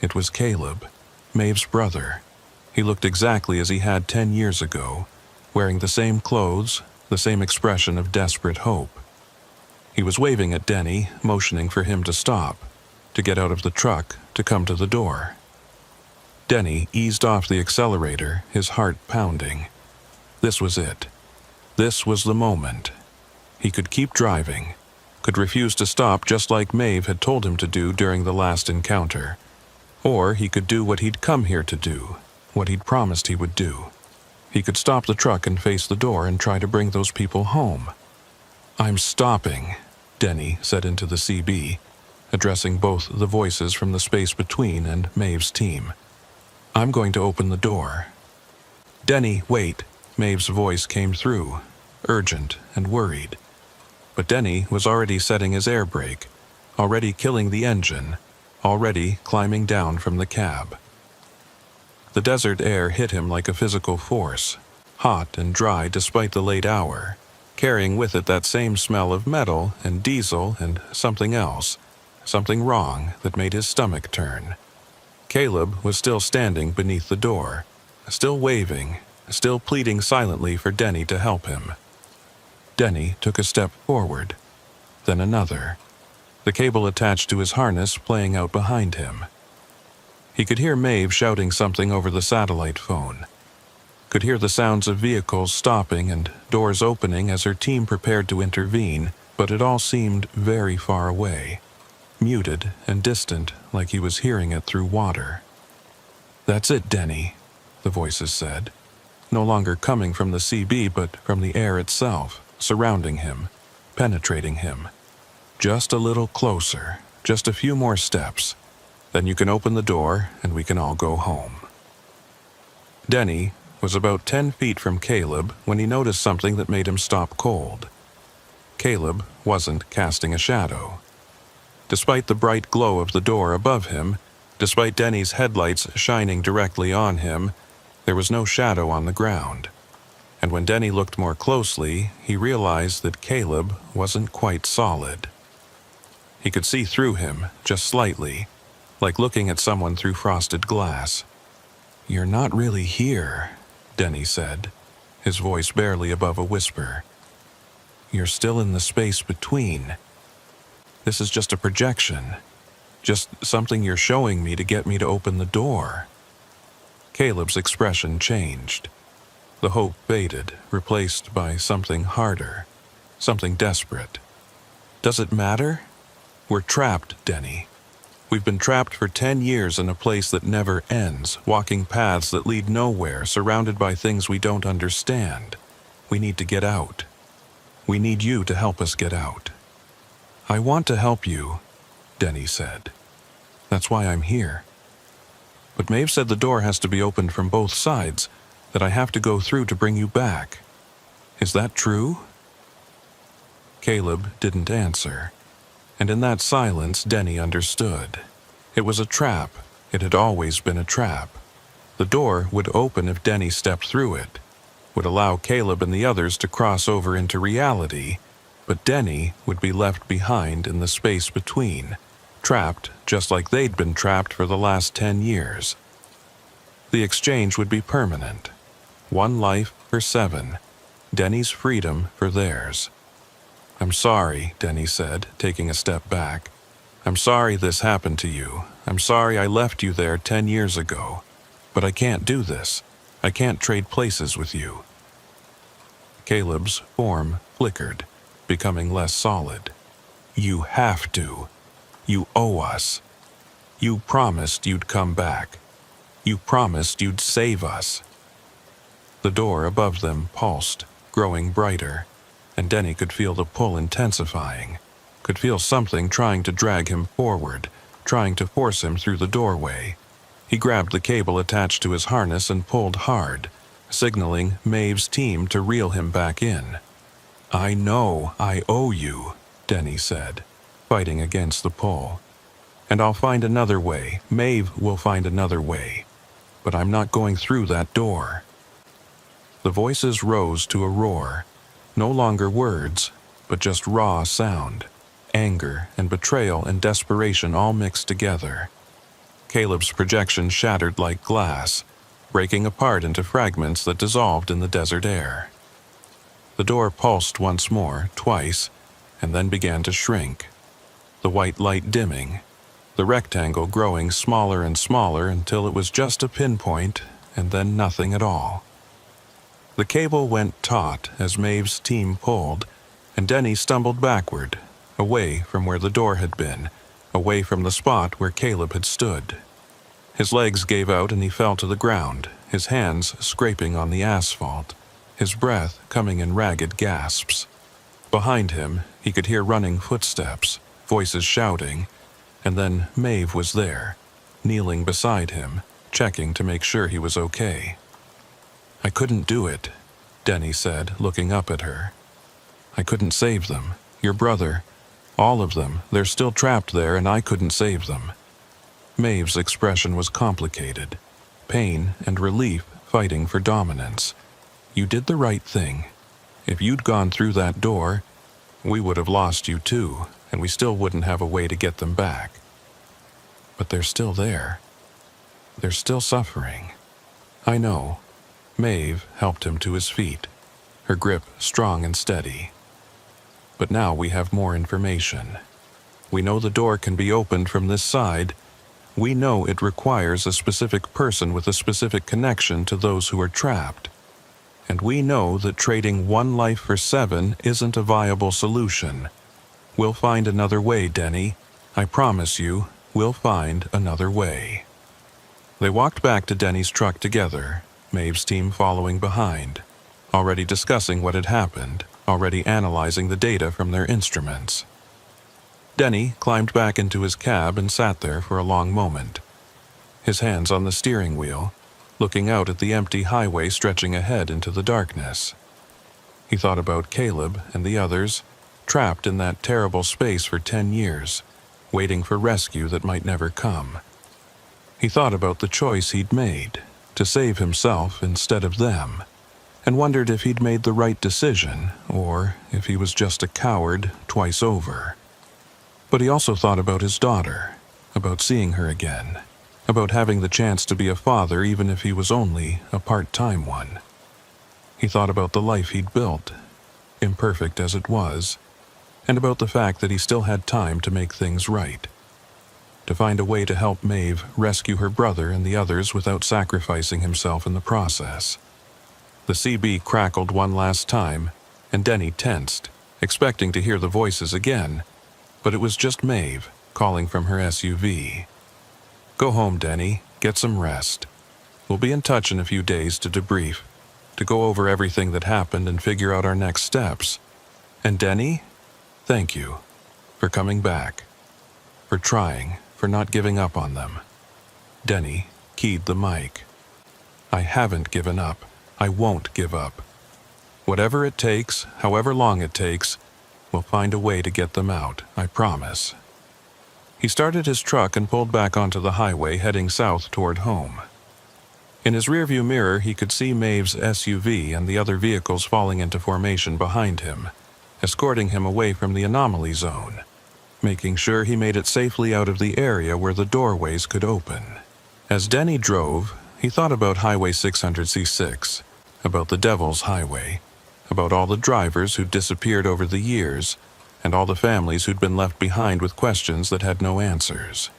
It was Caleb, Maeve's brother. He looked exactly as he had 10 years ago, wearing the same clothes, the same expression of desperate hope. He was waving at Denny, motioning for him to stop, to get out of the truck, to come to the door. Denny eased off the accelerator, his heart pounding. This was it. This was the moment. He could keep driving, could refuse to stop just like Maeve had told him to do during the last encounter. Or he could do what he'd come here to do, what he'd promised he would do. He could stop the truck and face the door and try to bring those people home. "I'm stopping," Denny said into the CB, addressing both the voices from the space between and Maeve's team. "I'm going to open the door." "Denny, wait," Maeve's voice came through, urgent and worried. But Denny was already setting his air brake, already killing the engine, already climbing down from the cab. The desert air hit him like a physical force, hot and dry despite the late hour, carrying with it that same smell of metal and diesel and something else, something wrong that made his stomach turn. Caleb was still standing beneath the door, still waving, still pleading silently for Denny to help him. Denny took a step forward, then another, the cable attached to his harness playing out behind him. He could hear Maeve shouting something over the satellite phone, could hear the sounds of vehicles stopping and doors opening as her team prepared to intervene, but it all seemed very far away, muted and distant like he was hearing it through water. "That's it, Denny," the voices said, no longer coming from the CB but from the air itself, surrounding him, penetrating him. "Just a little closer, just a few more steps. Then you can open the door and we can all go home." Denny was about 10 feet from Caleb when he noticed something that made him stop cold. Caleb wasn't casting a shadow. Despite the bright glow of the door above him, despite Denny's headlights shining directly on him, there was no shadow on the ground. And when Denny looked more closely, he realized that Caleb wasn't quite solid. He could see through him, just slightly, like looking at someone through frosted glass. "You're not really here," Denny said, his voice barely above a whisper. "You're still in the space between. This is just a projection, just something you're showing me to get me to open the door." Caleb's expression changed. The hope faded, replaced by something harder, something desperate. "Does it matter? We're trapped, Denny. We've been trapped for 10 years in a place that never ends, walking paths that lead nowhere, surrounded by things we don't understand. We need to get out. We need you to help us get out." "I want to help you," Denny said. "That's why I'm here. But Maeve said the door has to be opened from both sides, that I have to go through to bring you back. Is that true?" Caleb didn't answer. And in that silence, Denny understood. It was a trap. It had always been a trap. The door would open if Denny stepped through it, would allow Caleb and the others to cross over into reality, but Denny would be left behind in the space between, trapped just like they'd been trapped for the last 10 years. The exchange would be permanent. 1 life for 7, Denny's freedom for theirs. "I'm sorry," Denny said, taking a step back. "I'm sorry this happened to you. I'm sorry I left you there 10 years ago. But I can't do this. I can't trade places with you." Caleb's form flickered, becoming less solid. You have to. You owe us. You promised you'd come back. You promised you'd save us. The door above them pulsed, growing brighter, and Denny could feel the pull intensifying, could feel something trying to drag him forward, trying to force him through the doorway. He grabbed the cable attached to his harness and pulled hard, signaling Maeve's team to reel him back in. I know I owe you, Denny said, fighting against the pull. And I'll find another way. Maeve will find another way. But I'm not going through that door. The voices rose to a roar, no longer words, but just raw sound, anger and betrayal and desperation all mixed together. Caleb's projection shattered like glass, breaking apart into fragments that dissolved in the desert air. The door pulsed once more, twice, and then began to shrink, the white light dimming, the rectangle growing smaller and smaller until it was just a pinpoint and then nothing at all. The cable went taut as Maeve's team pulled, and Denny stumbled backward, away from where the door had been, away from the spot where Caleb had stood. His legs gave out and he fell to the ground, his hands scraping on the asphalt, his breath coming in ragged gasps. Behind him, he could hear running footsteps, voices shouting, and then Maeve was there, kneeling beside him, checking to make sure he was okay. I couldn't do it, Denny said, looking up at her. I couldn't save them. Your brother, all of them, they're still trapped there and I couldn't save them. Maeve's expression was complicated, pain and relief fighting for dominance. You did the right thing. If you'd gone through that door, we would have lost you too, and we still wouldn't have a way to get them back. But they're still there. They're still suffering. I know. Maeve helped him to his feet, her grip strong and steady. But now we have more information. We know the door can be opened from this side. We know it requires a specific person with a specific connection to those who are trapped. And we know that trading one life for 7 isn't a viable solution. We'll find another way, Denny. I promise you, we'll find another way. They walked back to Denny's truck together, Maeve's team following behind, already discussing what had happened, already analyzing the data from their instruments. Denny climbed back into his cab and sat there for a long moment, his hands on the steering wheel, looking out at the empty highway stretching ahead into the darkness. He thought about Caleb and the others, trapped in that terrible space for 10 years, waiting for rescue that might never come. He thought about the choice he'd made, to save himself instead of them, and wondered if he'd made the right decision, or if he was just a coward twice over. But he also thought about his daughter, about seeing her again, about having the chance to be a father even if he was only a part-time one. He thought about the life he'd built, imperfect as it was, and about the fact that he still had time to make things right, to find a way to help Maeve rescue her brother and the others without sacrificing himself in the process. The CB crackled one last time, and Denny tensed, expecting to hear the voices again, but it was just Maeve calling from her SUV. Go home, Denny. Get some rest. We'll be in touch in a few days to debrief, to go over everything that happened and figure out our next steps. And Denny, thank you for coming back, for trying, for not giving up on them. Denny keyed the mic. I haven't given up. I won't give up. Whatever it takes, however long it takes, we'll find a way to get them out, I promise. He started his truck and pulled back onto the highway, heading south toward home. In his rearview mirror, he could see Maeve's SUV and the other vehicles falling into formation behind him, escorting him away from the anomaly zone, making sure he made it safely out of the area where the doorways could open. As Denny drove, he thought about Highway 600C6, about the Devil's Highway, about all the drivers who'd disappeared over the years, and all the families who'd been left behind with questions that had no answers.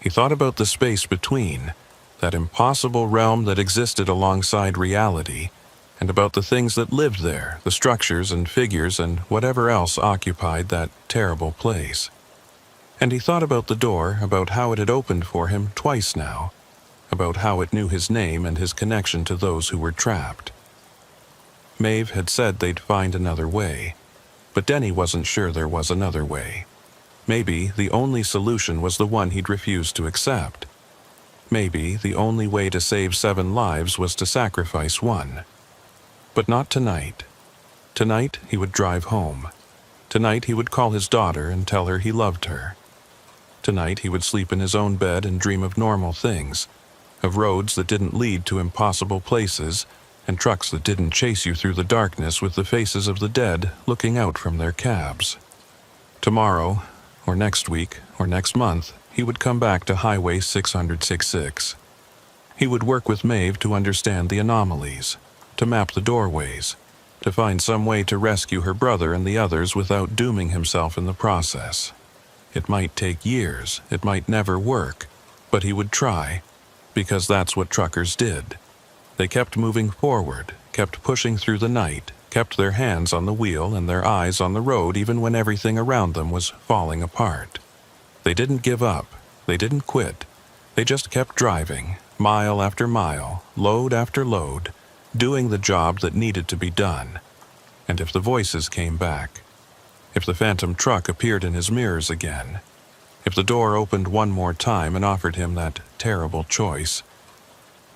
He thought about the space between, that impossible realm that existed alongside reality, and about the things that lived there, the structures and figures and whatever else occupied that terrible place. And he thought about the door, about how it had opened for him twice now, about how it knew his name and his connection to those who were trapped. Maeve had said they'd find another way, but Denny wasn't sure there was another way. Maybe the only solution was the one he'd refused to accept. Maybe the only way to save 7 lives was to sacrifice one. But not tonight. Tonight he would drive home. Tonight he would call his daughter and tell her he loved her. Tonight he would sleep in his own bed and dream of normal things, of roads that didn't lead to impossible places, and trucks that didn't chase you through the darkness with the faces of the dead looking out from their cabs. Tomorrow, or next week, or next month, he would come back to Highway 666. He would work with Maeve to understand the anomalies, to map the doorways, to find some way to rescue her brother and the others without dooming himself in the process. It might take years, it might never work, but he would try, because that's what truckers did. They kept moving forward, kept pushing through the night, kept their hands on the wheel and their eyes on the road even when everything around them was falling apart. They didn't give up, they didn't quit, they just kept driving, mile after mile, load after load, doing the job that needed to be done. And if the voices came back, if the phantom truck appeared in his mirrors again, if the door opened one more time and offered him that terrible choice,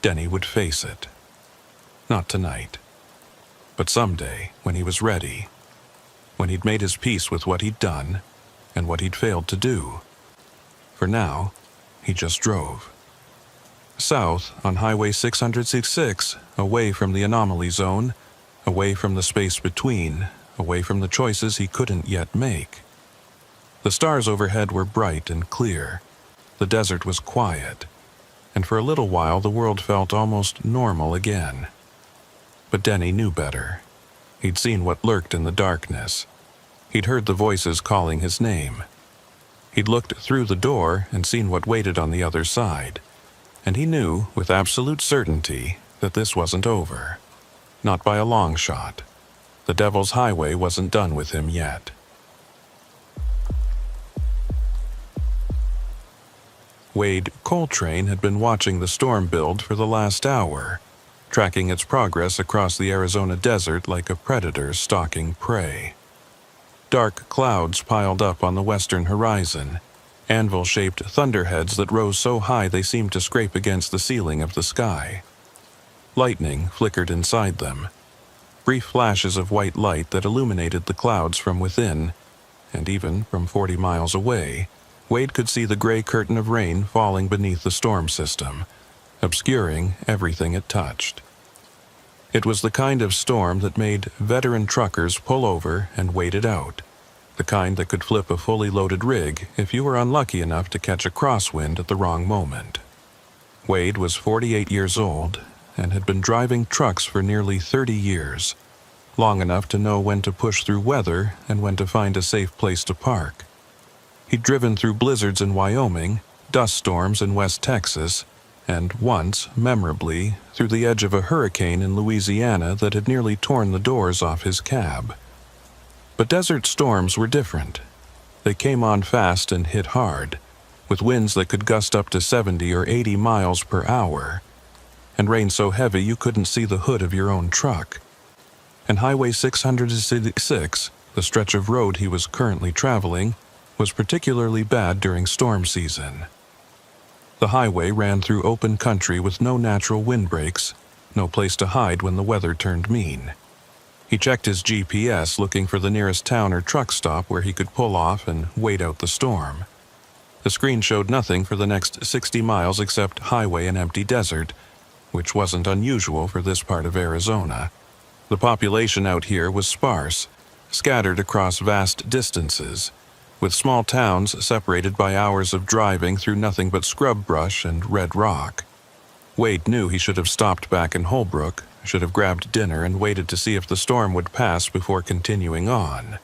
Denny would face it. Not tonight, but someday when he was ready, when he'd made his peace with what he'd done and what he'd failed to do. For now, he just drove. South on Highway 666, away from the anomaly zone, away from the space between, away from the choices he couldn't yet make. The stars overhead were bright and clear. The desert was quiet, and for a little while the world felt almost normal again. But Denny knew better. He'd seen what lurked in the darkness. He'd heard the voices calling his name. He'd looked through the door and seen what waited on the other side, and he knew with absolute certainty that this wasn't over. Not by a long shot. The Devil's Highway wasn't done with him yet. Wade Coltrane had been watching the storm build for the last hour, tracking its progress across the Arizona desert like a predator stalking prey. Dark clouds piled up on the western horizon, anvil-shaped thunderheads that rose so high they seemed to scrape against the ceiling of the sky. Lightning flickered inside them, brief flashes of white light that illuminated the clouds from within, and even from 40 miles away, Wade could see the gray curtain of rain falling beneath the storm system, obscuring everything it touched. It was the kind of storm that made veteran truckers pull over and wait it out, the kind that could flip a fully loaded rig if you were unlucky enough to catch a crosswind at the wrong moment. Wade was 48 years old and had been driving trucks for nearly 30 years, long enough to know when to push through weather and when to find a safe place to park. He'd driven through blizzards in Wyoming, dust storms in West Texas, and once, memorably, through the edge of a hurricane in Louisiana that had nearly torn the doors off his cab. But desert storms were different. They came on fast and hit hard, with winds that could gust up to 70 or 80 miles per hour, and rain so heavy you couldn't see the hood of your own truck. And Highway 666, the stretch of road he was currently traveling, was particularly bad during storm season. The highway ran through open country with no natural windbreaks, no place to hide when the weather turned mean. He checked his GPS looking for the nearest town or truck stop where he could pull off and wait out the storm. The screen showed nothing for the next 60 miles except highway and empty desert, which wasn't unusual for this part of Arizona. The population out here was sparse, scattered across vast distances, with small towns separated by hours of driving through nothing but scrub brush and red rock. Wade knew he should have stopped back in Holbrook, should have grabbed dinner and waited to see if the storm would pass before continuing on.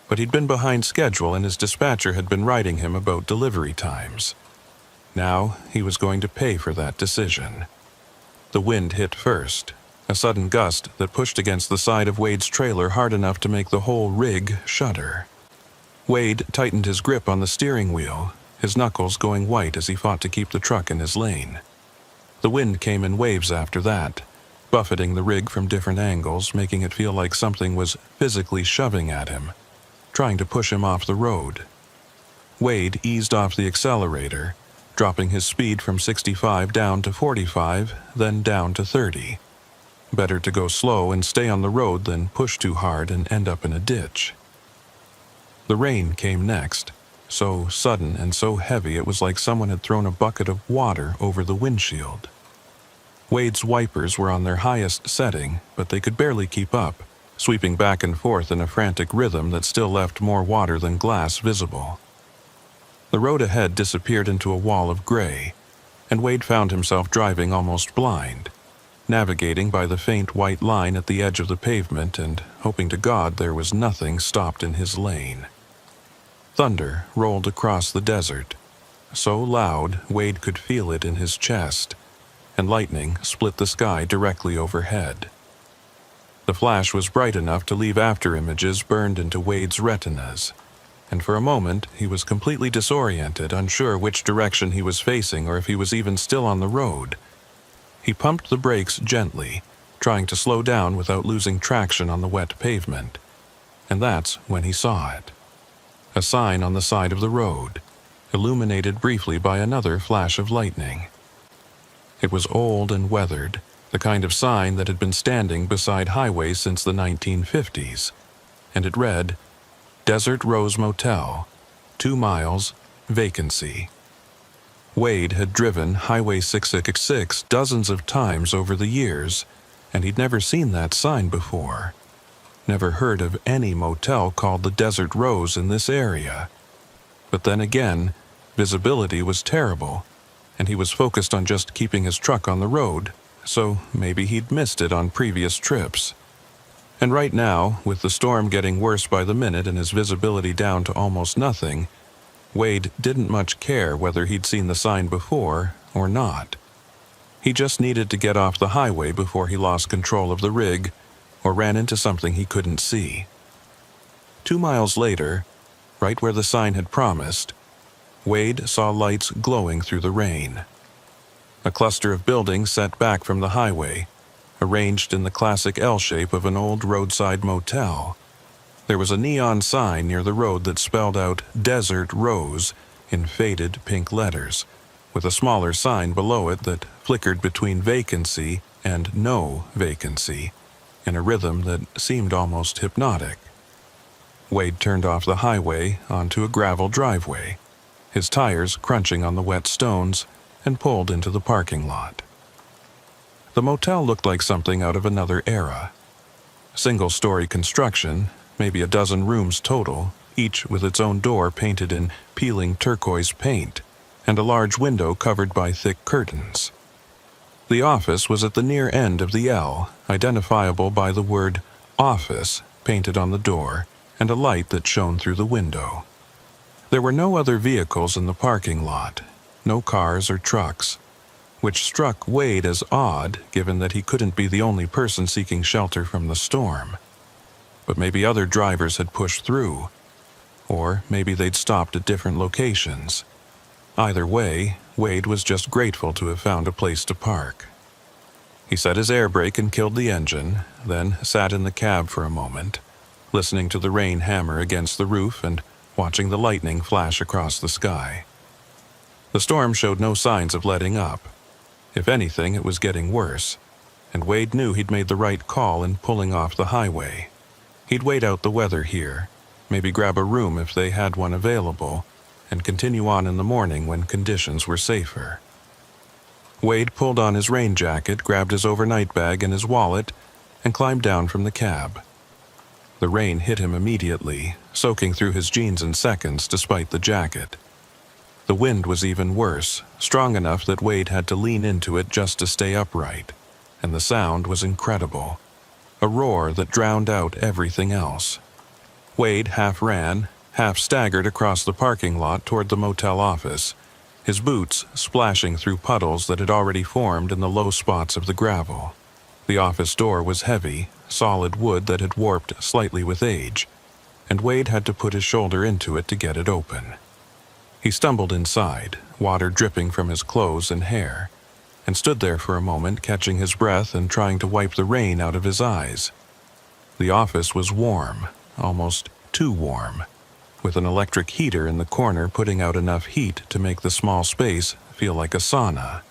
But he'd been behind schedule and his dispatcher had been writing him about delivery times. Now he was going to pay for that decision. The wind hit first, a sudden gust that pushed against the side of Wade's trailer hard enough to make the whole rig shudder. Wade tightened his grip on the steering wheel, his knuckles going white as he fought to keep the truck in his lane. The wind came in waves after that, buffeting the rig from different angles, making it feel like something was physically shoving at him, trying to push him off the road. Wade eased off the accelerator, dropping his speed from 65 down to 45, then down to 30. Better to go slow and stay on the road than push too hard and end up in a ditch. The rain came next, so sudden and so heavy it was like someone had thrown a bucket of water over the windshield. Wade's wipers were on their highest setting, but they could barely keep up, sweeping back and forth in a frantic rhythm that still left more water than glass visible. The road ahead disappeared into a wall of gray, and Wade found himself driving almost blind, navigating by the faint white line at the edge of the pavement and hoping to God there was nothing stopped in his lane. Thunder rolled across the desert, so loud Wade could feel it in his chest, and lightning split the sky directly overhead. The flash was bright enough to leave after-images burned into Wade's retinas, and for a moment he was completely disoriented, unsure which direction he was facing or if he was even still on the road. He pumped the brakes gently, trying to slow down without losing traction on the wet pavement, and that's when he saw it. A sign on the side of the road, illuminated briefly by another flash of lightning. It was old and weathered, the kind of sign that had been standing beside highways since the 1950s, and it read, "Desert Rose Motel, 2 miles, vacancy." Wade had driven Highway 666 dozens of times over the years, and he'd never seen that sign before. Never heard of any motel called the Desert Rose in this area. But then again, visibility was terrible, and he was focused on just keeping his truck on the road, so maybe he'd missed it on previous trips. And right now, with the storm getting worse by the minute and his visibility down to almost nothing, Wade didn't much care whether he'd seen the sign before or not. He just needed to get off the highway before he lost control of the rig or ran into something he couldn't see. 2 miles later, right where the sign had promised, Wade saw lights glowing through the rain. A cluster of buildings set back from the highway, arranged in the classic L shape of an old roadside motel. There was a neon sign near the road that spelled out Desert Rose in faded pink letters, with a smaller sign below it that flickered between vacancy and no vacancy, in a rhythm that seemed almost hypnotic. Wade turned off the highway onto a gravel driveway, his tires crunching on the wet stones, and pulled into the parking lot. The motel looked like something out of another era. Single-story construction, maybe a dozen rooms total, each with its own door painted in peeling turquoise paint, and a large window covered by thick curtains. The office was at the near end of the L, identifiable by the word "office" painted on the door, and a light that shone through the window. There were no other vehicles in the parking lot, no cars or trucks, which struck Wade as odd given that he couldn't be the only person seeking shelter from the storm. But maybe other drivers had pushed through, or maybe they'd stopped at different locations. Either way, Wade was just grateful to have found a place to park. He set his air brake and killed the engine, then sat in the cab for a moment, listening to the rain hammer against the roof and watching the lightning flash across the sky. The storm showed no signs of letting up. If anything, it was getting worse, and Wade knew he'd made the right call in pulling off the highway. He'd wait out the weather here, maybe grab a room if they had one available, and continue on in the morning when conditions were safer. Wade pulled on his rain jacket, grabbed his overnight bag and his wallet, and climbed down from the cab. The rain hit him immediately, soaking through his jeans in seconds despite the jacket. The wind was even worse, strong enough that Wade had to lean into it just to stay upright, and the sound was incredible, a roar that drowned out everything else. Wade half ran, half staggered across the parking lot toward the motel office, his boots splashing through puddles that had already formed in the low spots of the gravel. The office door was heavy, solid wood that had warped slightly with age, and Wade had to put his shoulder into it to get it open. He stumbled inside, water dripping from his clothes and hair, and stood there for a moment, catching his breath and trying to wipe the rain out of his eyes. The office was warm, almost too warm, with an electric heater in the corner putting out enough heat to make the small space feel like a sauna.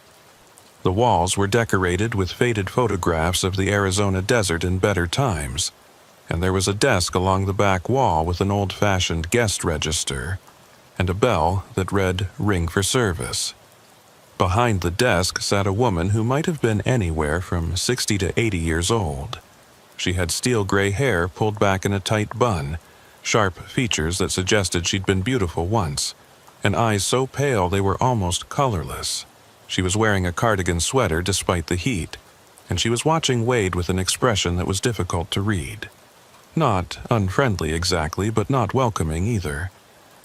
The walls were decorated with faded photographs of the Arizona desert in better times, and there was a desk along the back wall with an old-fashioned guest register and a bell that read "Ring for Service." Behind the desk sat a woman who might have been anywhere from 60 to 80 years old. She had steel gray hair pulled back in a tight bun, sharp features that suggested she'd been beautiful once, and eyes so pale they were almost colorless. She was wearing a cardigan sweater despite the heat, and she was watching Wade with an expression that was difficult to read. Not unfriendly exactly, but not welcoming either.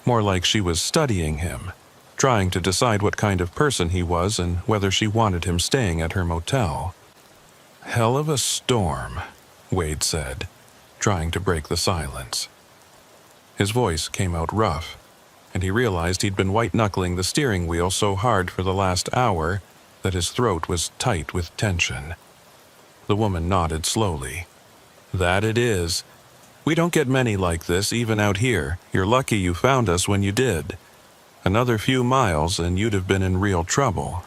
More like she was studying him, trying to decide what kind of person he was and whether she wanted him staying at her motel. "Hell of a storm," Wade said, trying to break the silence. His voice came out rough, and he realized he'd been white-knuckling the steering wheel so hard for the last hour that his throat was tight with tension. The woman nodded slowly. "That it is. We don't get many like this, even out here. You're lucky you found us when you did. Another few miles and you'd have been in real trouble.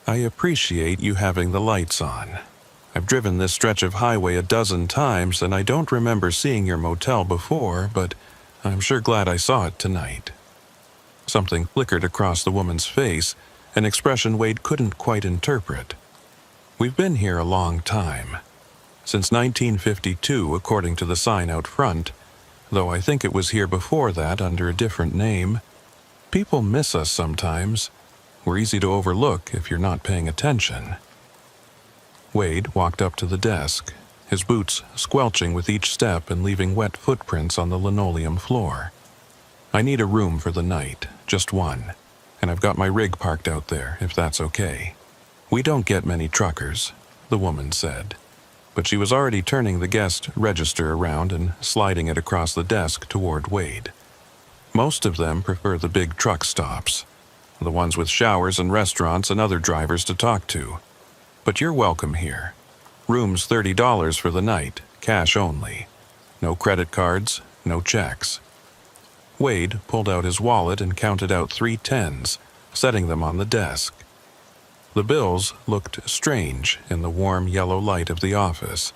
I appreciate you having the lights on. I've driven this stretch of highway a dozen times and I don't remember seeing your motel before, but I'm sure glad I saw it tonight." Something flickered across the woman's face, an expression Wade couldn't quite interpret. "We've been here a long time. Since 1952, according to the sign out front, though I think it was here before that under a different name. People miss us sometimes. We're easy to overlook if you're not paying attention." Wade walked up to the desk, his boots squelching with each step and leaving wet footprints on the linoleum floor. "I need a room for the night, just one, and I've got my rig parked out there, if that's okay." "We don't get many truckers," the woman said, but she was already turning the guest register around and sliding it across the desk toward Wade. "Most of them prefer the big truck stops, the ones with showers and restaurants and other drivers to talk to. But you're welcome here. Room's $30 for the night, cash only. No credit cards, no checks." Wade pulled out his wallet and counted out 3 tens, setting them on the desk. The bills looked strange in the warm yellow light of the office,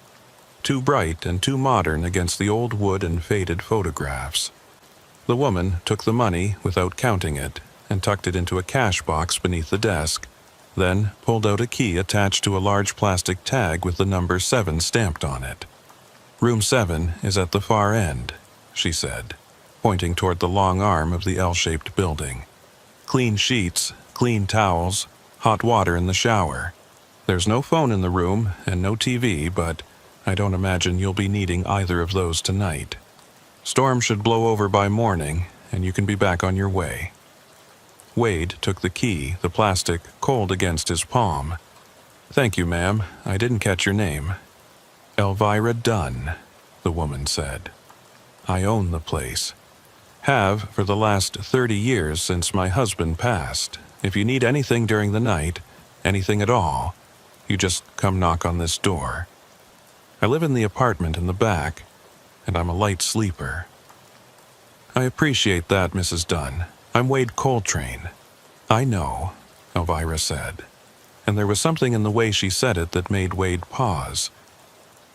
too bright and too modern against the old wood and faded photographs. The woman took the money without counting it and tucked it into a cash box beneath the desk, then pulled out a key attached to a large plastic tag with the number 7 stamped on it. "Room 7 is at the far end," she said, pointing toward the long arm of the L-shaped building. "Clean sheets, clean towels, hot water in the shower. There's no phone in the room and no TV, but I don't imagine you'll be needing either of those tonight. Storm should blow over by morning, and you can be back on your way." Wade took the key, the plastic cold against his palm. "Thank you, ma'am. I didn't catch your name." "Elvira Dunn," the woman said. "I own the place. Have for the last 30 years since my husband passed. If you need anything during the night, anything at all, you just come knock on this door. I live in the apartment in the back, and I'm a light sleeper." "I appreciate that, Mrs. Dunn. I'm Wade Coltrane." "I know," Elvira said, and there was something in the way she said it that made Wade pause.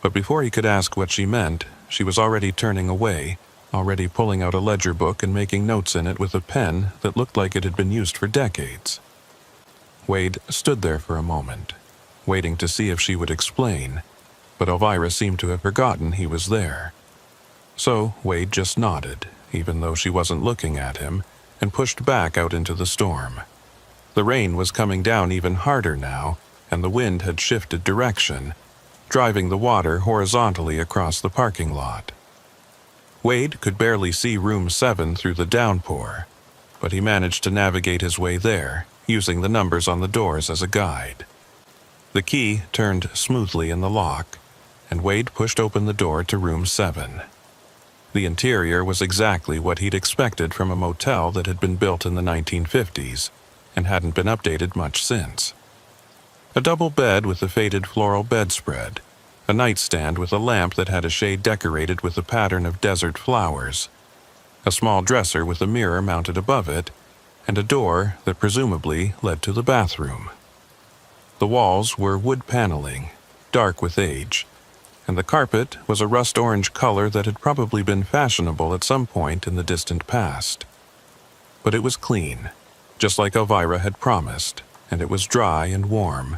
But before he could ask what she meant, she was already turning away, already pulling out a ledger book and making notes in it with a pen that looked like it had been used for decades. Wade stood there for a moment, waiting to see if she would explain, but Elvira seemed to have forgotten he was there. So Wade just nodded, even though she wasn't looking at him, and pushed back out into the storm. The rain was coming down even harder now, and the wind had shifted direction, driving the water horizontally across the parking lot. Wade could barely see room 7 through the downpour, but he managed to navigate his way there, using the numbers on the doors as a guide. The key turned smoothly in the lock, and Wade pushed open the door to room 7. The interior was exactly what he'd expected from a motel that had been built in the 1950s and hadn't been updated much since. A double bed with a faded floral bedspread, a nightstand with a lamp that had a shade decorated with a pattern of desert flowers, a small dresser with a mirror mounted above it, and a door that presumably led to the bathroom. The walls were wood paneling, dark with age, and the carpet was a rust-orange color that had probably been fashionable at some point in the distant past. But it was clean, just like Elvira had promised, and it was dry and warm,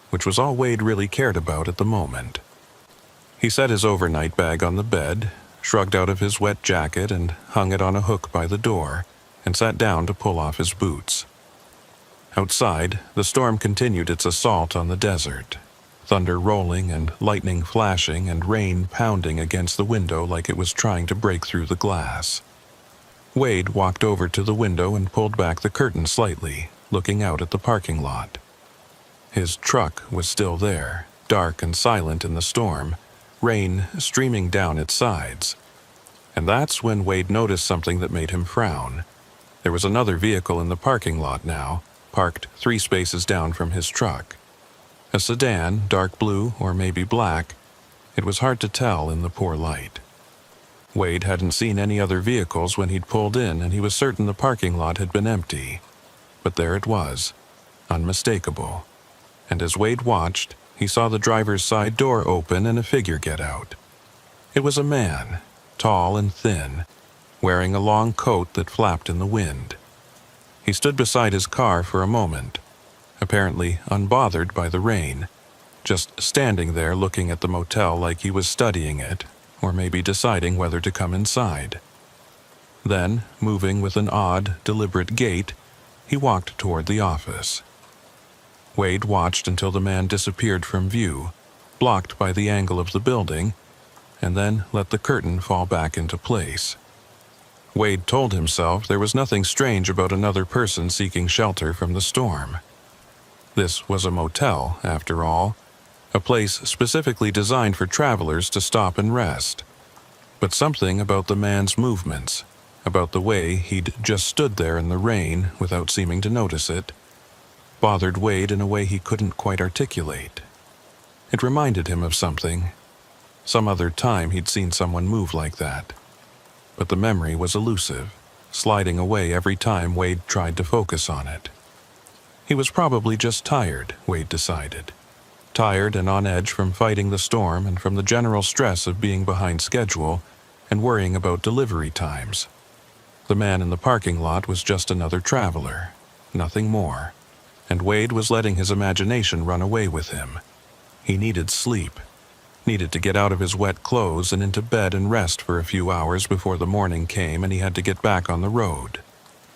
which was all Wade really cared about at the moment. He set his overnight bag on the bed, shrugged out of his wet jacket and hung it on a hook by the door, and sat down to pull off his boots. Outside, the storm continued its assault on the desert, thunder rolling and lightning flashing and rain pounding against the window like it was trying to break through the glass. Wade walked over to the window and pulled back the curtain slightly, looking out at the parking lot. His truck was still there, dark and silent in the storm, rain streaming down its sides. And that's when Wade noticed something that made him frown. There was another vehicle in the parking lot now, parked 3 spaces down from his truck. A sedan, dark blue or maybe black. It was hard to tell in the poor light. Wade hadn't seen any other vehicles when he'd pulled in, and he was certain the parking lot had been empty. But there it was, unmistakable. And as Wade watched, he saw the driver's side door open and a figure get out. It was a man, tall and thin, wearing a long coat that flapped in the wind. He stood beside his car for a moment, apparently unbothered by the rain, just standing there looking at the motel like he was studying it, or maybe deciding whether to come inside. Then, moving with an odd, deliberate gait, he walked toward the office. Wade watched until the man disappeared from view, blocked by the angle of the building, and then let the curtain fall back into place. Wade told himself there was nothing strange about another person seeking shelter from the storm. This was a motel, after all, a place specifically designed for travelers to stop and rest. But something about the man's movements, about the way he'd just stood there in the rain without seeming to notice it, bothered Wade in a way he couldn't quite articulate. It reminded him of something. Some other time he'd seen someone move like that. But the memory was elusive, sliding away every time Wade tried to focus on it. He was probably just tired, Wade decided. Tired and on edge from fighting the storm and from the general stress of being behind schedule and worrying about delivery times. The man in the parking lot was just another traveler, nothing more, and Wade was letting his imagination run away with him. He needed sleep, needed to get out of his wet clothes and into bed and rest for a few hours before the morning came and he had to get back on the road.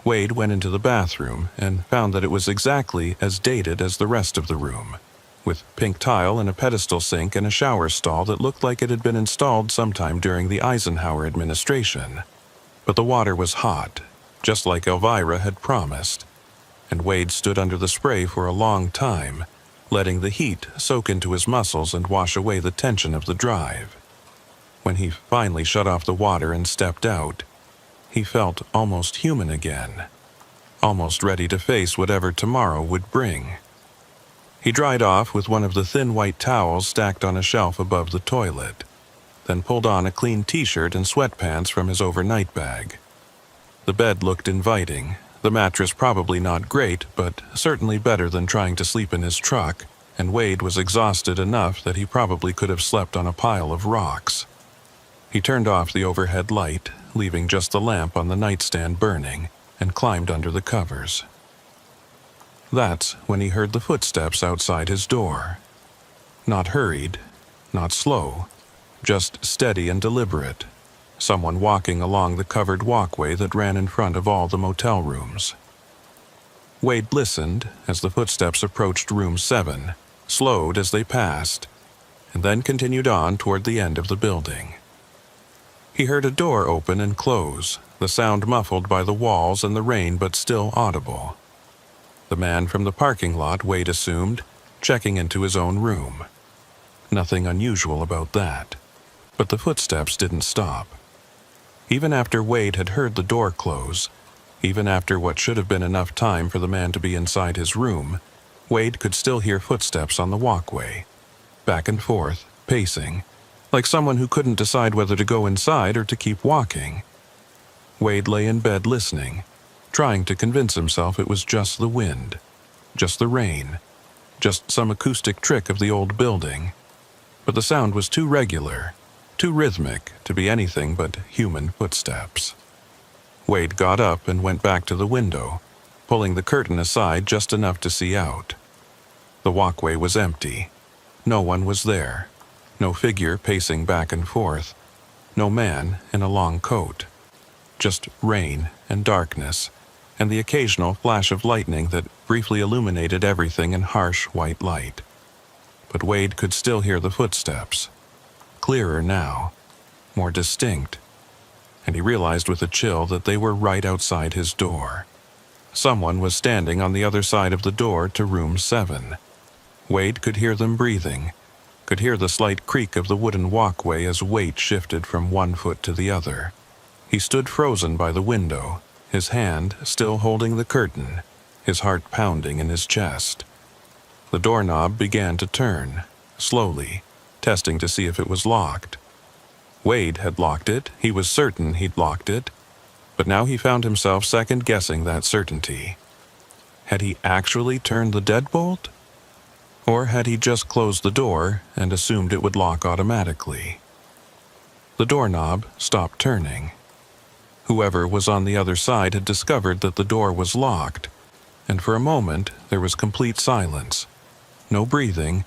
Wade went into the bathroom and found that it was exactly as dated as the rest of the room, with pink tile and a pedestal sink and a shower stall that looked like it had been installed sometime during the Eisenhower administration. But the water was hot, just like Elvira had promised, and Wade stood under the spray for a long time, letting the heat soak into his muscles and wash away the tension of the drive. When he finally shut off the water and stepped out, he felt almost human again, almost ready to face whatever tomorrow would bring. He dried off with one of the thin white towels stacked on a shelf above the toilet, then pulled on a clean t-shirt and sweatpants from his overnight bag. The bed looked inviting, the mattress probably not great, but certainly better than trying to sleep in his truck, and Wade was exhausted enough that he probably could have slept on a pile of rocks. He turned off the overhead light, leaving just the lamp on the nightstand burning, and climbed under the covers. That's when he heard the footsteps outside his door. Not hurried, not slow, just steady and deliberate. Someone walking along the covered walkway that ran in front of all the motel rooms. Wade listened as the footsteps approached room 7, slowed as they passed, and then continued on toward the end of the building. He heard a door open and close, the sound muffled by the walls and the rain but still audible. The man from the parking lot, Wade assumed, checking into his own room. Nothing unusual about that. But the footsteps didn't stop. Even after Wade had heard the door close, even after what should have been enough time for the man to be inside his room, Wade could still hear footsteps on the walkway, back and forth, pacing, like someone who couldn't decide whether to go inside or to keep walking. Wade lay in bed listening, trying to convince himself it was just the wind, just the rain, just some acoustic trick of the old building. But the sound was too regular, too rhythmic to be anything but human footsteps. Wade got up and went back to the window, pulling the curtain aside just enough to see out. The walkway was empty. No one was there. No figure pacing back and forth. No man in a long coat. Just rain and darkness, and the occasional flash of lightning that briefly illuminated everything in harsh white light. But Wade could still hear the footsteps. Clearer now, more distinct, and he realized with a chill that they were right outside his door. Someone was standing on the other side of the door to room 7. Wade could hear them breathing, could hear the slight creak of the wooden walkway as weight shifted from one foot to the other. He stood frozen by the window, his hand still holding the curtain, his heart pounding in his chest. The doorknob began to turn, slowly, testing to see if it was locked. Wade had locked it, he was certain he'd locked it, but now he found himself second-guessing that certainty. Had he actually turned the deadbolt? Or had he just closed the door and assumed it would lock automatically? The doorknob stopped turning. Whoever was on the other side had discovered that the door was locked, and for a moment there was complete silence. No breathing,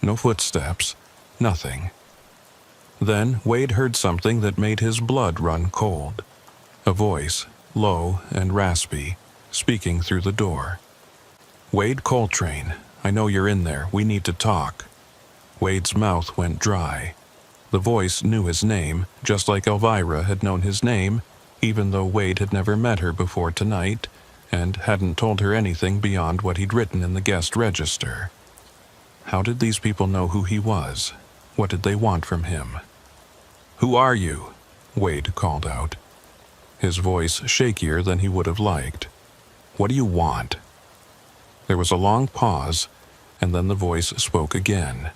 no footsteps, nothing. Then Wade heard something that made his blood run cold. A voice, low and raspy, speaking through the door. "Wade Coltrane, I know you're in there. We need to talk." Wade's mouth went dry. The voice knew his name, just like Elvira had known his name, even though Wade had never met her before tonight and hadn't told her anything beyond what he'd written in the guest register. How did these people know who he was? What did they want from him? "Who are you?" Wade called out, his voice shakier than he would have liked. "What do you want?" There was a long pause, and then the voice spoke again.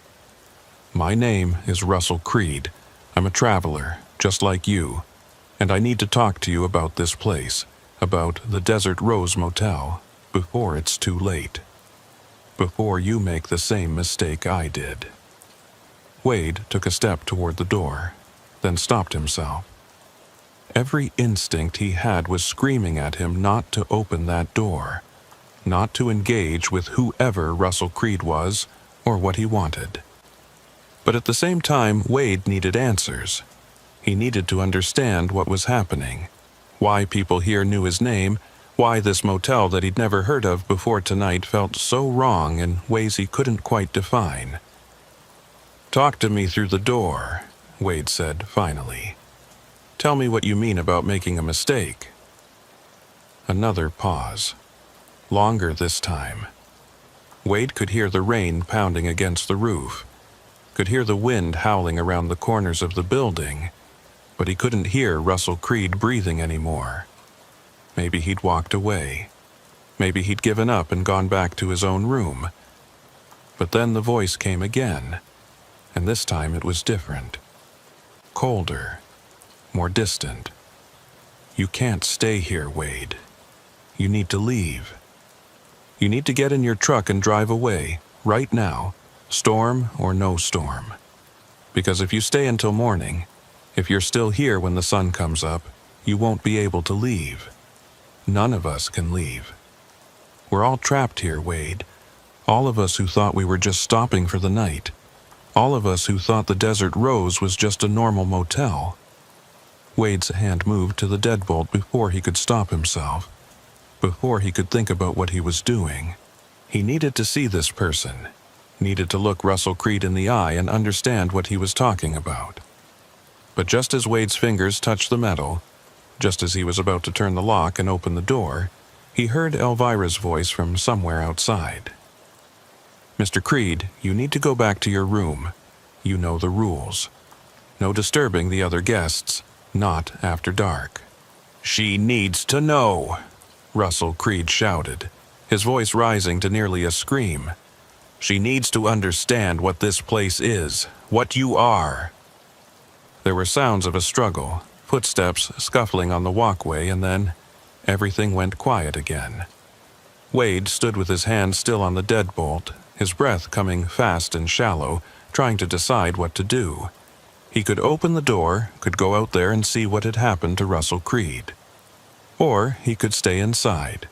"My name is Russell Creed. I'm a traveler, just like you, and I need to talk to you about this place, about the Desert Rose Motel, before it's too late. Before you make the same mistake I did." Wade took a step toward the door, then stopped himself. Every instinct he had was screaming at him not to open that door, not to engage with whoever Russell Creed was or what he wanted. But at the same time, Wade needed answers. He needed to understand what was happening, why people here knew his name, why this motel that he'd never heard of before tonight felt so wrong in ways he couldn't quite define. "Talk to me through the door," Wade said finally. "Tell me what you mean about making a mistake." Another pause. Longer this time. Wade could hear the rain pounding against the roof, could hear the wind howling around the corners of the building, but he couldn't hear Russell Creed breathing anymore. Maybe he'd walked away. Maybe he'd given up and gone back to his own room. But then the voice came again, and this time it was different. Colder, more distant. "You can't stay here, Wade. You need to leave. You need to get in your truck and drive away, right now, storm or no storm. Because if you stay until morning, if you're still here when the sun comes up, you won't be able to leave. None of us can leave. We're all trapped here, Wade. All of us who thought we were just stopping for the night. All of us who thought the Desert Rose was just a normal motel." Wade's hand moved to the deadbolt before he could stop himself, before he could think about what he was doing. He needed to see this person, needed to look Russell Creed in the eye and understand what he was talking about. But just as Wade's fingers touched the metal, just as he was about to turn the lock and open the door, he heard Elvira's voice from somewhere outside. "Mr. Creed, you need to go back to your room. You know the rules. No disturbing the other guests, not after dark." "She needs to know," Russell Creed shouted, his voice rising to nearly a scream. "She needs to understand what this place is, what you are." There were sounds of a struggle, footsteps scuffling on the walkway, and then everything went quiet again. Wade stood with his hand still on the deadbolt, his breath coming fast and shallow, trying to decide what to do. He could open the door, could go out there and see what had happened to Russell Creed. Or he could stay inside,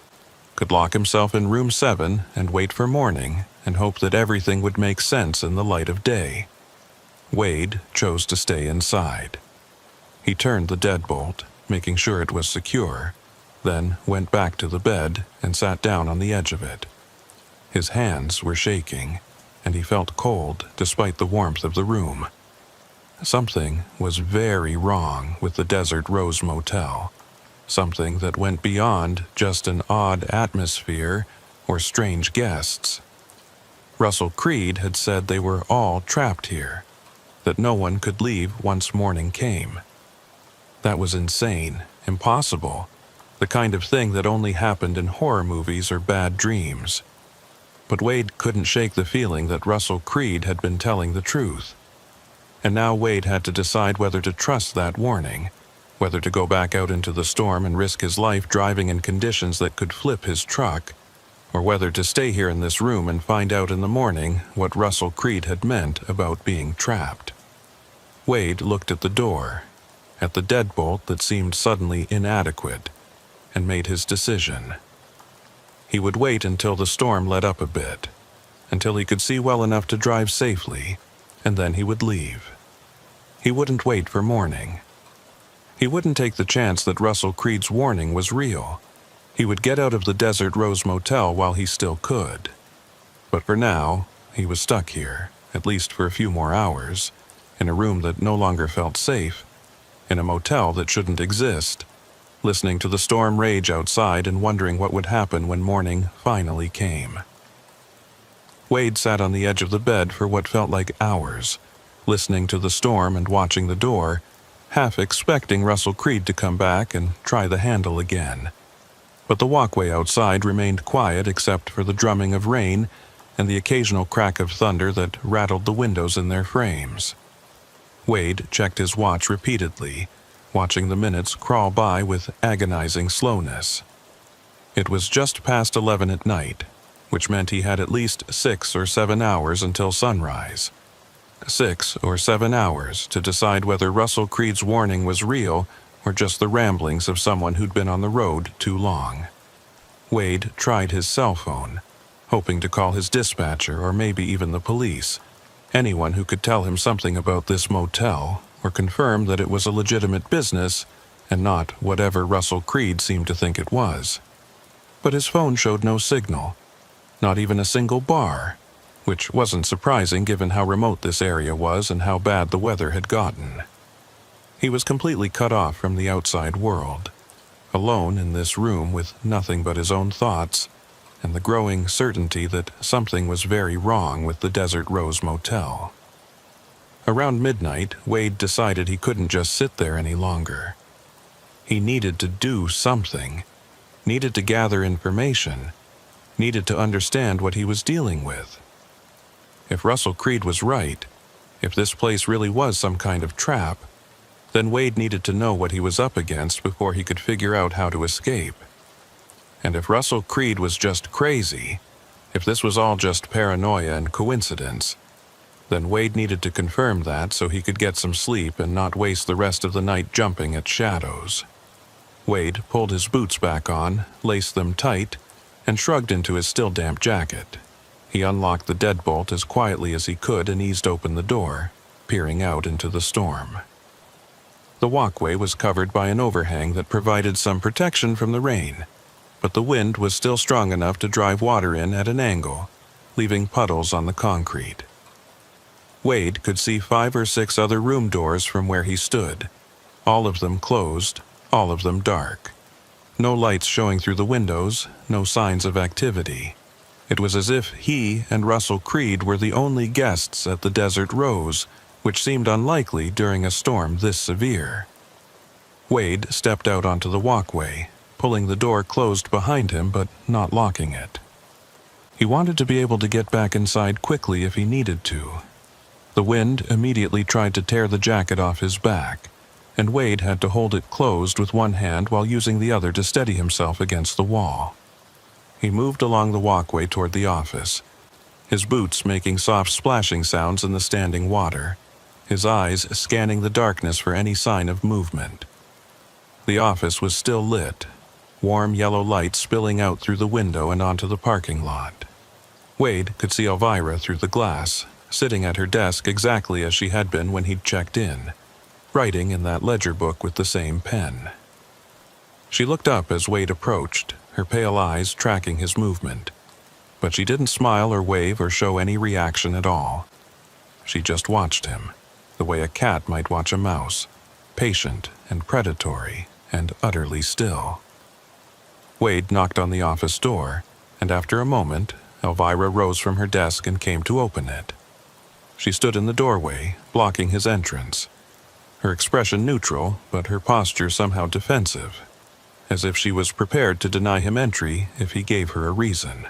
could lock himself in room 7 and wait for morning and hope that everything would make sense in the light of day. Wade chose to stay inside. He turned the deadbolt, making sure it was secure, then went back to the bed and sat down on the edge of it. His hands were shaking, and he felt cold despite the warmth of the room. Something was very wrong with the Desert Rose Motel. Something that went beyond just an odd atmosphere or strange guests. Russell Creed had said they were all trapped here, that no one could leave once morning came. That was insane, impossible, the kind of thing that only happened in horror movies or bad dreams. But Wade couldn't shake the feeling that Russell Creed had been telling the truth. And now Wade had to decide whether to trust that warning, whether to go back out into the storm and risk his life driving in conditions that could flip his truck, or whether to stay here in this room and find out in the morning what Russell Creed had meant about being trapped. Wade looked at the door, at the deadbolt that seemed suddenly inadequate, and made his decision. He would wait until the storm let up a bit, until he could see well enough to drive safely, and then he would leave. He wouldn't wait for morning. He wouldn't take the chance that Russell Creed's warning was real. He would get out of the Desert Rose Motel while he still could. But for now, he was stuck here, at least for a few more hours, in a room that no longer felt safe, in a motel that shouldn't exist, listening to the storm rage outside and wondering what would happen when morning finally came. Wade sat on the edge of the bed for what felt like hours, listening to the storm and watching the door, half expecting Russell Creed to come back and try the handle again. But the walkway outside remained quiet except for the drumming of rain and the occasional crack of thunder that rattled the windows in their frames. Wade checked his watch repeatedly, watching the minutes crawl by with agonizing slowness. It was just past 11 at night, which meant he had at least 6 or 7 hours until sunrise. 6 or 7 hours to decide whether Russell Creed's warning was real or just the ramblings of someone who'd been on the road too long. Wade tried his cell phone, hoping to call his dispatcher or maybe even the police, anyone who could tell him something about this motel or confirm that it was a legitimate business and not whatever Russell Creed seemed to think it was. But his phone showed no signal, not even a single bar, which wasn't surprising given how remote this area was and how bad the weather had gotten. He was completely cut off from the outside world, alone in this room with nothing but his own thoughts and the growing certainty that something was very wrong with the Desert Rose Motel. Around midnight, Wade decided he couldn't just sit there any longer. He needed to do something, needed to gather information, needed to understand what he was dealing with. If Russell Creed was right, if this place really was some kind of trap, then Wade needed to know what he was up against before he could figure out how to escape. And if Russell Creed was just crazy, if this was all just paranoia and coincidence, then Wade needed to confirm that so he could get some sleep and not waste the rest of the night jumping at shadows. Wade pulled his boots back on, laced them tight, and shrugged into his still damp jacket. He unlocked the deadbolt as quietly as he could and eased open the door, peering out into the storm. The walkway was covered by an overhang that provided some protection from the rain, but the wind was still strong enough to drive water in at an angle, leaving puddles on the concrete. Wade could see 5 or 6 other room doors from where he stood, all of them closed, all of them dark. No lights showing through the windows, no signs of activity. It was as if he and Russell Creed were the only guests at the Desert Rose, which seemed unlikely during a storm this severe. Wade stepped out onto the walkway, pulling the door closed behind him but not locking it. He wanted to be able to get back inside quickly if he needed to. The wind immediately tried to tear the jacket off his back, and Wade had to hold it closed with one hand while using the other to steady himself against the wall. He moved along the walkway toward the office, his boots making soft splashing sounds in the standing water, his eyes scanning the darkness for any sign of movement. The office was still lit, warm yellow light spilling out through the window and onto the parking lot. Wade could see Elvira through the glass, sitting at her desk exactly as she had been when he'd checked in, writing in that ledger book with the same pen. She looked up as Wade approached, her pale eyes tracking his movement, but she didn't smile or wave or show any reaction at all. She just watched him, the way a cat might watch a mouse, patient and predatory and utterly still. Wade knocked on the office door, and after a moment, Elvira rose from her desk and came to open it. She stood in the doorway, blocking his entrance, her expression neutral, but her posture somehow defensive, as if she was prepared to deny him entry if he gave her a reason.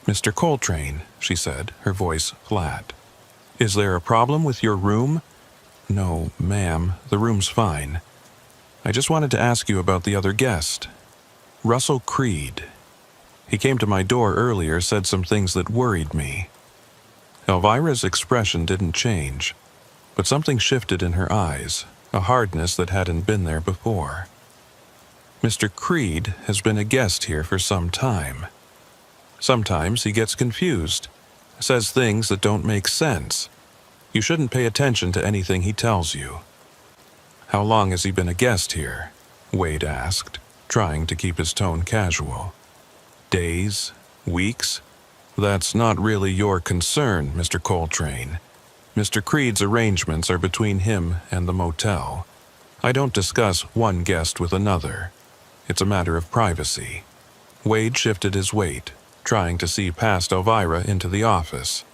"Mr. Coltrane," she said, her voice flat. "Is there a problem with your room?" "No, ma'am, the room's fine. I just wanted to ask you about the other guest. Russell Creed. He came to my door earlier, said some things that worried me." Elvira's expression didn't change, but something shifted in her eyes, a hardness that hadn't been there before. "Mr. Creed has been a guest here for some time. Sometimes he gets confused, says things that don't make sense. You shouldn't pay attention to anything he tells you." "How long has he been a guest here?" Wade asked, trying to keep his tone casual. "Days? Weeks? That's not really your concern, Mr. Coltrane. Mr. Creed's arrangements are between him and the motel. I don't discuss one guest with another. It's a matter of privacy." Wade shifted his weight, trying to see past Elvira into the office,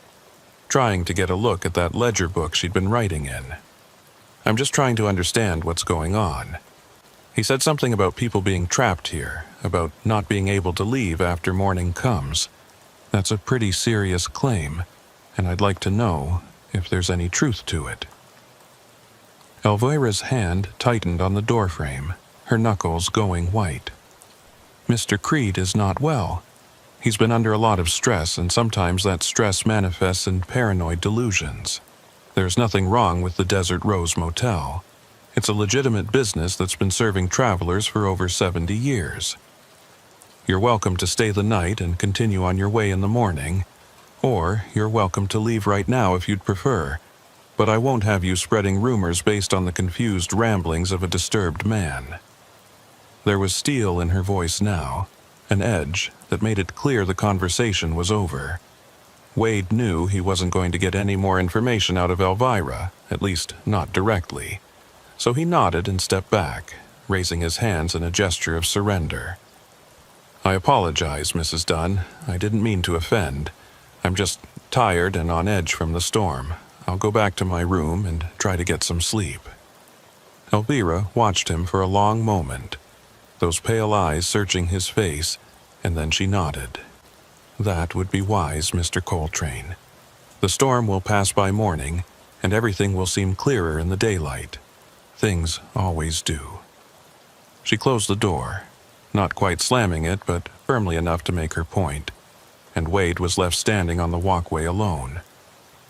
trying to get a look at that ledger book she'd been writing in. "I'm just trying to understand what's going on. He said something about people being trapped here, about not being able to leave after morning comes. That's a pretty serious claim, and I'd like to know if there's any truth to it." Elvira's hand tightened on the doorframe, her knuckles going white. "Mr. Creed is not well. He's been under a lot of stress, and sometimes that stress manifests in paranoid delusions. There's nothing wrong with the Desert Rose Motel. It's a legitimate business that's been serving travelers for over 70 years. You're welcome to stay the night and continue on your way in the morning, or you're welcome to leave right now if you'd prefer, but I won't have you spreading rumors based on the confused ramblings of a disturbed man." There was steel in her voice now, an edge that made it clear the conversation was over. Wade knew he wasn't going to get any more information out of Elvira, at least not directly, so he nodded and stepped back, raising his hands in a gesture of surrender. "I apologize, Mrs. Dunn. I didn't mean to offend. I'm just tired and on edge from the storm. I'll go back to my room and try to get some sleep." Elvira watched him for a long moment, those pale eyes searching his face, and then she nodded. "That would be wise, Mr. Coltrane. The storm will pass by morning, and everything will seem clearer in the daylight. Things always do." She closed the door, not quite slamming it, but firmly enough to make her point, and Wade was left standing on the walkway alone.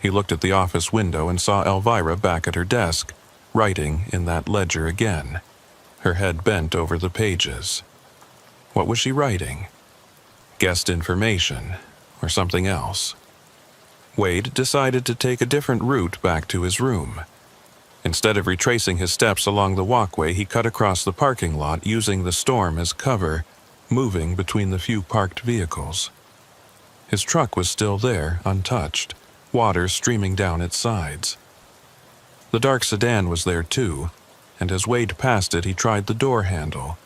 He looked at the office window and saw Elvira back at her desk, writing in that ledger again, her head bent over the pages. What was she writing? Guest information, or something else? Wade decided to take a different route back to his room. Instead of retracing his steps along the walkway, he cut across the parking lot using the storm as cover, moving between the few parked vehicles. His truck was still there, untouched, water streaming down its sides. The dark sedan was there too, and as Wade passed it, he tried the door handle,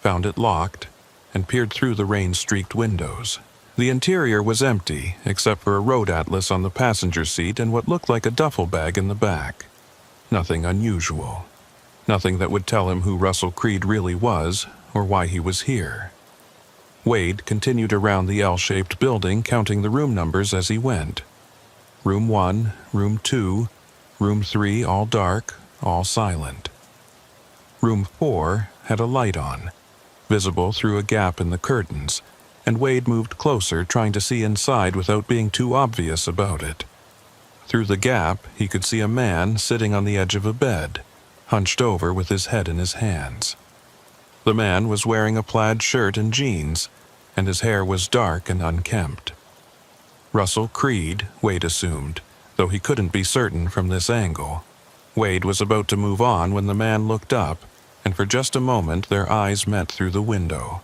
found it locked, and peered through the rain-streaked windows, The interior was empty, except for a road atlas on the passenger seat and what looked like a duffel bag in the back. Nothing unusual. Nothing that would tell him who Russell Creed really was or why he was here. Wade continued around the L-shaped building, counting the room numbers as he went. Room 1, Room 2, Room 3, all dark, all silent. Room 4 had a light on, visible through a gap in the curtains, and Wade moved closer, trying to see inside without being too obvious about it. Through the gap, he could see a man sitting on the edge of a bed, hunched over with his head in his hands. The man was wearing a plaid shirt and jeans, and his hair was dark and unkempt. Russell Creed, Wade assumed, though he couldn't be certain from this angle. Wade was about to move on when the man looked up, and for just a moment their eyes met through the window.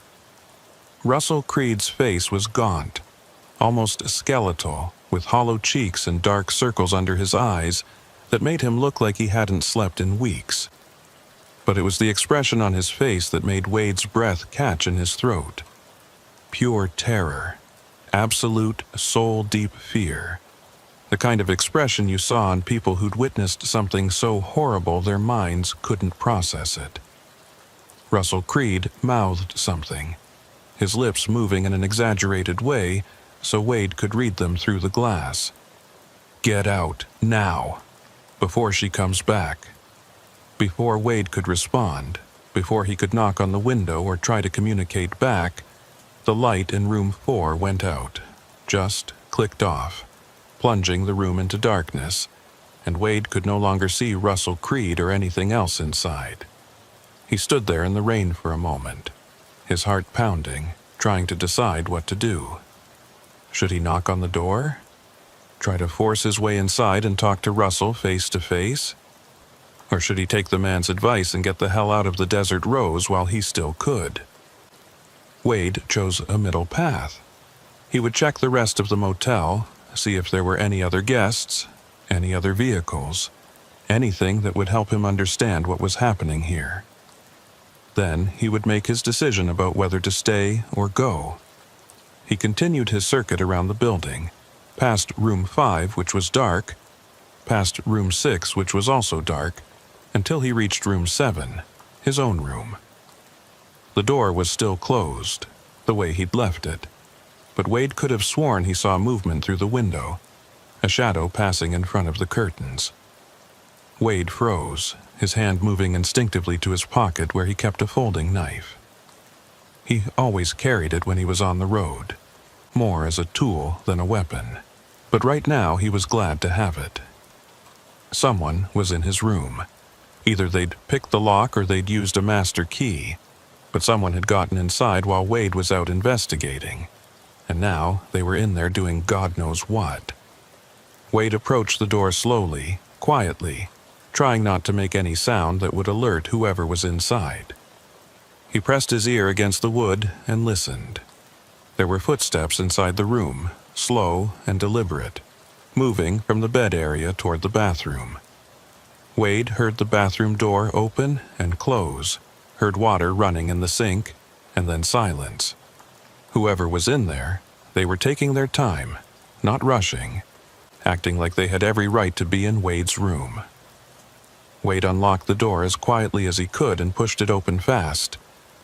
Russell Creed's face was gaunt, almost skeletal, with hollow cheeks and dark circles under his eyes that made him look like he hadn't slept in weeks. But it was the expression on his face that made Wade's breath catch in his throat. Pure terror. Absolute, soul-deep fear. The kind of expression you saw on people who'd witnessed something so horrible their minds couldn't process it. Russell Creed mouthed something, his lips moving in an exaggerated way so Wade could read them through the glass. "Get out, now, before she comes back." Before Wade could respond, before he could knock on the window or try to communicate back, the light in room 4 went out, just clicked off, plunging the room into darkness, and Wade could no longer see Russell Creed or anything else inside. He stood there in the rain for a moment, his heart pounding, trying to decide what to do. Should he knock on the door? Try to force his way inside and talk to Russell face to face? Or should he take the man's advice and get the hell out of the Desert Rose while he still could? Wade chose a middle path. He would check the rest of the motel, see if there were any other guests, any other vehicles, anything that would help him understand what was happening here. Then he would make his decision about whether to stay or go. He continued his circuit around the building, past room 5, which was dark, past room 6, which was also dark, until he reached room 7, his own room. The door was still closed, the way he'd left it, but Wade could have sworn he saw movement through the window, a shadow passing in front of the curtains. Wade froze, his hand moving instinctively to his pocket where he kept a folding knife. He always carried it when he was on the road, more as a tool than a weapon, but right now he was glad to have it. Someone was in his room. Either they'd picked the lock or they'd used a master key, but someone had gotten inside while Wade was out investigating, and now they were in there doing God knows what. Wade approached the door slowly, quietly, trying not to make any sound that would alert whoever was inside. He pressed his ear against the wood and listened. There were footsteps inside the room, slow and deliberate, moving from the bed area toward the bathroom. Wade heard the bathroom door open and close, heard water running in the sink, and then silence. Whoever was in there, they were taking their time, not rushing, acting like they had every right to be in Wade's room. Wade unlocked the door as quietly as he could and pushed it open fast,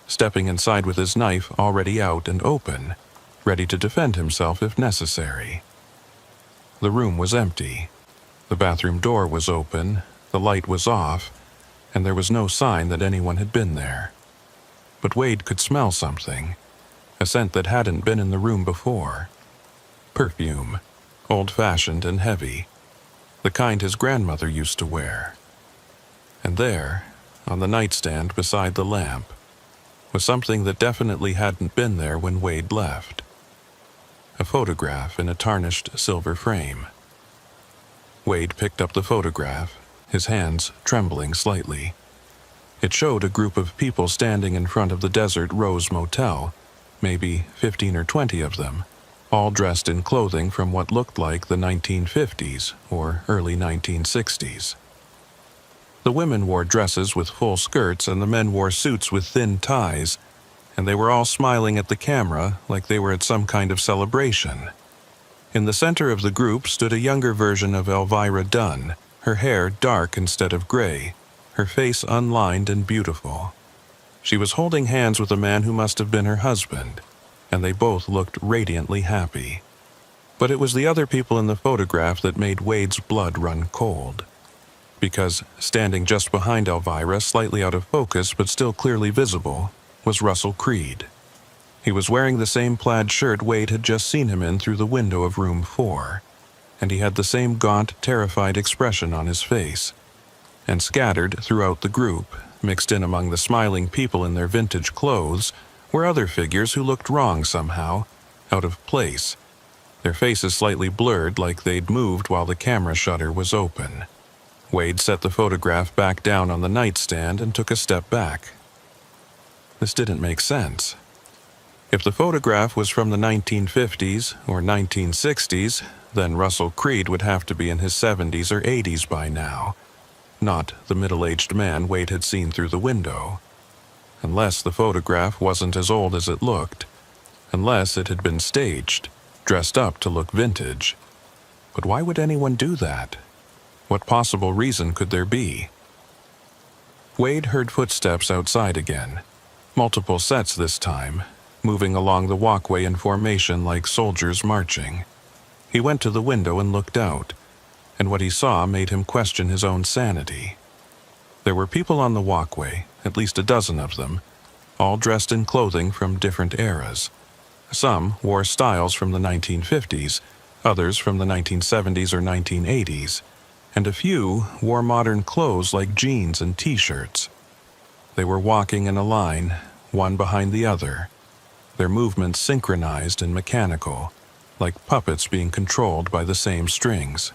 stepping inside with his knife already out and open, ready to defend himself if necessary. The room was empty. The bathroom door was open, the light was off, and there was no sign that anyone had been there. But Wade could smell something, a scent that hadn't been in the room before. Perfume, old-fashioned and heavy, the kind his grandmother used to wear. And there, on the nightstand beside the lamp, was something that definitely hadn't been there when Wade left. A photograph in a tarnished silver frame. Wade picked up the photograph, his hands trembling slightly. It showed a group of people standing in front of the Desert Rose Motel, maybe 15 or 20 of them, all dressed in clothing from what looked like the 1950s or early 1960s. The women wore dresses with full skirts and the men wore suits with thin ties, and they were all smiling at the camera like they were at some kind of celebration. In the center of the group stood a younger version of Elvira Dunn, her hair dark instead of gray, her face unlined and beautiful. She was holding hands with a man who must have been her husband, and they both looked radiantly happy. But it was the other people in the photograph that made Wade's blood run cold. Because standing just behind Elvira, slightly out of focus but still clearly visible, was Russell Creed. He was wearing the same plaid shirt Wade had just seen him in through the window of room 4, and he had the same gaunt, terrified expression on his face. And scattered throughout the group, mixed in among the smiling people in their vintage clothes, were other figures who looked wrong somehow, out of place, their faces slightly blurred like they'd moved while the camera shutter was open. Wade set the photograph back down on the nightstand and took a step back. This didn't make sense. If the photograph was from the 1950s or 1960s, then Russell Creed would have to be in his 70s or 80s by now, not the middle-aged man Wade had seen through the window. Unless the photograph wasn't as old as it looked, unless it had been staged, dressed up to look vintage. But why would anyone do that? What possible reason could there be? Wade heard footsteps outside again, multiple sets this time, moving along the walkway in formation like soldiers marching. He went to the window and looked out, and what he saw made him question his own sanity. There were people on the walkway, at least a dozen of them, all dressed in clothing from different eras. Some wore styles from the 1950s, others from the 1970s or 1980s, and a few wore modern clothes like jeans and t-shirts. They were walking in a line, one behind the other, their movements synchronized and mechanical, like puppets being controlled by the same strings.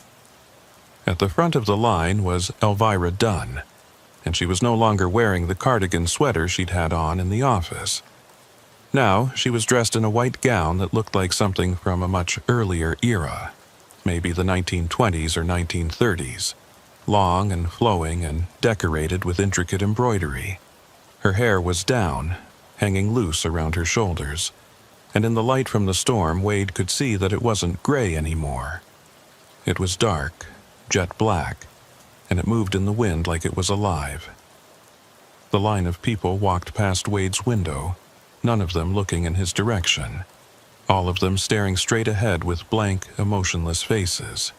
At the front of the line was Elvira Dunn, and she was no longer wearing the cardigan sweater she'd had on in the office. Now she was dressed in a white gown that looked like something from a much earlier era, maybe the 1920s or 1930s, long and flowing and decorated with intricate embroidery. Her hair was down, hanging loose around her shoulders, and in the light from the storm Wade could see that it wasn't gray anymore. It was dark, jet black, and it moved in the wind like it was alive. The line of people walked past Wade's window, none of them looking in his direction, all of them staring straight ahead with blank, emotionless faces.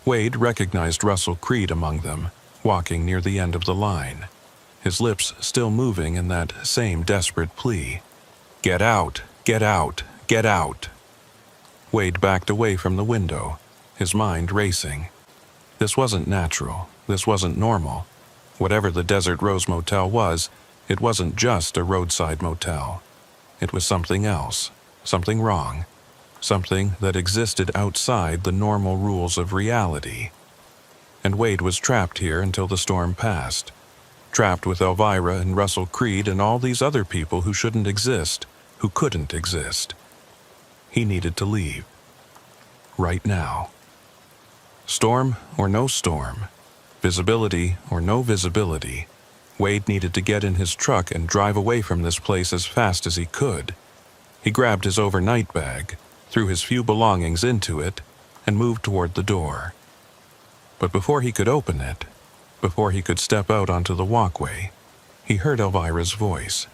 Wade recognized Russell Creed among them, walking near the end of the line, his lips still moving in that same desperate plea. "Get out! Get out! Get out!" Wade backed away from the window, his mind racing. This wasn't natural. This wasn't normal. Whatever the Desert Rose Motel was, it wasn't just a roadside motel. It was something else, something wrong, something that existed outside the normal rules of reality. And Wade was trapped here until the storm passed, trapped with Elvira and Russell Creed and all these other people who shouldn't exist, who couldn't exist. He needed to leave. Right now. Storm or no storm, visibility or no visibility, Wade needed to get in his truck and drive away from this place as fast as he could. He grabbed his overnight bag, threw his few belongings into it, and moved toward the door. But before he could open it, before he could step out onto the walkway, he heard Elvira's voice.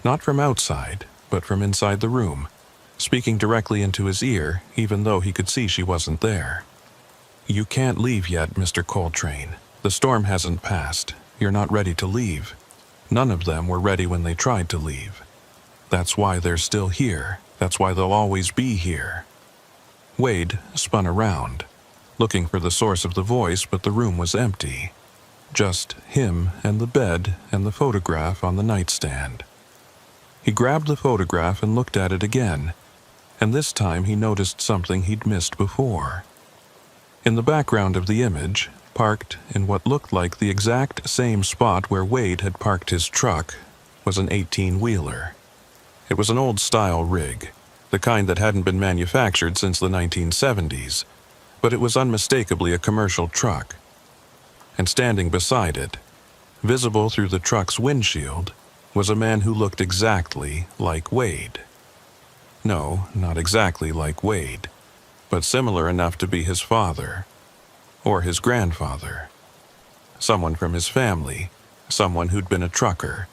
Not from outside, but from inside the room, speaking directly into his ear, even though he could see she wasn't there. "You can't leave yet, Mr. Coltrane. The storm hasn't passed. You're not ready to leave. None of them were ready when they tried to leave. That's why they're still here. That's why they'll always be here." Wade spun around, looking for the source of the voice, but the room was empty. Just him and the bed and the photograph on the nightstand. He grabbed the photograph and looked at it again, and this time he noticed something he'd missed before. In the background of the image, parked in what looked like the exact same spot where Wade had parked his truck, was an 18-wheeler. It was an old-style rig, the kind that hadn't been manufactured since the 1970s, but it was unmistakably a commercial truck. And standing beside it, visible through the truck's windshield, was a man who looked exactly like Wade. No, not exactly like Wade, but similar enough to be his father, or his grandfather. Someone from his family, someone who'd been a trucker,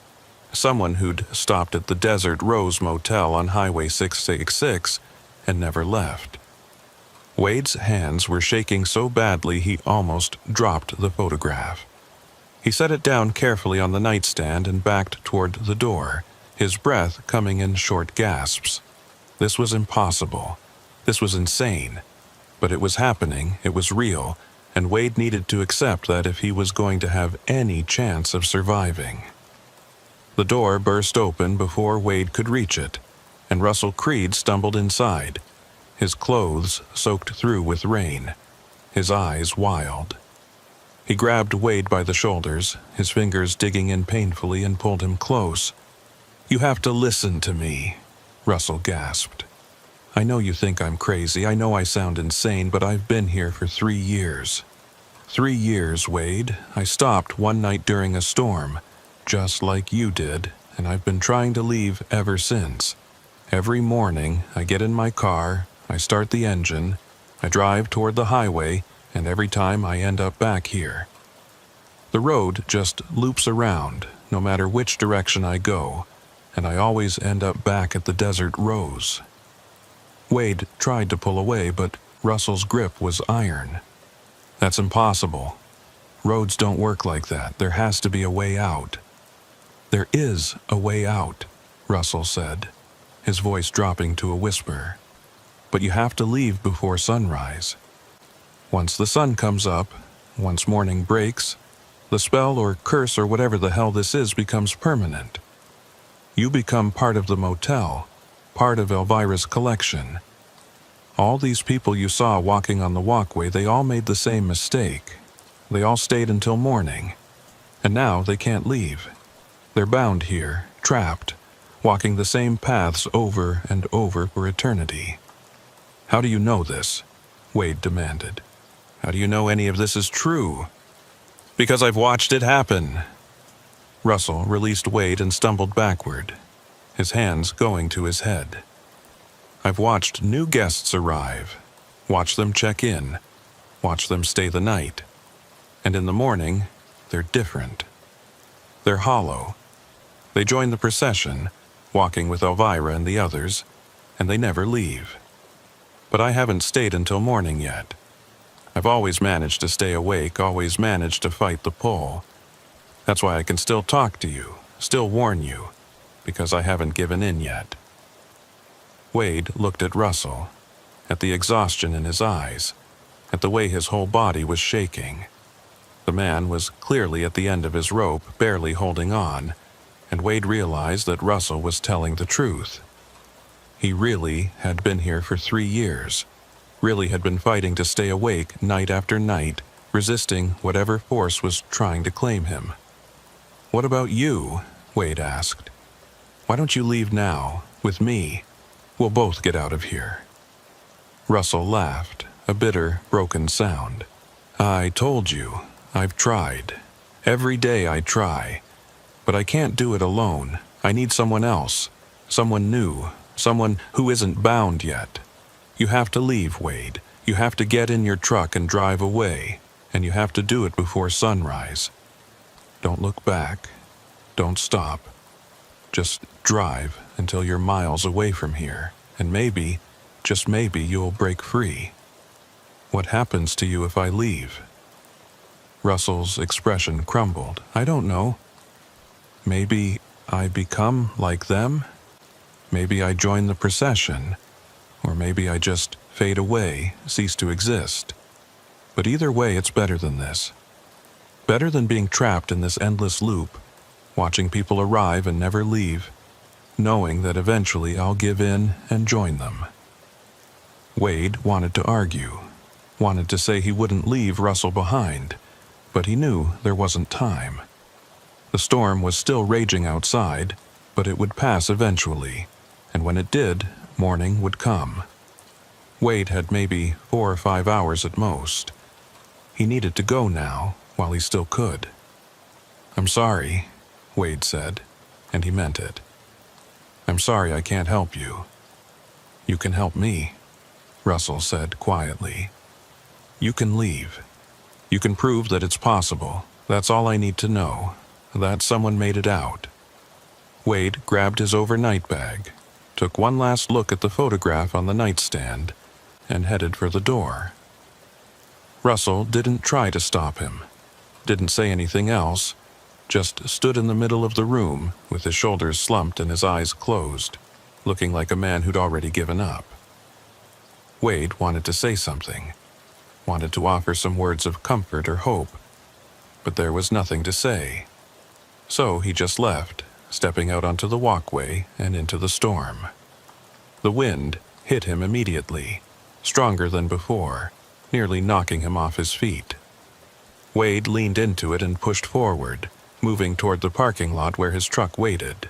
someone who'd stopped at the Desert Rose Motel on Highway 666 and never left. Wade's hands were shaking so badly he almost dropped the photograph. He set it down carefully on the nightstand and backed toward the door, his breath coming in short gasps. This was impossible. This was insane. But it was happening, it was real, and Wade needed to accept that if he was going to have any chance of surviving. The door burst open before Wade could reach it, and Russell Creed stumbled inside, his clothes soaked through with rain, his eyes wild. He grabbed Wade by the shoulders, his fingers digging in painfully, and pulled him close. "You have to listen to me," Russell gasped. "I know you think I'm crazy, I know I sound insane, but I've been here for 3 years. 3 years, Wade. I stopped one night during a storm, just like you did, and I've been trying to leave ever since. Every morning, I get in my car, I start the engine, I drive toward the highway, and every time I end up back here. The road just loops around, no matter which direction I go, and I always end up back at the Desert Rose." Wade tried to pull away, but Russell's grip was iron. "That's impossible. Roads don't work like that. There has to be a way out." "There is a way out," Russell said, his voice dropping to a whisper. "But you have to leave before sunrise. Once the sun comes up, once morning breaks, the spell or curse or whatever the hell this is becomes permanent. You become part of the motel, part of Elvira's collection. All these people you saw walking on the walkway, they all made the same mistake. They all stayed until morning, and now they can't leave. They're bound here, trapped, walking the same paths over and over for eternity." "How do you know this?" Wade demanded. "How do you know any of this is true?" "Because I've watched it happen." Russell released Wade and stumbled backward, his hands going to his head. "I've watched new guests arrive, watched them check in, watched them stay the night. And in the morning, they're different. They're hollow. They join the procession, walking with Elvira and the others, and they never leave. But I haven't stayed until morning yet. I've always managed to stay awake, always managed to fight the pull. That's why I can still talk to you, still warn you, because I haven't given in yet." Wade looked at Russell, at the exhaustion in his eyes, at the way his whole body was shaking. The man was clearly at the end of his rope, barely holding on, and Wade realized that Russell was telling the truth. He really had been here for 3 years, really had been fighting to stay awake night after night, resisting whatever force was trying to claim him. "What about you?" Wade asked. "Why don't you leave now, with me? We'll both get out of here." Russell laughed, a bitter, broken sound. "I told you, I've tried. Every day I try. But I can't do it alone. I need someone else, someone new, someone who isn't bound yet. You have to leave, Wade. You have to get in your truck and drive away, and you have to do it before sunrise. Don't look back. Don't stop. Just drive until you're miles away from here, and maybe, just maybe, you'll break free. What happens to you if I leave?" Russell's expression crumbled. "I don't know. Maybe I become like them? Maybe I join the procession, or maybe I just fade away, cease to exist. But either way, it's better than this. Better than being trapped in this endless loop, watching people arrive and never leave, knowing that eventually I'll give in and join them." Wade wanted to argue, wanted to say he wouldn't leave Russell behind, but he knew there wasn't time. The storm was still raging outside, but it would pass eventually, and when it did, morning would come. Wade had maybe 4 or 5 hours at most. He needed to go now, while he still could. "I'm sorry," Wade said. and he meant it. "I'm sorry I can't help you." "You can help me," Russell said quietly. "You can leave. You can prove that it's possible. That's all I need to know, that someone made it out." Wade grabbed his overnight bag, took one last look at the photograph on the nightstand, and headed for the door. Russell didn't try to stop him, didn't say anything else, just stood in the middle of the room with his shoulders slumped and his eyes closed, looking like a man who'd already given up. Wade wanted to say something, wanted to offer some words of comfort or hope, but there was nothing to say. So he just left, stepping out onto the walkway and into the storm. The wind hit him immediately, stronger than before, nearly knocking him off his feet. Wade leaned into it and pushed forward, moving toward the parking lot where his truck waited.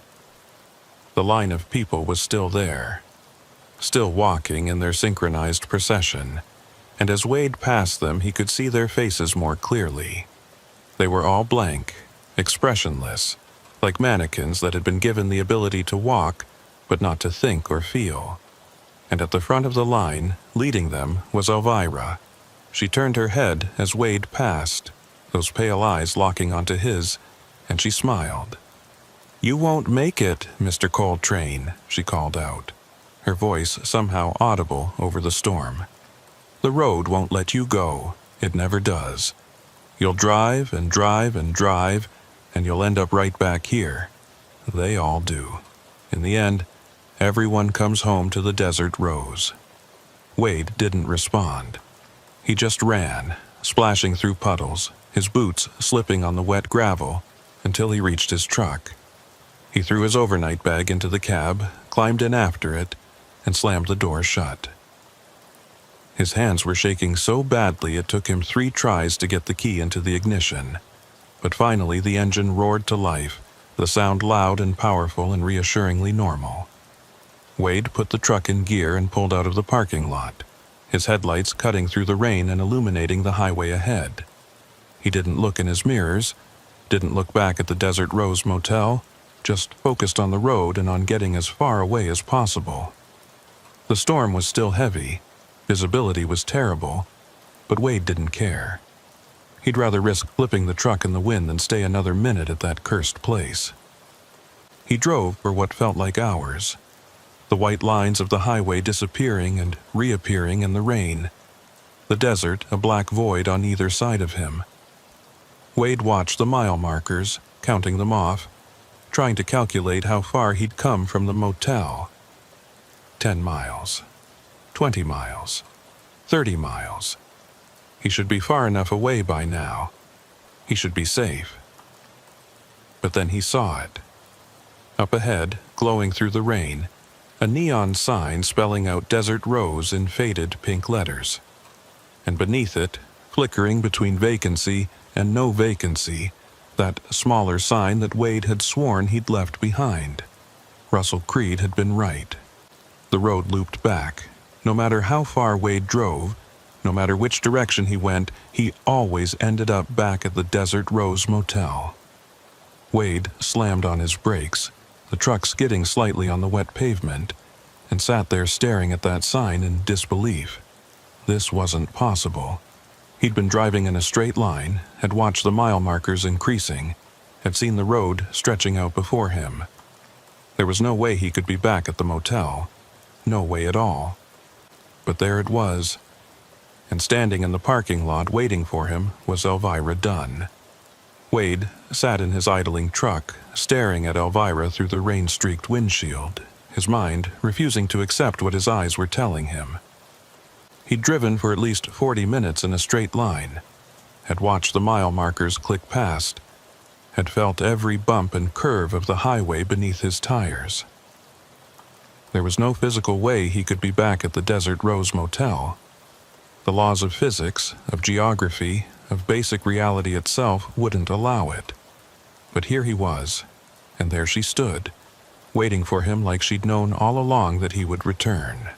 The line of people was still there, still walking in their synchronized procession, and as Wade passed them he could see their faces more clearly. They were all blank, expressionless, like mannequins that had been given the ability to walk, but not to think or feel. And at the front of the line, leading them, was Elvira. She turned her head as Wade passed, those pale eyes locking onto his, and she smiled. "You won't make it, Mr. Coltrane," she called out, her voice somehow audible over the storm. "The road won't let you go. It never does. You'll drive and drive and drive, and you'll end up right back here. They all do. In the end, everyone comes home to the desert rose." Wade didn't respond. He just ran, splashing through puddles, his boots slipping on the wet gravel, until he reached his truck. He threw his overnight bag into the cab, climbed in after it, and slammed the door shut. His hands were shaking so badly it took him 3 tries to get the key into the ignition. But finally the engine roared to life, the sound loud and powerful and reassuringly normal. Wade put the truck in gear and pulled out of the parking lot, his headlights cutting through the rain and illuminating the highway ahead. He didn't look in his mirrors, didn't look back at the Desert Rose Motel, just focused on the road and on getting as far away as possible. The storm was still heavy, visibility was terrible, but Wade didn't care. He'd rather risk flipping the truck in the wind than stay another minute at that cursed place. He drove for what felt like hours, the white lines of the highway disappearing and reappearing in the rain, the desert a black void on either side of him. Wade watched the mile markers, counting them off, trying to calculate how far he'd come from the motel. 10 miles, 20 miles, 30 miles. He should be far enough away by now. He should be safe. But then he saw it. Up ahead, glowing through the rain, a neon sign spelling out Desert Rose in faded pink letters. And beneath it, flickering between vacancy and no vacancy, that smaller sign that Wade had sworn he'd left behind. Russell Creed had been right. The road looped back. No matter how far Wade drove, no matter which direction he went, he always ended up back at the Desert Rose Motel. Wade slammed on his brakes, the truck skidding slightly on the wet pavement, and sat there staring at that sign in disbelief. This wasn't possible. He'd been driving in a straight line, had watched the mile markers increasing, had seen the road stretching out before him. There was no way he could be back at the motel. No way at all. But there it was. And standing in the parking lot waiting for him was Elvira Dunn. Wade sat in his idling truck, staring at Elvira through the rain-streaked windshield, his mind refusing to accept what his eyes were telling him. He'd driven for at least 40 minutes in a straight line, had watched the mile markers click past, had felt every bump and curve of the highway beneath his tires. There was no physical way he could be back at the Desert Rose Motel. The laws of physics, of geography, of basic reality itself wouldn't allow it. But here he was, and there she stood, waiting for him like she'd known all along that he would return.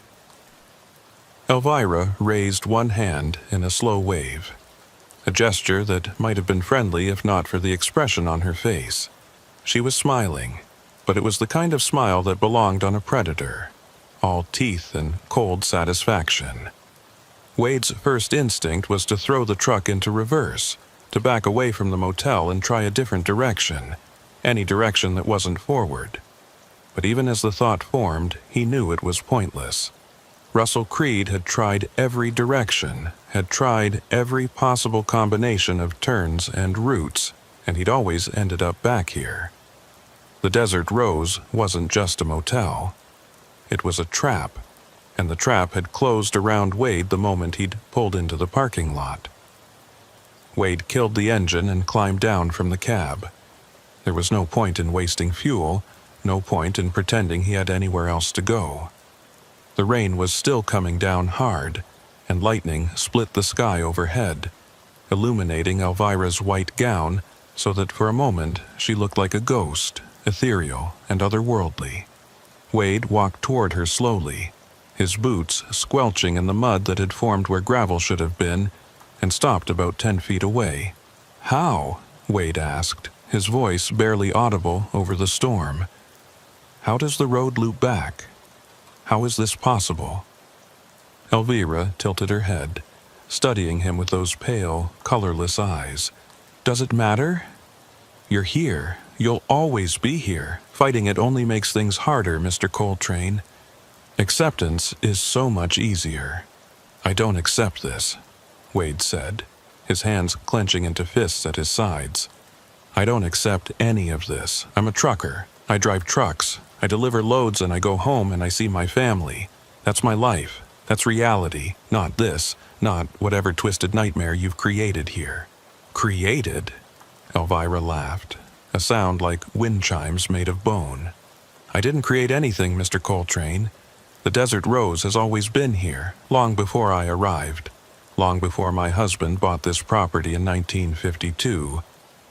Elvira raised one hand in a slow wave, a gesture that might have been friendly if not for the expression on her face. She was smiling, but it was the kind of smile that belonged on a predator, all teeth and cold satisfaction. Wade's first instinct was to throw the truck into reverse, to back away from the motel and try a different direction, any direction that wasn't forward. But even as the thought formed, he knew it was pointless. Russell Creed had tried every direction, had tried every possible combination of turns and routes, and he'd always ended up back here. The Desert Rose wasn't just a motel. It was a trap, and the trap had closed around Wade the moment he'd pulled into the parking lot. Wade killed the engine and climbed down from the cab. There was no point in wasting fuel, no point in pretending he had anywhere else to go. The rain was still coming down hard, and lightning split the sky overhead, illuminating Elvira's white gown so that for a moment she looked like a ghost, ethereal and otherworldly. Wade walked toward her slowly, his boots squelching in the mud that had formed where gravel should have been, and stopped about 10 feet away. "How?" Wade asked, his voice barely audible over the storm. "How does the road loop back? How is this possible?" Elvira tilted her head, studying him with those pale, colorless eyes. "Does it matter? You're here. You'll always be here. Fighting it only makes things harder, Mr. Coltrane. Acceptance is so much easier." "I don't accept this," Wade said, his hands clenching into fists at his sides. "I don't accept any of this. I'm a trucker. I drive trucks. I deliver loads and I go home and I see my family. That's my life. That's reality, not this, not whatever twisted nightmare you've created here." "Created?" Elvira laughed, a sound like wind chimes made of bone. "I didn't create anything, Mr. Coltrane. The Desert Rose has always been here, long before I arrived, long before my husband bought this property in 1952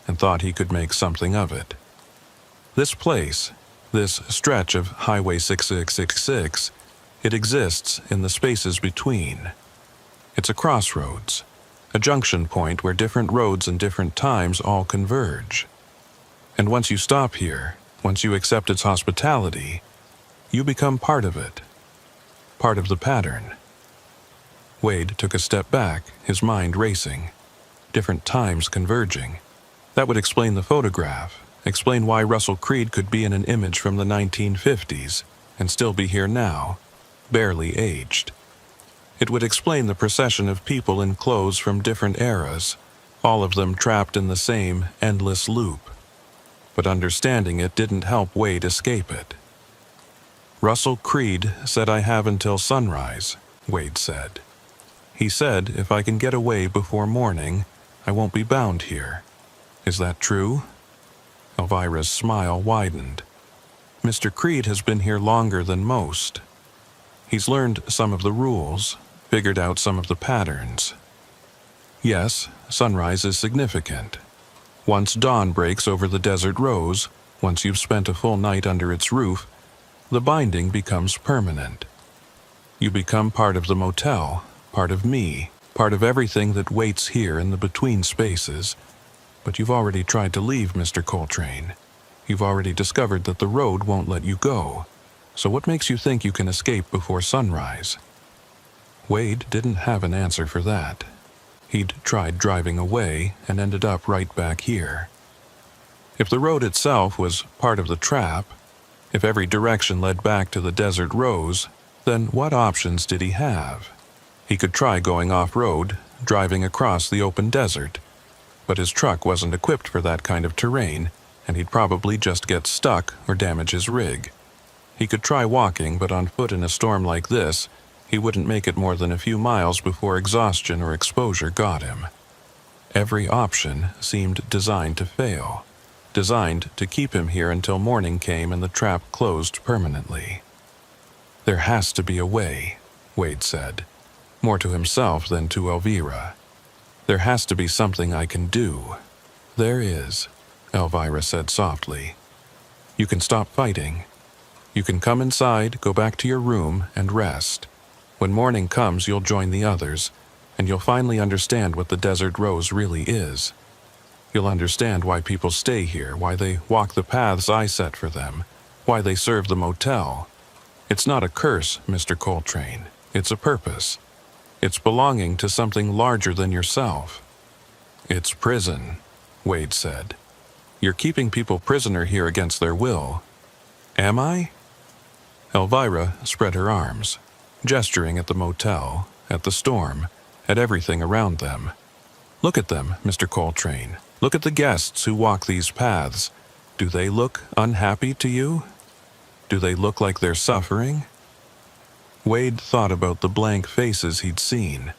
and thought he could make something of it. This place, this stretch of Highway 6666, it exists in the spaces between. It's a crossroads, a junction point where different roads and different times all converge. And once you stop here, once you accept its hospitality, you become part of it, part of the pattern." Wade took a step back, his mind racing. Different times converging. That would explain the photograph, explain why Russell Creed could be in an image from the 1950s and still be here now, barely aged. It would explain the procession of people in clothes from different eras, all of them trapped in the same endless loop. But understanding it didn't help Wade escape it. "Russell Creed said I have until sunrise," Wade said. "He said if I can get away before morning, I won't be bound here. Is that true?" Elvira's smile widened. "Mr. Creed has been here longer than most. He's learned some of the rules, figured out some of the patterns. Yes, sunrise is significant. Once dawn breaks over the Desert Rose, once you've spent a full night under its roof, the binding becomes permanent. You become part of the motel, part of me, part of everything that waits here in the between spaces. But you've already tried to leave, Mr. Coltrane. You've already discovered that the road won't let you go. So what makes you think you can escape before sunrise?" Wade didn't have an answer for that. He'd tried driving away and ended up right back here. If the road itself was part of the trap, if every direction led back to the Desert Rose, then what options did he have? He could try going off-road, driving across the open desert, but his truck wasn't equipped for that kind of terrain, and he'd probably just get stuck or damage his rig. He could try walking, but on foot in a storm like this, he wouldn't make it more than a few miles before exhaustion or exposure got him. Every option seemed designed to fail, designed to keep him here until morning came and the trap closed permanently. "There has to be a way," Wade said, more to himself than to Elvira. "There has to be something I can do." "There is," Elvira said softly. "You can stop fighting. You can come inside, go back to your room, and rest. When morning comes, you'll join the others, and you'll finally understand what the Desert Rose really is. You'll understand why people stay here, why they walk the paths I set for them, why they serve the motel. It's not a curse, Mr. Coltrane. It's a purpose. It's belonging to something larger than yourself. It's prison, Wade said. You're keeping people prisoner here against their will. Am I? Elvira spread her arms, gesturing at the motel, at the storm, at everything around them. Look at them, Mr. Coltrane. Look at the guests who walk these paths. Do they look unhappy to you? Do they look like they're suffering? Wade thought about the blank faces he'd seen,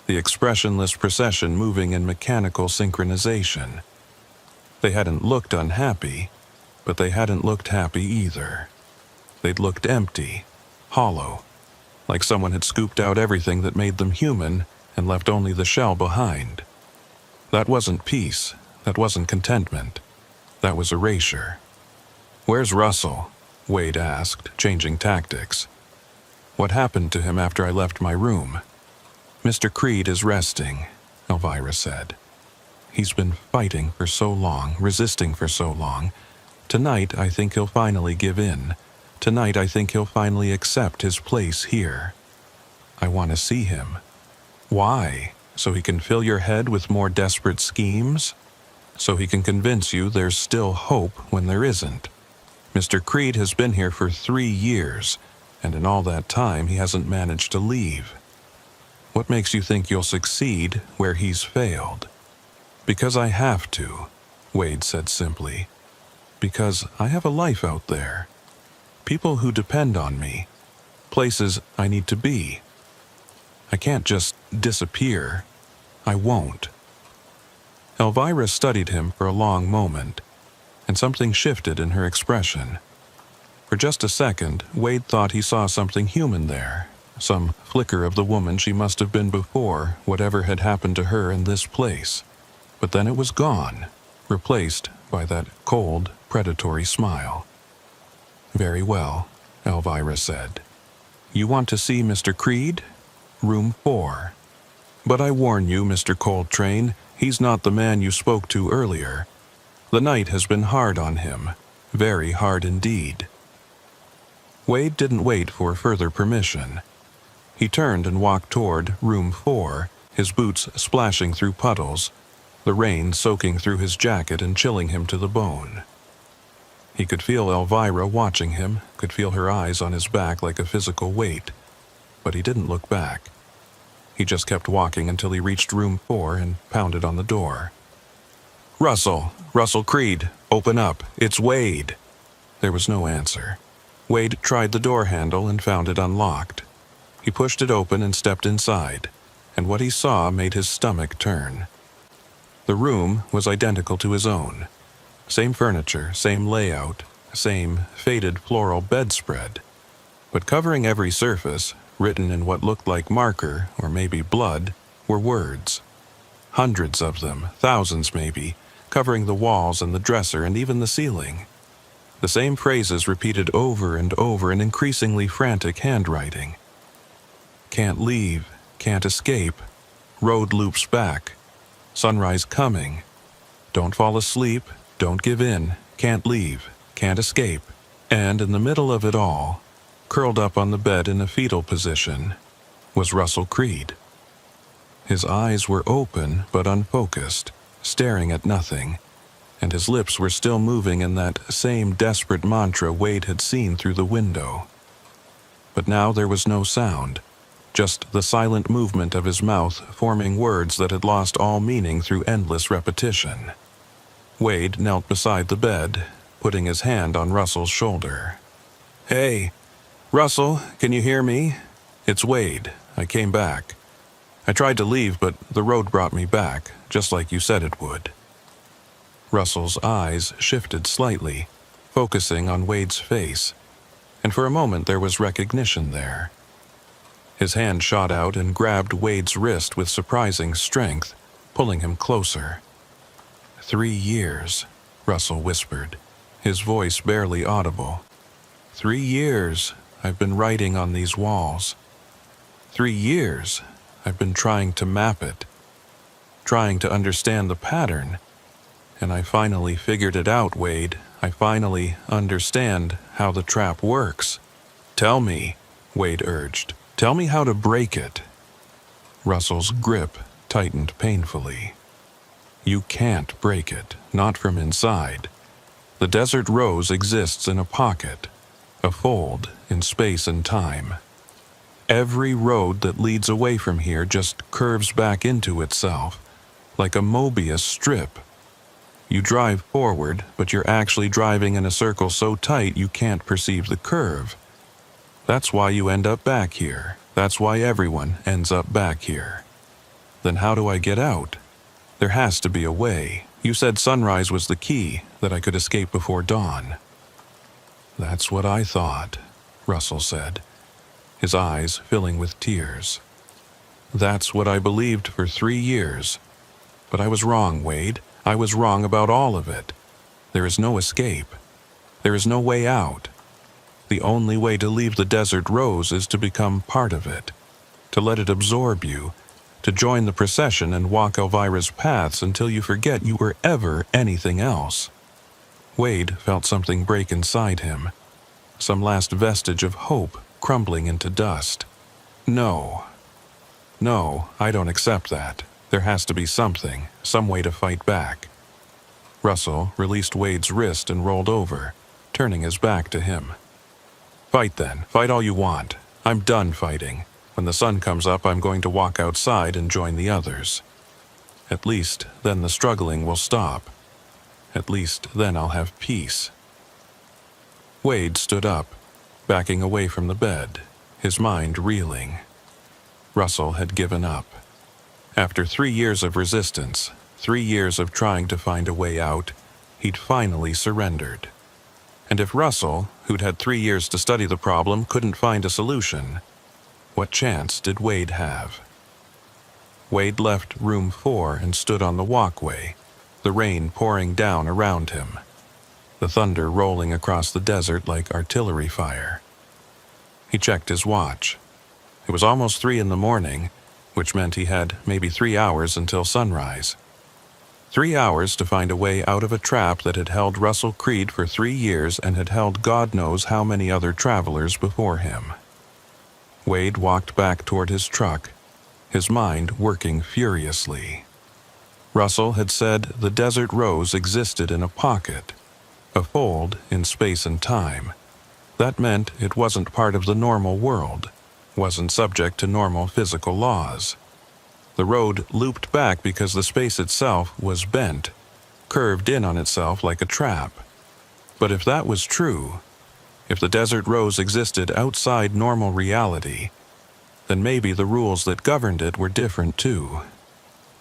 the expressionless procession moving in mechanical synchronization. They hadn't looked unhappy, but they hadn't looked happy either. They'd looked empty, hollow, like someone had scooped out everything that made them human and left only the shell behind. That wasn't peace. That wasn't contentment. That was erasure. Where's Russell? Wade asked, changing tactics. What happened to him after I left my room? Mr. Creed is resting, Elvira said. He's been fighting for so long, resisting for so long. Tonight, I think he'll finally give in. Tonight, I think he'll finally accept his place here. I want to see him. Why? So he can fill your head with more desperate schemes? So he can convince you there's still hope when there isn't. Mr. Creed has been here for 3 years, and in all that time he hasn't managed to leave. What makes you think you'll succeed where he's failed? Because I have to, Wade said simply. Because I have a life out there. People who depend on me. Places I need to be. I can't just disappear. I won't. Elvira studied him for a long moment, and something shifted in her expression. For just a second, Wade thought he saw something human there, some flicker of the woman she must have been before whatever had happened to her in this place. But then it was gone, replaced by that cold, predatory smile. Very well, Elvira said. You want to see Mr. Creed? Room 4. But I warn you, Mr. Coltrane, he's not the man you spoke to earlier. The night has been hard on him, very hard indeed. Wade didn't wait for further permission. He turned and walked toward Room 4, his boots splashing through puddles, the rain soaking through his jacket and chilling him to the bone. He could feel Elvira watching him, could feel her eyes on his back like a physical weight. But he didn't look back. He just kept walking until he reached Room 4 and pounded on the door. Russell Creed, open up, it's Wade. There was no answer. Wade tried the door handle and found it unlocked. He pushed it open and stepped inside, and what he saw made his stomach turn. The room was identical to his own. Same furniture, same layout, same faded floral bedspread. But covering every surface, written in what looked like marker, or maybe blood, were words. Hundreds of them, thousands maybe, covering the walls and the dresser and even the ceiling. The same phrases repeated over and over in increasingly frantic handwriting. Can't leave, can't escape, road loops back, sunrise coming, don't fall asleep, don't give in, can't leave, can't escape. And in the middle of it all, curled up on the bed in a fetal position, was Russell Creed. His eyes were open but unfocused, staring at nothing, and his lips were still moving in that same desperate mantra Wade had seen through the window. But now there was no sound, just the silent movement of his mouth forming words that had lost all meaning through endless repetition. Wade knelt beside the bed, putting his hand on Russell's shoulder. Hey, Russell, can you hear me? It's Wade. I came back. I tried to leave, but the road brought me back, just like you said it would. Russell's eyes shifted slightly, focusing on Wade's face, and for a moment there was recognition there. His hand shot out and grabbed Wade's wrist with surprising strength, pulling him closer. 3 years, Russell whispered, his voice barely audible. 3 years I've been writing on these walls. 3 years I've been trying to map it, trying to understand the pattern, and I finally figured it out, Wade. I finally understand how the trap works. Tell me, Wade urged. Tell me how to break it. Russell's grip tightened painfully. You can't break it, not from inside. The desert rose exists in a pocket, a fold in space and time. Every road that leads away from here just curves back into itself, like a Mobius strip. You drive forward, but you're actually driving in a circle so tight you can't perceive the curve. That's why you end up back here. That's why everyone ends up back here. Then how do I get out? There has to be a way. You said sunrise was the key, that I could escape before dawn. That's what I thought, Russell said, his eyes filling with tears. That's what I believed for 3 years. But I was wrong, Wade. I was wrong about all of it. There is no escape. There is no way out. The only way to leave the desert rose is to become part of it, to let it absorb you, to join the procession and walk Elvira's paths until you forget you were ever anything else. Wade felt something break inside him, some last vestige of hope crumbling into dust. No, I don't accept that. There has to be something, some way to fight back. Russell released Wade's wrist and rolled over, turning his back to him. Fight then. Fight all you want. I'm done fighting. When the sun comes up, I'm going to walk outside and join the others. At least then the struggling will stop. At least then I'll have peace. Wade stood up, backing away from the bed, his mind reeling. Russell had given up. After 3 years of resistance, 3 years of trying to find a way out, he'd finally surrendered. And if Russell, who'd had 3 years to study the problem, couldn't find a solution, what chance did Wade have? Wade left room 4 and stood on the walkway, the rain pouring down around him, the thunder rolling across the desert like artillery fire. He checked his watch. It was almost 3 in the morning, which meant he had maybe 3 hours until sunrise. 3 hours to find a way out of a trap that had held Russell Creed for 3 years and had held God knows how many other travelers before him. Wade walked back toward his truck, his mind working furiously. Russell had said the desert rose existed in a pocket, a fold in space and time. That meant it wasn't part of the normal world, wasn't subject to normal physical laws. The road looped back because the space itself was bent, curved in on itself like a trap. But if that was true, if the desert rose existed outside normal reality, then maybe the rules that governed it were different too.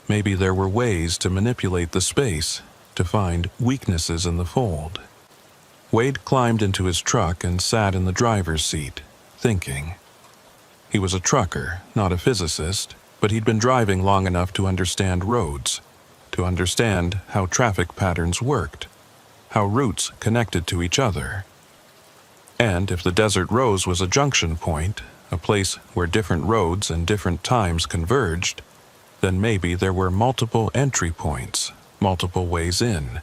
Maybe there were ways to manipulate the space, to find weaknesses in the fold. Wade climbed into his truck and sat in the driver's seat, thinking. He was a trucker, not a physicist, but he'd been driving long enough to understand roads, to understand how traffic patterns worked, how routes connected to each other. And if the desert rose was a junction point, a place where different roads and different times converged, then maybe there were multiple entry points, multiple ways in.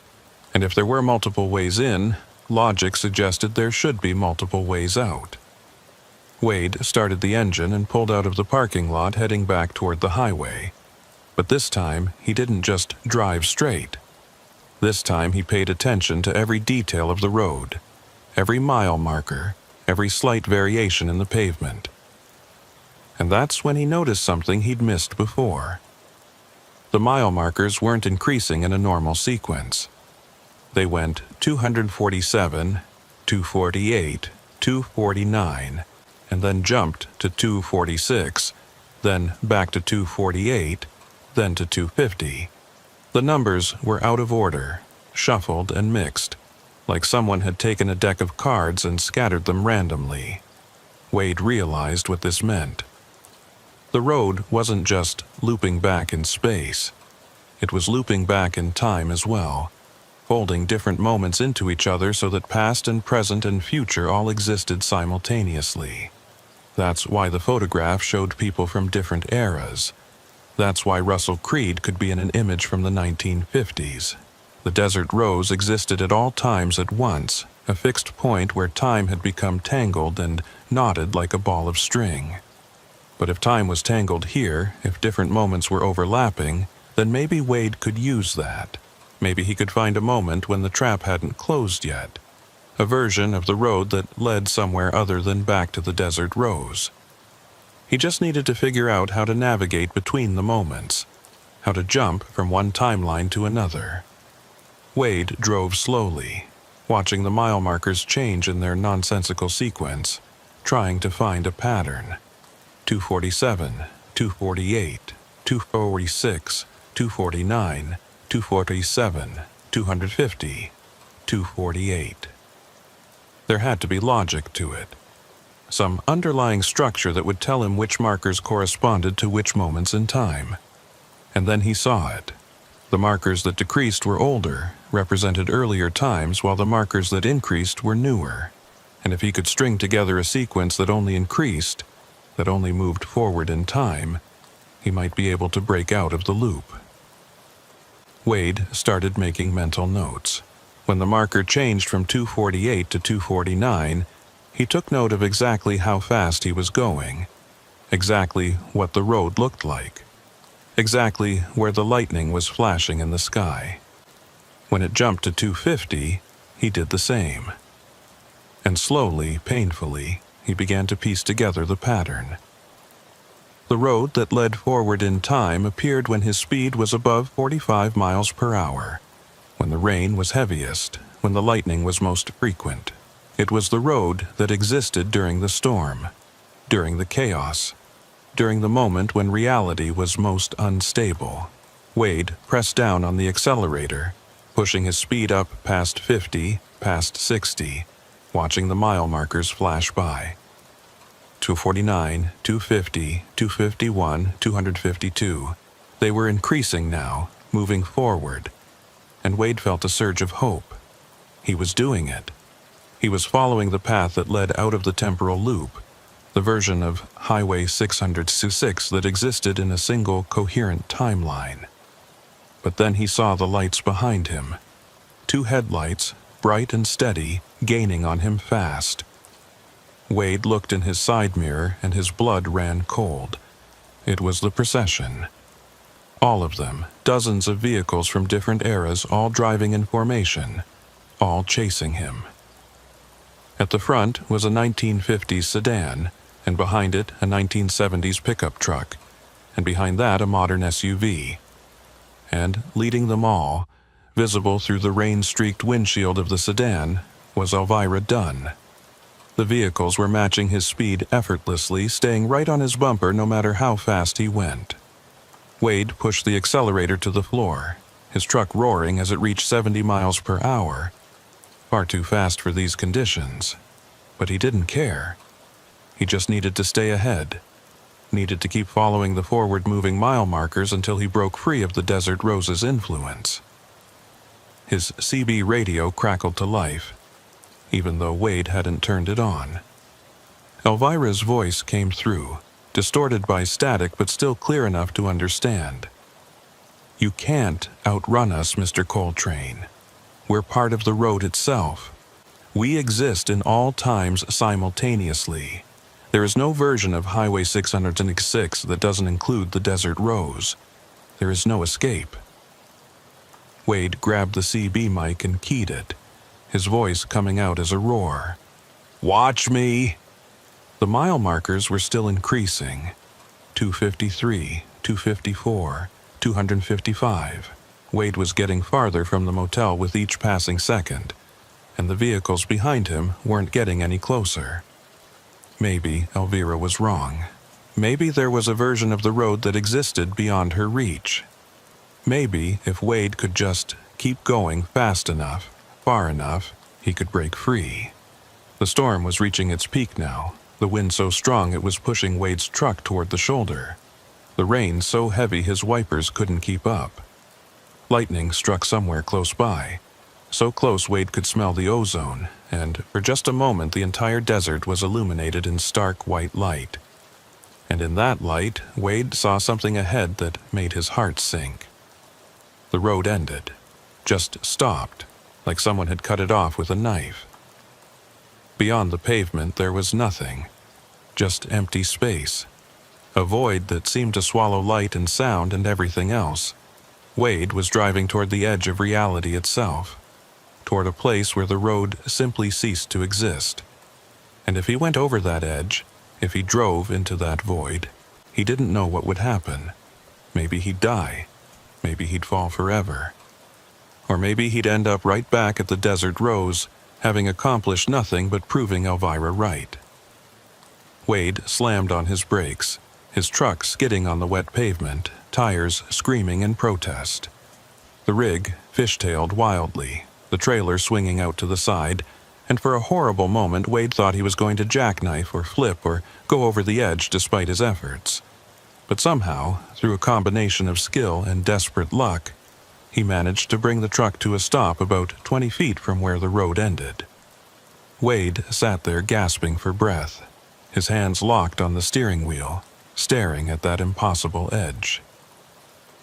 And if there were multiple ways in, logic suggested there should be multiple ways out. Wade started the engine and pulled out of the parking lot, heading back toward the highway. But this time, he didn't just drive straight. This time he paid attention to every detail of the road, every mile marker, every slight variation in the pavement. And that's when he noticed something he'd missed before. The mile markers weren't increasing in a normal sequence. They went 247, 248, 249, and then jumped to 246, then back to 248, then to 250. The numbers were out of order, shuffled and mixed, like someone had taken a deck of cards and scattered them randomly. Wade realized what this meant. The road wasn't just looping back in space. It was looping back in time as well, folding different moments into each other so that past and present and future all existed simultaneously. That's why the photograph showed people from different eras. That's why Russell Creed could be in an image from the 1950s. The desert rose existed at all times at once, a fixed point where time had become tangled and knotted like a ball of string. But if time was tangled here, if different moments were overlapping, then maybe Wade could use that. Maybe he could find a moment when the trap hadn't closed yet. A version of the road that led somewhere other than back to the desert rose. He just needed to figure out how to navigate between the moments, how to jump from one timeline to another. Wade drove slowly, watching the mile markers change in their nonsensical sequence, trying to find a pattern. 247, 248, 246, 249, 247, 250, 248. There had to be logic to it. Some underlying structure that would tell him which markers corresponded to which moments in time. And then he saw it. The markers that decreased were older, represented earlier times, while the markers that increased were newer. And if he could string together a sequence that only increased, that only moved forward in time, he might be able to break out of the loop. Wade started making mental notes. When the marker changed from 248 to 249, he took note of exactly how fast he was going, exactly what the road looked like, exactly where the lightning was flashing in the sky. When it jumped to 250, he did the same. And slowly, painfully, he began to piece together the pattern. The road that led forward in time appeared when his speed was above 45 miles per hour, when the rain was heaviest, when the lightning was most frequent. It was the road that existed during the storm, during the chaos, during the moment when reality was most unstable. Wade pressed down on the accelerator, pushing his speed up past 50, past 60, watching the mile markers flash by. 249, 250, 251, 252. They were increasing now, moving forward, and Wade felt a surge of hope. He was doing it. He was following the path that led out of the temporal loop, the version of Highway 606 that existed in a single coherent timeline. But then he saw the lights behind him. Two headlights, bright and steady, gaining on him fast. Wade looked in his side mirror and his blood ran cold. It was the procession. All of them, dozens of vehicles from different eras, all driving in formation, all chasing him. At the front was a 1950s sedan, and behind it a 1970s pickup truck, and behind that a modern SUV. And leading them all, visible through the rain-streaked windshield of the sedan, was Elvira Dunn. The vehicles were matching his speed effortlessly, staying right on his bumper no matter how fast he went. Wade pushed the accelerator to the floor, his truck roaring as it reached 70 miles per hour. Far too fast for these conditions. But he didn't care. He just needed to stay ahead. Needed to keep following the forward-moving mile markers until he broke free of the Desert Rose's influence. His CB radio crackled to life, even though Wade hadn't turned it on. Elvira's voice came through, distorted by static but still clear enough to understand. "You can't outrun us, Mr. Coltrane. We're part of the road itself. We exist in all times simultaneously. There is no version of Highway 606 that doesn't include the Desert Rose. There is no escape." Wade grabbed the CB mic and keyed it, his voice coming out as a roar. "Watch me!" The mile markers were still increasing. 253, 254, 255. Wade was getting farther from the motel with each passing second, and the vehicles behind him weren't getting any closer. Maybe Elvira was wrong. Maybe there was a version of the road that existed beyond her reach. Maybe if Wade could just keep going fast enough, far enough, he could break free. The storm was reaching its peak now, the wind so strong it was pushing Wade's truck toward the shoulder. The rain so heavy his wipers couldn't keep up. Lightning struck somewhere close by, so close Wade could smell the ozone, and for just a moment the entire desert was illuminated in stark white light. And in that light, Wade saw something ahead that made his heart sink. The road ended. just stopped, like someone had cut it off with a knife. Beyond the pavement there was nothing, just empty space, a void that seemed to swallow light and sound and everything else. Wade was driving toward the edge of reality itself, toward a place where the road simply ceased to exist. And if he went over that edge, if he drove into that void, he didn't know what would happen. Maybe he'd die. Maybe he'd fall forever. Or maybe he'd end up right back at the Desert Rose, having accomplished nothing but proving Elvira right. Wade slammed on his brakes, his truck skidding on the wet pavement, tires screaming in protest. The rig fishtailed wildly, the trailer swinging out to the side, and for a horrible moment Wade thought he was going to jackknife or flip or go over the edge despite his efforts. But somehow, through a combination of skill and desperate luck, he managed to bring the truck to a stop about 20 feet from where the road ended. Wade sat there gasping for breath, his hands locked on the steering wheel, staring at that impossible edge.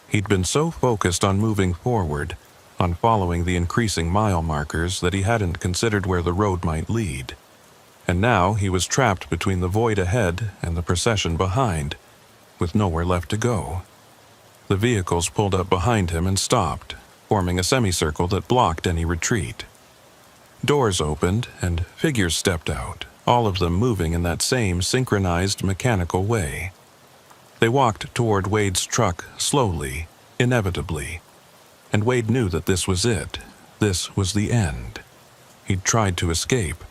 He'd been so focused on moving forward, on following the increasing mile markers, that he hadn't considered where the road might lead. And now he was trapped between the void ahead and the procession behind, with nowhere left to go. The vehicles pulled up behind him and stopped, forming a semicircle that blocked any retreat. Doors opened and figures stepped out, all of them moving in that same synchronized mechanical way. They walked toward Wade's truck slowly, inevitably, and Wade knew that this was it. This was the end. He'd tried to escape,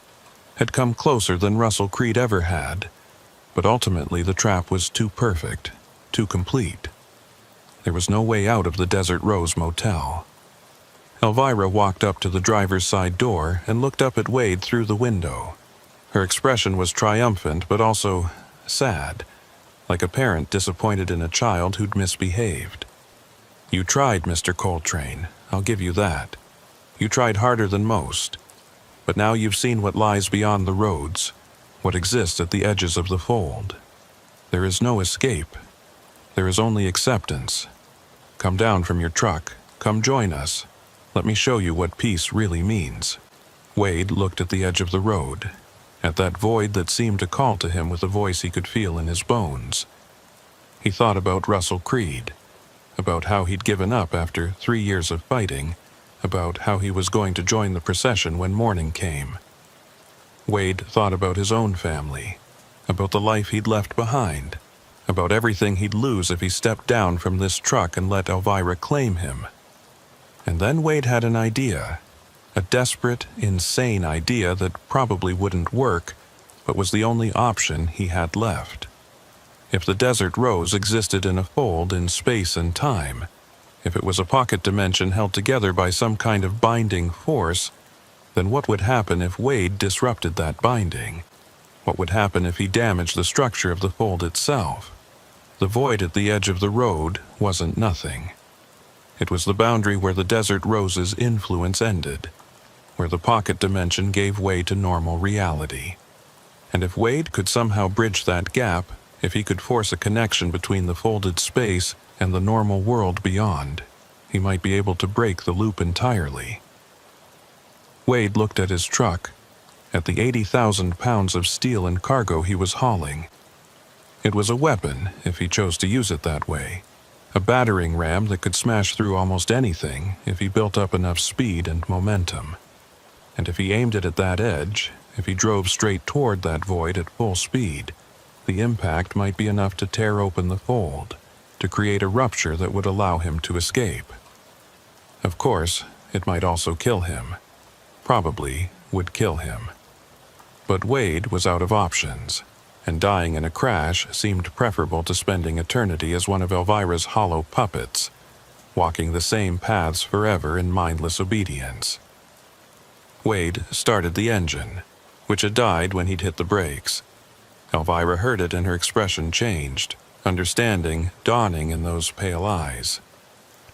had come closer than Russell Creed ever had, but ultimately the trap was too perfect, too complete. There was no way out of the Desert Rose Motel. Elvira walked up to the driver's side door and looked up at Wade through the window. Her expression was triumphant but also sad, like a parent disappointed in a child who'd misbehaved. "You tried, Mr. Coltrane, I'll give you that. You tried harder than most. But now you've seen what lies beyond the roads, what exists at the edges of the fold. There is no escape. There is only acceptance. Come down from your truck. Come join us. Let me show you what peace really means." Wade looked at the edge of the road, at that void that seemed to call to him with a voice he could feel in his bones. He thought about Russell Creed, about how he'd given up after 3 years of fighting, about how he was going to join the procession when morning came. Wade thought about his own family, about the life he'd left behind, about everything he'd lose if he stepped down from this truck and let Elvira claim him. And then Wade had an idea, a desperate, insane idea that probably wouldn't work, but was the only option he had left. If the Desert Rose existed in a fold in space and time, if it was a pocket dimension held together by some kind of binding force, then what would happen if Wade disrupted that binding? What would happen if he damaged the structure of the fold itself? The void at the edge of the road wasn't nothing. It was the boundary where the Desert Rose's influence ended, where the pocket dimension gave way to normal reality. And if Wade could somehow bridge that gap, if he could force a connection between the folded space and the normal world beyond, he might be able to break the loop entirely. Wade looked at his truck, at the 80,000 pounds of steel and cargo he was hauling. It was a weapon, if he chose to use it that way, a battering ram that could smash through almost anything if he built up enough speed and momentum. And if he aimed it at that edge, if he drove straight toward that void at full speed, the impact might be enough to tear open the fold, to create a rupture that would allow him to escape. Of course, it might also kill him. Probably would kill him. But Wade was out of options, and dying in a crash seemed preferable to spending eternity as one of Elvira's hollow puppets, walking the same paths forever in mindless obedience. Wade started the engine, which had died when he'd hit the brakes. Elvira heard it and her expression changed, understanding dawning in those pale eyes.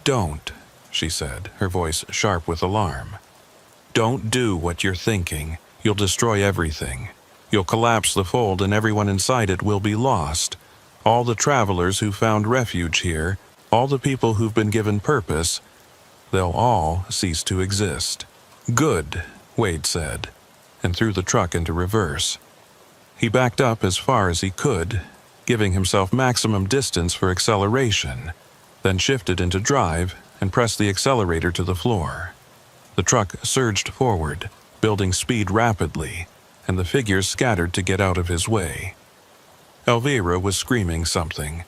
"Don't," she said, her voice sharp with alarm. "Don't do what you're thinking. You'll destroy everything. You'll collapse the fold and everyone inside it will be lost. All the travelers who found refuge here, all the people who've been given purpose, They'll all cease to exist. Good, Wade said, and threw the truck into reverse. He backed up as far as he could, giving himself maximum distance for acceleration, then shifted into drive and pressed the accelerator to the floor. The truck surged forward, building speed rapidly, and the figures scattered to get out of his way. Elvira was screaming something,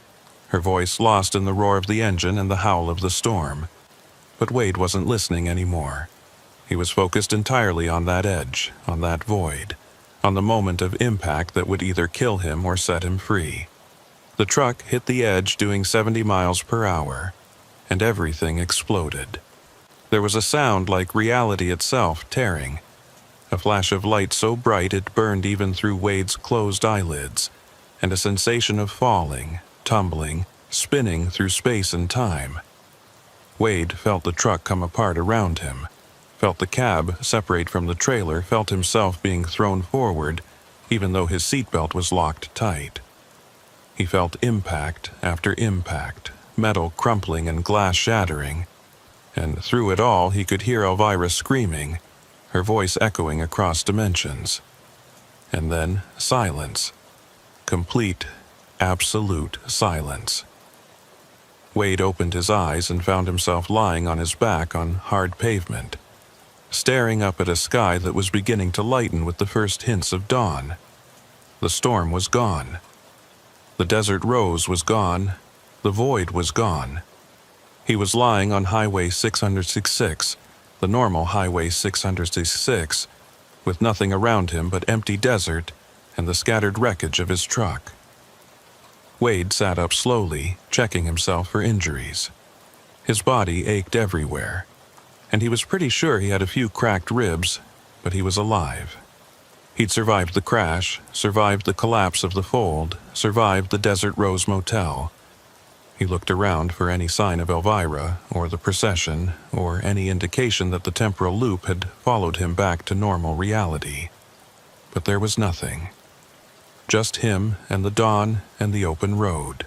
her voice lost in the roar of the engine and the howl of the storm. But Wade wasn't listening anymore. He was focused entirely on that edge, on that void, on the moment of impact that would either kill him or set him free. The truck hit the edge doing 70 miles per hour, and everything exploded. There was a sound like reality itself tearing, a flash of light so bright it burned even through Wade's closed eyelids, and a sensation of falling, tumbling, spinning through space and time. Wade felt the truck come apart around him, felt the cab separate from the trailer, felt himself being thrown forward, even though his seatbelt was locked tight. He felt impact after impact, metal crumpling and glass shattering, and through it all he could hear Elvira screaming, her voice echoing across dimensions. And then silence. Complete, absolute silence. Wade opened his eyes and found himself lying on his back on hard pavement, staring up at a sky that was beginning to lighten with the first hints of dawn. The storm was gone. The desert rose was gone. The void was gone. He was lying on Highway 666, the normal Highway 666, with nothing around him but empty desert and the scattered wreckage of his truck. Wade sat up slowly, checking himself for injuries. His body ached everywhere, and he was pretty sure he had a few cracked ribs, but he was alive. He'd survived the crash, survived the collapse of the fold, survived the Desert Rose Motel. He looked around for any sign of Elvira, or the procession, or any indication that the temporal loop had followed him back to normal reality. But there was nothing. Just him and the dawn and the open road.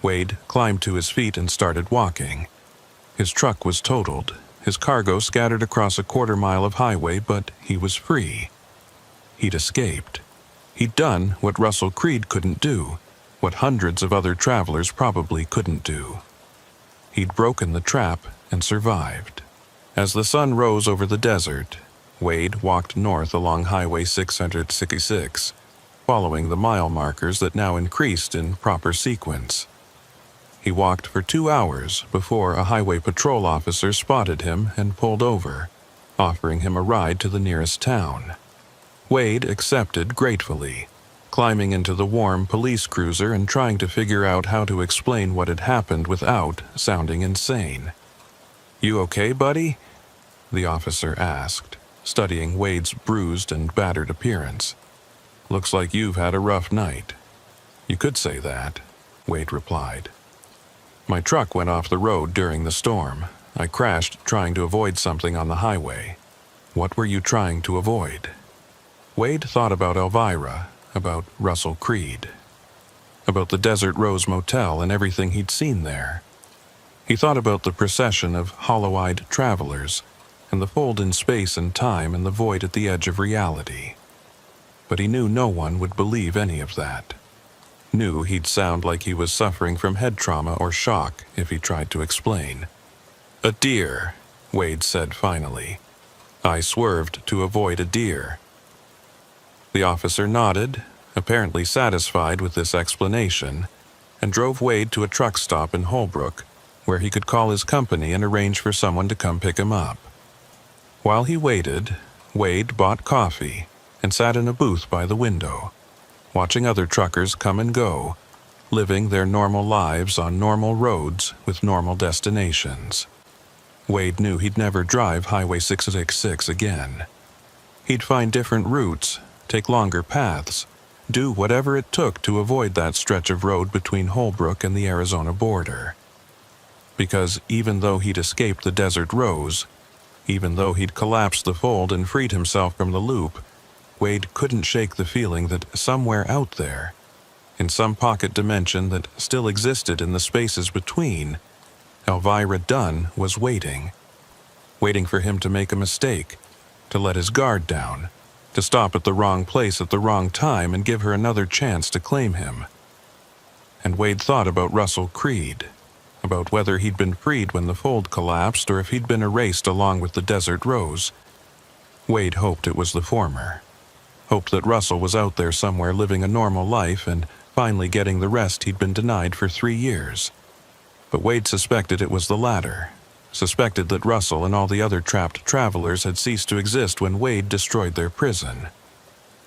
Wade climbed to his feet and started walking. His truck was totaled, his cargo scattered across a quarter-mile of highway, but he was free. He'd escaped. He'd done what Russell Creed couldn't do, what hundreds of other travelers probably couldn't do. He'd broken the trap and survived. As the sun rose over the desert, Wade walked north along Highway 666, following the mile markers that now increased in proper sequence. He walked for 2 hours before a highway patrol officer spotted him and pulled over, offering him a ride to the nearest town. Wade accepted gratefully, climbing into the warm police cruiser and trying to figure out how to explain what had happened without sounding insane. "You okay, buddy?" the officer asked, studying Wade's bruised and battered appearance. "Looks like you've had a rough night." "You could say that," Wade replied. "My truck went off the road during the storm. I crashed trying to avoid something on the highway." "What were you trying to avoid?" Wade thought about Elvira, about Russell Creed, about the Desert Rose Motel and everything he'd seen there. He thought about the procession of hollow-eyed travelers and the fold in space and time and the void at the edge of reality. But he knew no one would believe any of that. Knew he'd sound like he was suffering from head trauma or shock if he tried to explain. "A deer," Wade said finally. "I swerved to avoid a deer." The officer nodded, apparently satisfied with this explanation, and drove Wade to a truck stop in Holbrook, where he could call his company and arrange for someone to come pick him up. While he waited, Wade bought coffee and sat in a booth by the window, watching other truckers come and go, living their normal lives on normal roads with normal destinations. Wade knew he'd never drive Highway 666 again. He'd find different routes, take longer paths, do whatever it took to avoid that stretch of road between Holbrook and the Arizona border. Because even though he'd escaped the Desert Rose, even though he'd collapsed the fold and freed himself from the loop, Wade couldn't shake the feeling that somewhere out there, in some pocket dimension that still existed in the spaces between, Elvira Dunn was waiting for him to make a mistake, to let his guard down, to stop at the wrong place at the wrong time and give her another chance to claim him. And Wade thought about Russell Creed, about whether he'd been freed when the fold collapsed or if he'd been erased along with the Desert Rose. Wade hoped it was the former. Hoped that Russell was out there somewhere living a normal life and finally getting the rest he'd been denied for 3 years. But Wade suspected it was the latter. Suspected that Russell and all the other trapped travelers had ceased to exist when Wade destroyed their prison.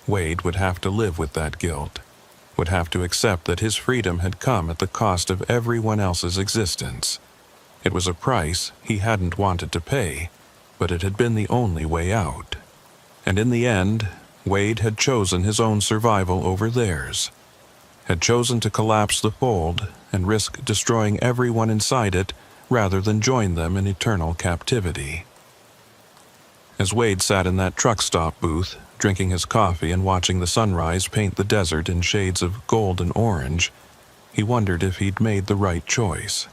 Wade would have to live with that guilt, would have to accept that his freedom had come at the cost of everyone else's existence. It was a price he hadn't wanted to pay, but it had been the only way out. And in the end, Wade had chosen his own survival over theirs, had chosen to collapse the fold and risk destroying everyone inside it rather than join them in eternal captivity. As Wade sat in that truck stop booth, drinking his coffee and watching the sunrise paint the desert in shades of gold and orange, he wondered if he'd made the right choice.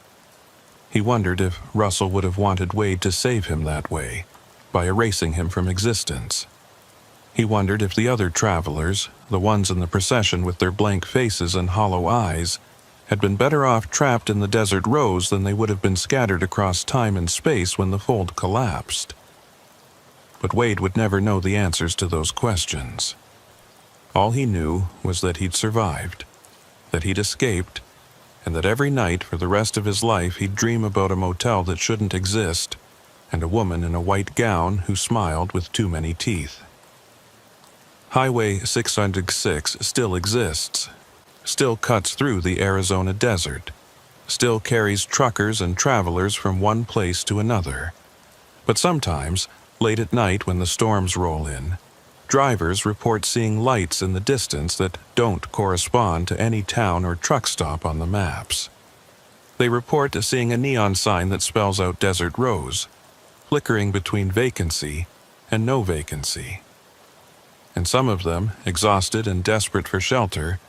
He wondered if Russell would have wanted Wade to save him that way, by erasing him from existence. He wondered if the other travelers, the ones in the procession with their blank faces and hollow eyes, had been better off trapped in the Desert Rose than they would have been scattered across time and space when the fold collapsed. But Wade would never know the answers to those questions. All he knew was that he'd survived, that he'd escaped, and that every night for the rest of his life he'd dream about a motel that shouldn't exist, and a woman in a white gown who smiled with too many teeth. Highway 606 still exists, still cuts through the Arizona desert, still carries truckers and travelers from one place to another. But sometimes, late at night when the storms roll in, drivers report seeing lights in the distance that don't correspond to any town or truck stop on the maps. They report seeing a neon sign that spells out Desert Rose, flickering between vacancy and no vacancy. And some of them, exhausted and desperate for shelter,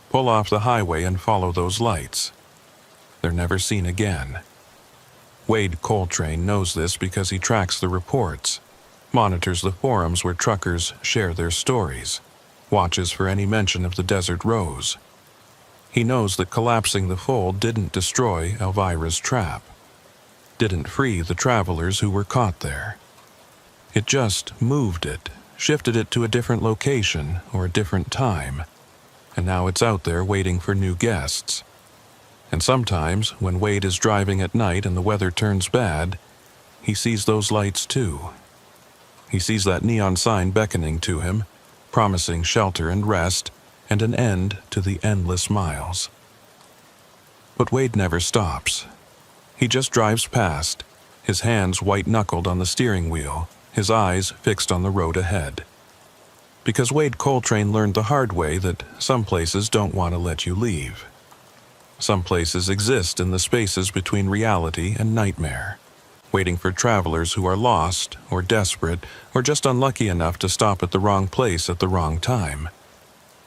pull off the highway and follow those lights. They're never seen again. Wade Coltrane knows this because he tracks the reports, monitors the forums where truckers share their stories, watches for any mention of the Desert Rose. He knows that collapsing the fold didn't destroy Elvira's trap, didn't free the travelers who were caught there. It just moved it, shifted it to a different location or a different time, and now it's out there waiting for new guests. And sometimes, when Wade is driving at night and the weather turns bad, he sees those lights too. He sees that neon sign beckoning to him, promising shelter and rest, and an end to the endless miles. But Wade never stops. He just drives past, his hands white-knuckled on the steering wheel, his eyes fixed on the road ahead. Because Wade Coltrane learned the hard way that some places don't want to let you leave. Some places exist in the spaces between reality and nightmare, waiting for travelers who are lost or desperate or just unlucky enough to stop at the wrong place at the wrong time.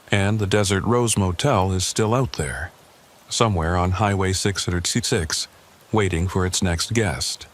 And the Desert Rose Motel is still out there, somewhere on Highway 606, waiting for its next guest.